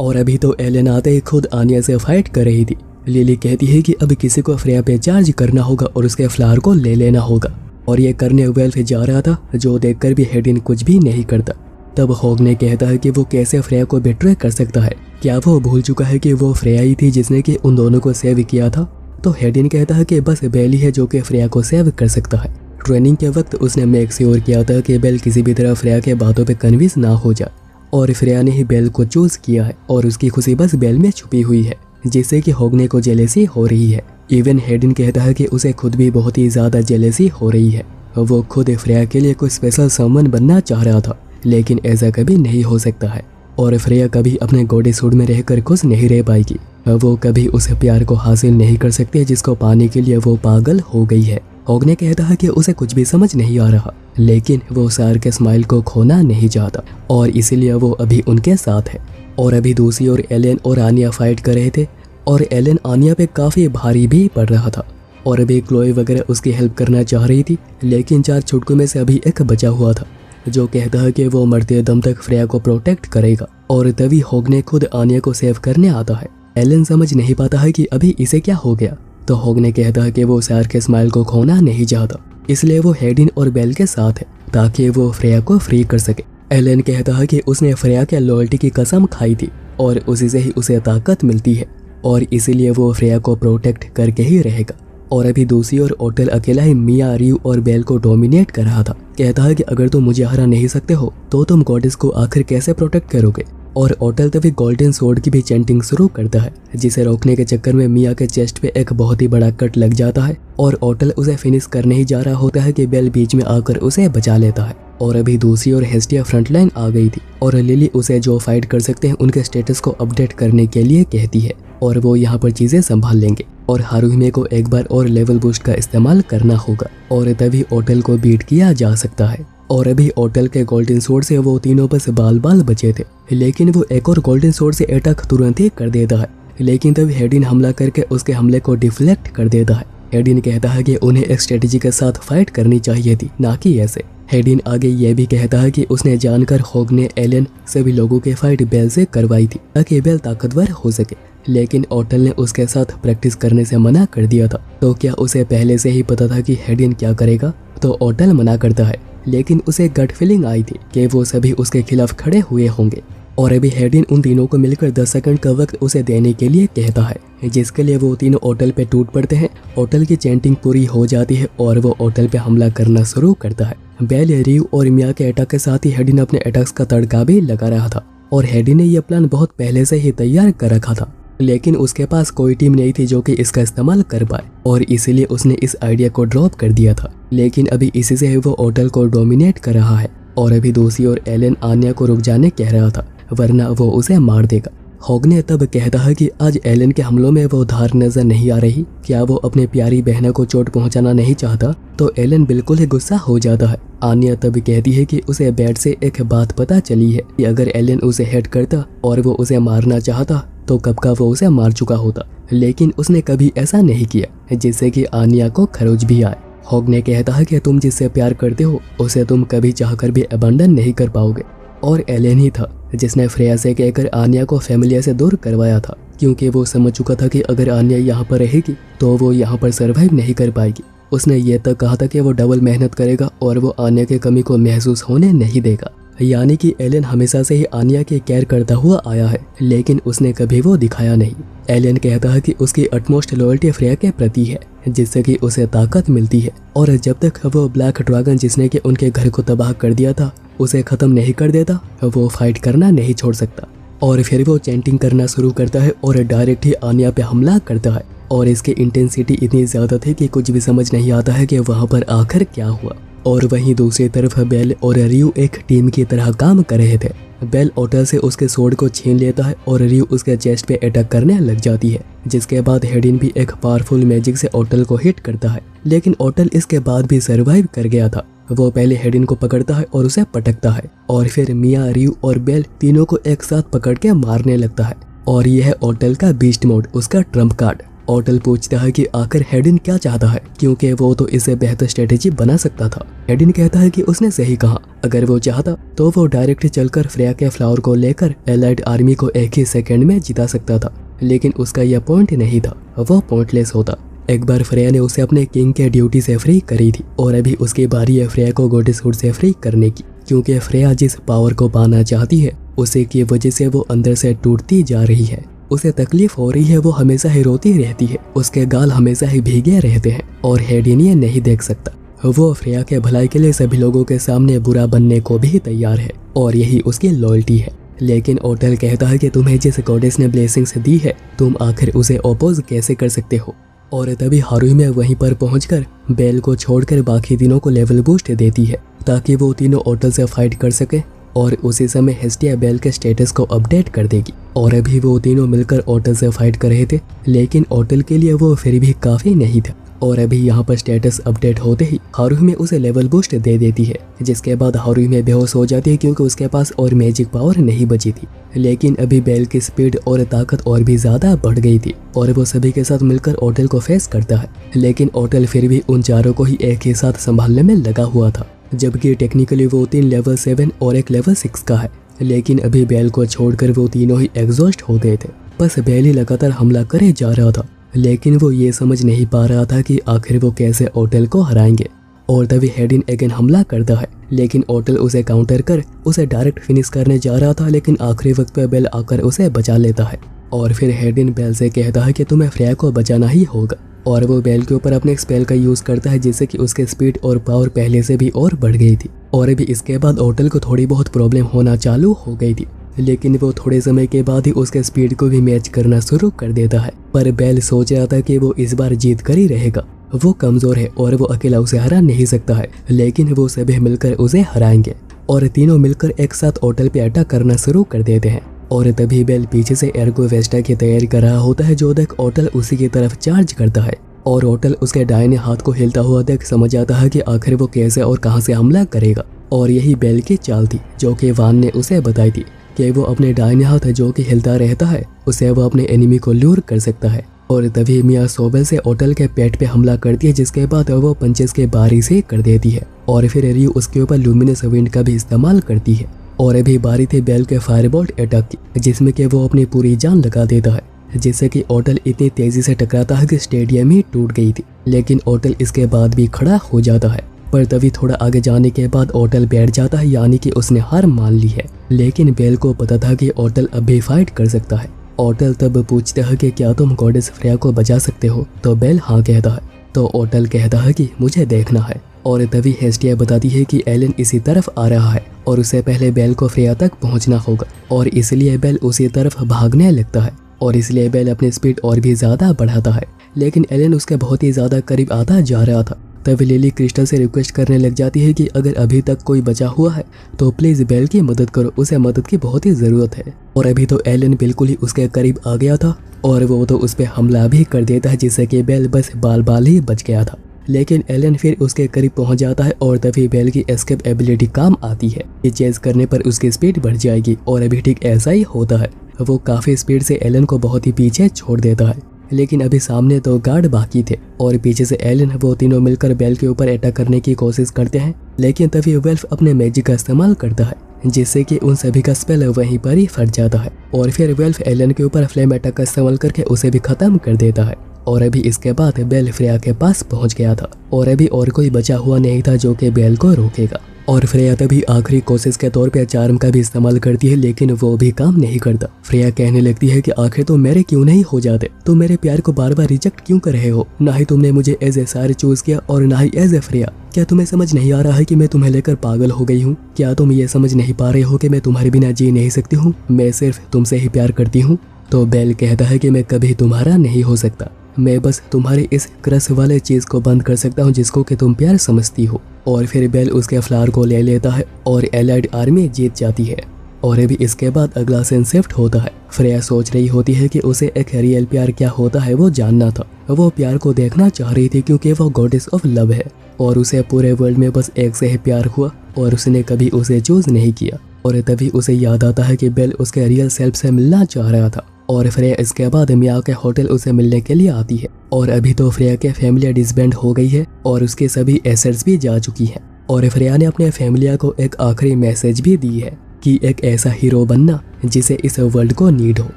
और अभी तो एलन आते ही खुद आन्या से फाइट कर रही थी। लिली कहती है कि अब किसी को फ्रेया पे चार्ज करना होगा और उसके फ्लावर को ले लेना होगा और ये करने वेल्फ जा रहा था जो देखकर भी हेडिन कुछ भी नहीं करता। तब होग ने कहता है कि वो कैसे फ्रेया को बिट्रे कर सकता है, क्या वो भूल चुका है कि वो फ्रेया ही थी जिसने कि उन दोनों को सेव किया था। तो हेडिन कहता है कि बस बेल ही है जो कि फ्रेया को सेव कर सकता है। ट्रेनिंग के वक्त उसने मेक श्योर किया था कि बेल किसी भी तरह फ्रेया के बातों पे कन्विंस ना हो जाए और फ्रेया ने ही बेल को चूज किया है और उसकी खुशी बस बेल में छुपी हुई है जिससे कि होगने को जेलेसी हो रही है। इवन हेडिन कहता है कि उसे खुद भी बहुत ही ज़्यादा जेलेसी हो रही है। वो खुद फ्रेया के लिए कोई स्पेशल समवन बनना चाह रहा था लेकिन ऐसा कभी नहीं हो सकता है और फ्रेया कभी अपने गॉडेस हुड में रहकर खुश नहीं रह पाएगी। वो कभी उस प्यार को हासिल नहीं कर सकती जिसको पाने के लिए वो पागल हो गई है। होग ने कहता है कि उसे कुछ भी समझ नहीं आ रहा लेकिन वो सार के स्माइल को खोना नहीं चाहता और इसीलिए वो अभी उनके साथ है। और अभी दूसरी ओर एलन और आन्या फाइट कर रहे थे और एलन आन्या पे काफ़ी भारी भी पड़ रहा था और अभी क्लोए वगैरह उसकी हेल्प करना चाह रही थी लेकिन 4 छुटकों में से अभी एक बचा हुआ था जो कहता है कि वो मरते दम तक फ्रेया को प्रोटेक्ट करेगा। और तभी होग ने खुद आन्या को सेव करने आता है। एलन समझ नहीं पाता है कि अभी इसे क्या हो गया तो होग ने कहता है कि वो सार के स्माइल को खोना नहीं चाहता इसलिए वो हेडिन और बेल के साथ है ताकि वो फ्रेया को फ्री कर सके। एलन कहता है कि उसने फ्रेया के लॉयल्टी की कसम खाई थी और उसी से ही उसे ताकत मिलती है और इसीलिए वो फ्रेया को प्रोटेक्ट करके ही रहेगा। और अभी दूसरी ओर होटल अकेला ही मिया, रियू और बेल को डोमिनेट कर रहा था। कहता है कि अगर तुम मुझे हरा नहीं सकते हो तो तुम गॉडेस को आखिर कैसे प्रोटेक्ट करोगे। और होटल तभी गोल्डन सोर्ड की भी चैंटिंग शुरू करता है जिसे रोकने के चक्कर में मिया के चेस्ट पे एक बहुत ही बड़ा कट लग जाता है और होटल उसे फिनिश करने ही जा रहा होता है कि बेल बीच में आकर उसे बचा लेता है। और अभी दूसरी ओर हेस्टिया फ्रंटलाइन आ गई थी और लिली उसे जो फाइट कर सकते हैं उनके स्टेटस को अपडेट करने के लिए कहती है और वो यहाँ पर चीजें संभाल लेंगे और हारुहिमे को एक बार और लेवल बूस्ट का इस्तेमाल करना होगा और तभी होटल को बीट किया जा सकता है। और अभी होटल के गोल्डन सोर्ड से वो तीनों बस बाल बाल बचे थे लेकिन वो एक और गोल्डन सोर्ड से अटैक तुरंत ही कर देता है लेकिन तभी हेडिन हमला करके उसके हमले को डिफ्लेक्ट कर देता है। हेडिन कहता है कि उन्हें एक स्ट्रेटेजी के साथ फाइट करनी चाहिए थी ना कि ऐसे। हेडिन आगे ये भी कहता है कि उसने जानकर होग ने एलन सभी लोगों के फाइट बेल से करवाई थी ताकि बेल ताकतवर हो सके लेकिन होटल ने उसके साथ प्रैक्टिस करने से मना कर दिया था। तो क्या उसे पहले से ही पता था कि हेडिन क्या करेगा। तो होटल मना करता है लेकिन उसे गट फीलिंग आई थी कि वो सभी उसके खिलाफ खड़े हुए होंगे और अभी हेडिन उन तीनों को मिलकर 10 सेकंड का वक्त उसे देने के लिए कहता है, जिसके लिए वो तीनों होटल पे टूट पड़ते हैं। होटल की चैंटिंग पूरी हो जाती है और वो होटल पे हमला करना शुरू करता है। बेल, रियो और मिया के अटैक के साथ ही हेडिन अपने अटैक्स का तड़का भी लगा रहा था और हेडिन ने यह प्लान बहुत पहले से ही तैयार कर रखा था, लेकिन उसके पास कोई टीम नहीं थी जो कि इसका इस्तेमाल कर पाए और इसीलिए उसने इस आइडिया को ड्रॉप कर दिया था। लेकिन अभी इसी से वो होटल को डोमिनेट कर रहा है और अभी दूसरी ओर एलन आन्या को रुक जाने कह रहा था, वरना वो उसे मार देगा। हॉगने तब कहता है कि आज एलन के हमलों में वो धार नजर नहीं आ रही, क्या वो अपने प्यारी बहना को चोट पहुंचाना नहीं चाहता? तो एलन बिल्कुल ही गुस्सा हो जाता है। आन्या तब कहती है कि उसे बैट से एक बात पता चली है कि अगर एलन उसे हिट करता और वो उसे मारना चाहता तो कब का वो उसे मार चुका होता, लेकिन उसने कभी ऐसा नहीं किया, जिससे कि आन्या को खरोच भी आए। हॉगने कहता है कि तुम जिससे प्यार करते हो उसे तुम कभी चाहकर भी अबंडन नहीं कर पाओगे, और एलन ही था जिसने फ्रेया से कहकर आन्या को फैमिलिया से दूर करवाया था, क्योंकि वो समझ चुका था कि अगर आन्या यहाँ पर रहेगी तो वो यहाँ पर सरवाइव नहीं कर पाएगी। उसने ये तक कहा था कि वो डबल मेहनत करेगा और वो आन्या के कमी को महसूस होने नहीं देगा। यानी कि एलन हमेशा से ही आन्या की केयर करता हुआ आया है, लेकिन उसने कभी वो दिखाया नहीं। एलन कहता है कि उसकी अटमोस्ट लॉयल्टी फ्रेया के प्रति है, जिससे कि उसे ताकत मिलती है, और जब तक वो ब्लैक ड्रैगन जिसने कि उनके घर को तबाह कर दिया था उसे खत्म नहीं कर देता, वो फाइट करना नहीं छोड़ सकता। और फिर वो चैंटिंग करना शुरू करता है और डायरेक्ट ही आन्या पे हमला करता है, और इसकी इंटेंसिटी इतनी ज्यादा थी कि कुछ भी समझ नहीं आता है कि वहाँ पर आखिर क्या हुआ। और वहीं दूसरी तरफ बेल और रियो एक टीम की तरह काम कर रहे थे। बेल ओटल से उसके सोर्ड को छीन लेता है और रियो उसके चेस्ट पे अटैक करने लग जाती है, जिसके बाद हेडिन भी एक पावरफुल मैजिक से ओटल को हिट करता है, लेकिन ओटल इसके बाद भी सरवाइव कर गया था। वो पहले हेडिन को पकड़ता है और उसे पटकता है, और फिर मिया, रियो और बेल तीनों को एक साथ पकड़ के मारने लगता है, और यह है ओटल का बीस्ट मोड, उसका ट्रम्प कार्ड। ओटल पूछता है कि आखिर हेडिन क्या चाहता है, क्योंकि वो तो इससे बेहतर स्ट्रेटेजी बना सकता था। हेडिन कहता है कि उसने सही कहा, अगर वो चाहता तो वो डायरेक्ट चलकर फ्रेया के फ्लावर को लेकर एलाइड आर्मी को एक ही सेकंड में जिता सकता था, लेकिन उसका यह पॉइंट नहीं था, वो पॉइंटलेस होता। एक बार फ्रेया ने उसे अपने किंग के ड्यूटी से फ्री करी थी, और अभी उसकी बारी है फ्रेया को गॉडेसहुड से फ्री करने की, क्योंकि फ्रेया जिस पावर को पाना चाहती है उसी की वजह से वो अंदर से टूटती जा रही है। उसे तकलीफ हो रही है, वो हमेशा ही रोती रहती है, उसके गाल हमेशा ही भीगे रहते हैं, और हेडिन ये नहीं देख सकता। वो फ्रेया के भलाई के लिए सभी लोगों के सामने बुरा बनने को भी तैयार है, और यही उसकी लॉयल्टी है। लेकिन ओटल कहता है कि तुम्हें जिस गॉडेस ने ब्लेसिंग्स दी है तुम आखिर उसे अपोज कैसे कर सकते हो। और तभी हारुई वहीं पर पहुंचकर बेल को छोड़कर बाकी तीनों को लेवल बूस्ट देती है, ताकि वो तीनों ओटल से फाइट कर सके, और उसी समय हेस्टिया बेल के स्टेटस को अपडेट कर देगी। और अभी वो तीनों मिलकर ओटल से फाइट कर रहे थे, लेकिन ओटल के लिए वो फिर भी काफी नहीं था। और अभी यहाँ पर स्टेटस अपडेट होते ही हारुई उसे लेवल बूस्ट दे देती है, जिसके बाद हारुई बेहोश हो जाती है, क्योंकि उसके पास और मैजिक पावर नहीं बची थी। लेकिन अभी बेल की स्पीड और ताकत और भी ज्यादा बढ़ गई थी, और वो सभी के साथ मिलकर ओटल को फेस करता है, लेकिन ओटल फिर भी उन चारों को ही एक ही साथ संभालने में लगा हुआ था, जबकि टेक्निकली वो 3 लेवल 7 और एक लेवल 6 का है। लेकिन अभी बेल को छोड़कर वो तीनों ही एग्जॉस्ट हो गए थे, बस बेल ही लगातार हमला करे जा रहा था, लेकिन वो ये समझ नहीं पा रहा था कि आखिर वो कैसे ओटल को हराएंगे। और तभी हेडिन अगेन हमला करता है, लेकिन ओटल उसे काउंटर कर उसे डायरेक्ट फिनिश करने जा रहा था, लेकिन आखिरी वक्त पे बेल आकर उसे बचा लेता है। और फिर हेडिन बेल से कहता है कि तुम्हें फ्रेया को बचाना ही होगा, और वो बेल के ऊपर अपने स्पेल का यूज करता है, जिससे कि उसके स्पीड और पावर पहले से भी और बढ़ गई थी। और अभी इसके बाद ओटल को थोड़ी बहुत प्रॉब्लम होना चालू हो गई थी, लेकिन वो थोड़े समय के बाद ही उसके स्पीड को भी मैच करना शुरू कर देता है। पर बेल सोच रहा था कि वो इस बार जीत कर ही रहेगा, वो कमजोर है और वो अकेला उसे हरा नहीं सकता है, लेकिन वो सभी मिलकर उसे हराएंगे। और तीनों मिलकर एक साथ ओटल पे अटैक करना शुरू कर देते हैं। और तभी बेल पीछे से एर्गो वेस्टा की तैयारी कर रहा होता है, जो देख ओटल उसी की तरफ चार्ज करता है, और ओटल उसके दाहिने हाथ को हिलता हुआ देख समझ आता है कि आखिर वो कैसे और कहां से हमला करेगा। और यही बेल की चाल थी जो कि वान ने उसे बताई थी कि वो अपने दाहिने हाथ जो कि हिलता रहता है उसे वो अपने एनिमी को लूर कर सकता है। और तभी मिया सोबेल से ओटल के पेट पे हमला करती है, जिसके बाद वो पंचेस के बारी से कर देती है, और फिर रियो उसके ऊपर लुमिनस विंड का भी इस्तेमाल करती है। और अभी बारी थी बेल के फायरबोल्ट अटैक की, जिसमें कि वो अपनी पूरी जान लगा देता है, जिससे कि ओटल इतनी तेजी से टकराता है कि स्टेडियम ही टूट गई थी। लेकिन ओटल इसके बाद भी खड़ा हो जाता है, पर तभी थोड़ा आगे जाने के बाद ओटल बैठ जाता है, यानी कि उसने हार मान ली है। लेकिन बेल को पता था कि ओटल अब भी फाइट कर सकता है। ओटल तब पूछता है कि क्या तुम गॉडेस फ्रेया को बचा सकते हो, तो बेल हाँ कहता है। तो ओटल कहता है कि मुझे देखना है, और तभी हेस्टिया बताती है कि एलन इसी तरफ आ रहा है और उससे पहले बेल को फ्रेया तक पहुंचना होगा, और इसलिए बेल उसी तरफ भागने लगता है और इसलिए बेल अपनी स्पीड और भी ज़्यादा बढ़ाता है। लेकिन एलन उसके बहुत ही ज़्यादा करीब आता जा रहा था। तब लिली क्रिस्टल से रिक्वेस्ट करने लग जाती है कि अगर अभी तक कोई बचा हुआ है तो प्लीज़ बेल की मदद करो, उसे मदद की बहुत ही ज़रूरत है। और अभी तो एलन बिल्कुल ही उसके करीब आ गया था और वो तो उस पर हमला भी कर देता है, जिससे कि बेल बस बाल ही बच गया था। लेकिन एलन फिर उसके करीब पहुंच जाता है और तभी बेल की एस्केप एबिलिटी काम आती है। ये चेज करने पर उसकी स्पीड बढ़ जाएगी और अभी ठीक ऐसा ही होता है। वो काफ़ी स्पीड से एलन को बहुत ही पीछे छोड़ देता है। लेकिन अभी सामने तो गार्ड बाकी थे और पीछे से एलन वो तीनों मिलकर बेल के ऊपर अटैक करने की कोशिश करते हैं। लेकिन तभी वेल्फ अपने मैजिक का इस्तेमाल करता है, जिससे कि उन सभी का स्पेल वहीं पर ही फट जाता है और फिर वेल्फ एलन के ऊपर फ्लेम अटैक का इस्तेमाल करके उसे भी खत्म कर देता है। और अभी इसके बाद बेल फ्रेया के पास पहुंच गया था और अभी और कोई बचा हुआ नहीं था जो कि बेल को रोकेगा। और फ्रेया तभी आखिरी कोशिश के तौर पे चार्म का भी इस्तेमाल करती है, लेकिन वो भी काम नहीं करता। फ्रेया कहने लगती है कि आखिर तो मेरे क्यों नहीं हो जाते, तुम मेरे प्यार को बार बार रिजेक्ट क्यों कर रहे हो? ना ही तुमने मुझे एज ए सार चूज किया और ना ही एज ए फ्रेया। क्या तुम्हें समझ नहीं आ रहा है कि मैं तुम्हें लेकर पागल हो गई हूँ? क्या तुम ये समझ नहीं पा रहे हो कि मैं तुम्हारे बिना जी नहीं सकती हूँ? मैं सिर्फ तुमसे ही प्यार करती हूँ। तो बेल कहता है कि मैं कभी तुम्हारा नहीं हो सकता, मैं बस तुम्हारे इस क्रश वाले चीज को बंद कर सकता हूँ जिसको कि तुम प्यार समझती हो। और फिर बेल उसके फ्लावर को ले लेता है और एलाइड आर्मी जीत जाती है। और अभी इसके बाद अगला सीन शिफ्ट होता है। फ्रेया सोच रही होती है कि उसे एक रियल प्यार क्या होता है वो जानना था। वो प्यार को देखना चाह रही थी क्योंकि वो गॉडेस ऑफ लव है और उसे पूरे वर्ल्ड में बस एक से ही प्यार हुआ और उसने कभी उसे चूज नहीं किया। और तभी उसे याद आता है कि बेल उसके रियल सेल्फ से मिलना चाह रहा था। और फ्रेया इसके बाद मिया के होटल उसे मिलने के लिए आती है। और अभी तो फ्रेया के फैमिली डिसबैंड हो गई है और उसके सभी एसेट्स भी जा चुकी हैं। और फ्रेया ने अपने फैमिली को एक आखिरी मैसेज भी दी है कि एक ऐसा हीरो बनना जिसे इस वर्ल्ड को नीड हो।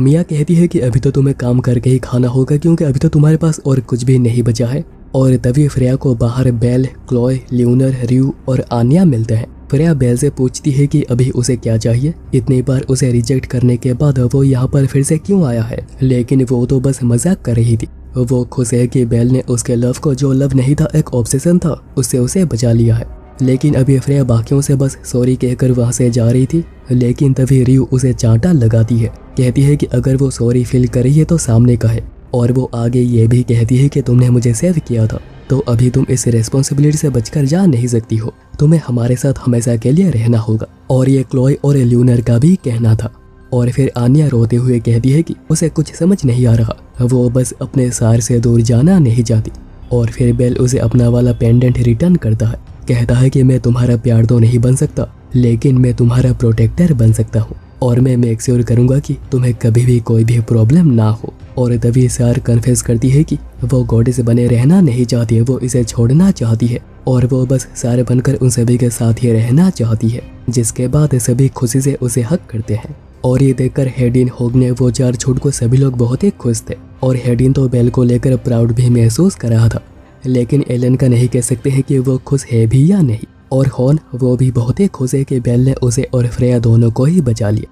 मिया कहती है कि अभी तो तुम्हें काम करके ही खाना होगा क्योंकि अभी तो तुम्हारे पास और कुछ भी नहीं बचा है। और तभी फ्रेया को बाहर बेल, क्लोय, ल्यूनर, र्यू और आन्या मिलते हैं। फ्रेया बेल से पूछती है कि अभी उसे क्या चाहिए। इतनी बार उसे रिजेक्ट करने के बाद वो यहाँ पर फिर से क्यों आया है, लेकिन वो तो बस मजाक कर रही थी। वो खुश है कि बेल ने उसके लव को, जो लव नहीं था एक ऑब्सेशन था, उससे उसे बचा लिया है। लेकिन अभी फ्रेया बाकियों से बस सॉरी कहकर वहाँ से जा रही थी। लेकिन तभी र्यू उसे चांटा लगाती है, कहती है कि अगर वो सॉरी फील कर रही है तो सामने कहे। और वो आगे ये भी कहती है कि तुमने मुझे सेव किया था तो अभी तुम इस रिस्पॉन्सिबिलिटी से बचकर जा नहीं सकती हो, तुम्हें हमारे साथ हमेशा के लिए रहना होगा। और ये क्लोय और ल्यूनर का भी कहना था। और फिर आन्या रोते हुए कहती है कि उसे कुछ समझ नहीं आ रहा, वो बस अपने सार से दूर जाना नहीं चाहती। और फिर बेल उसे अपना वाला पेंडेंट रिटर्न करता है, कहता है कि मैं तुम्हारा प्यार तो नहीं बन सकता लेकिन मैं तुम्हारा प्रोटेक्टर बन सकता हूँ और मैं मेक श्योर करूँगा कि तुम्हें कभी भी कोई भी प्रॉब्लम ना हो। और तभी सार कन्फेस करती है कि वो गॉडेस बने रहना नहीं चाहती है, वो इसे छोड़ना चाहती है और वो बस सार बनकर उन सभी के साथ ही रहना चाहती है। जिसके बाद सभी खुशी से उसे हक करते हैं। और ये देखकर हेडिन, होगने, वो चार छूट को सभी लोग बहुत ही खुश थे। और हेडिन तो बेल को लेकर प्राउड भी महसूस कर रहा था, लेकिन एलन का नहीं कह सकते हैं कि वो खुश है भी या नहीं। और हॉर्न, वो भी बहुत ही खुश है कि बेल ने उसे और फ्रेया दोनों को ही बचा लिया।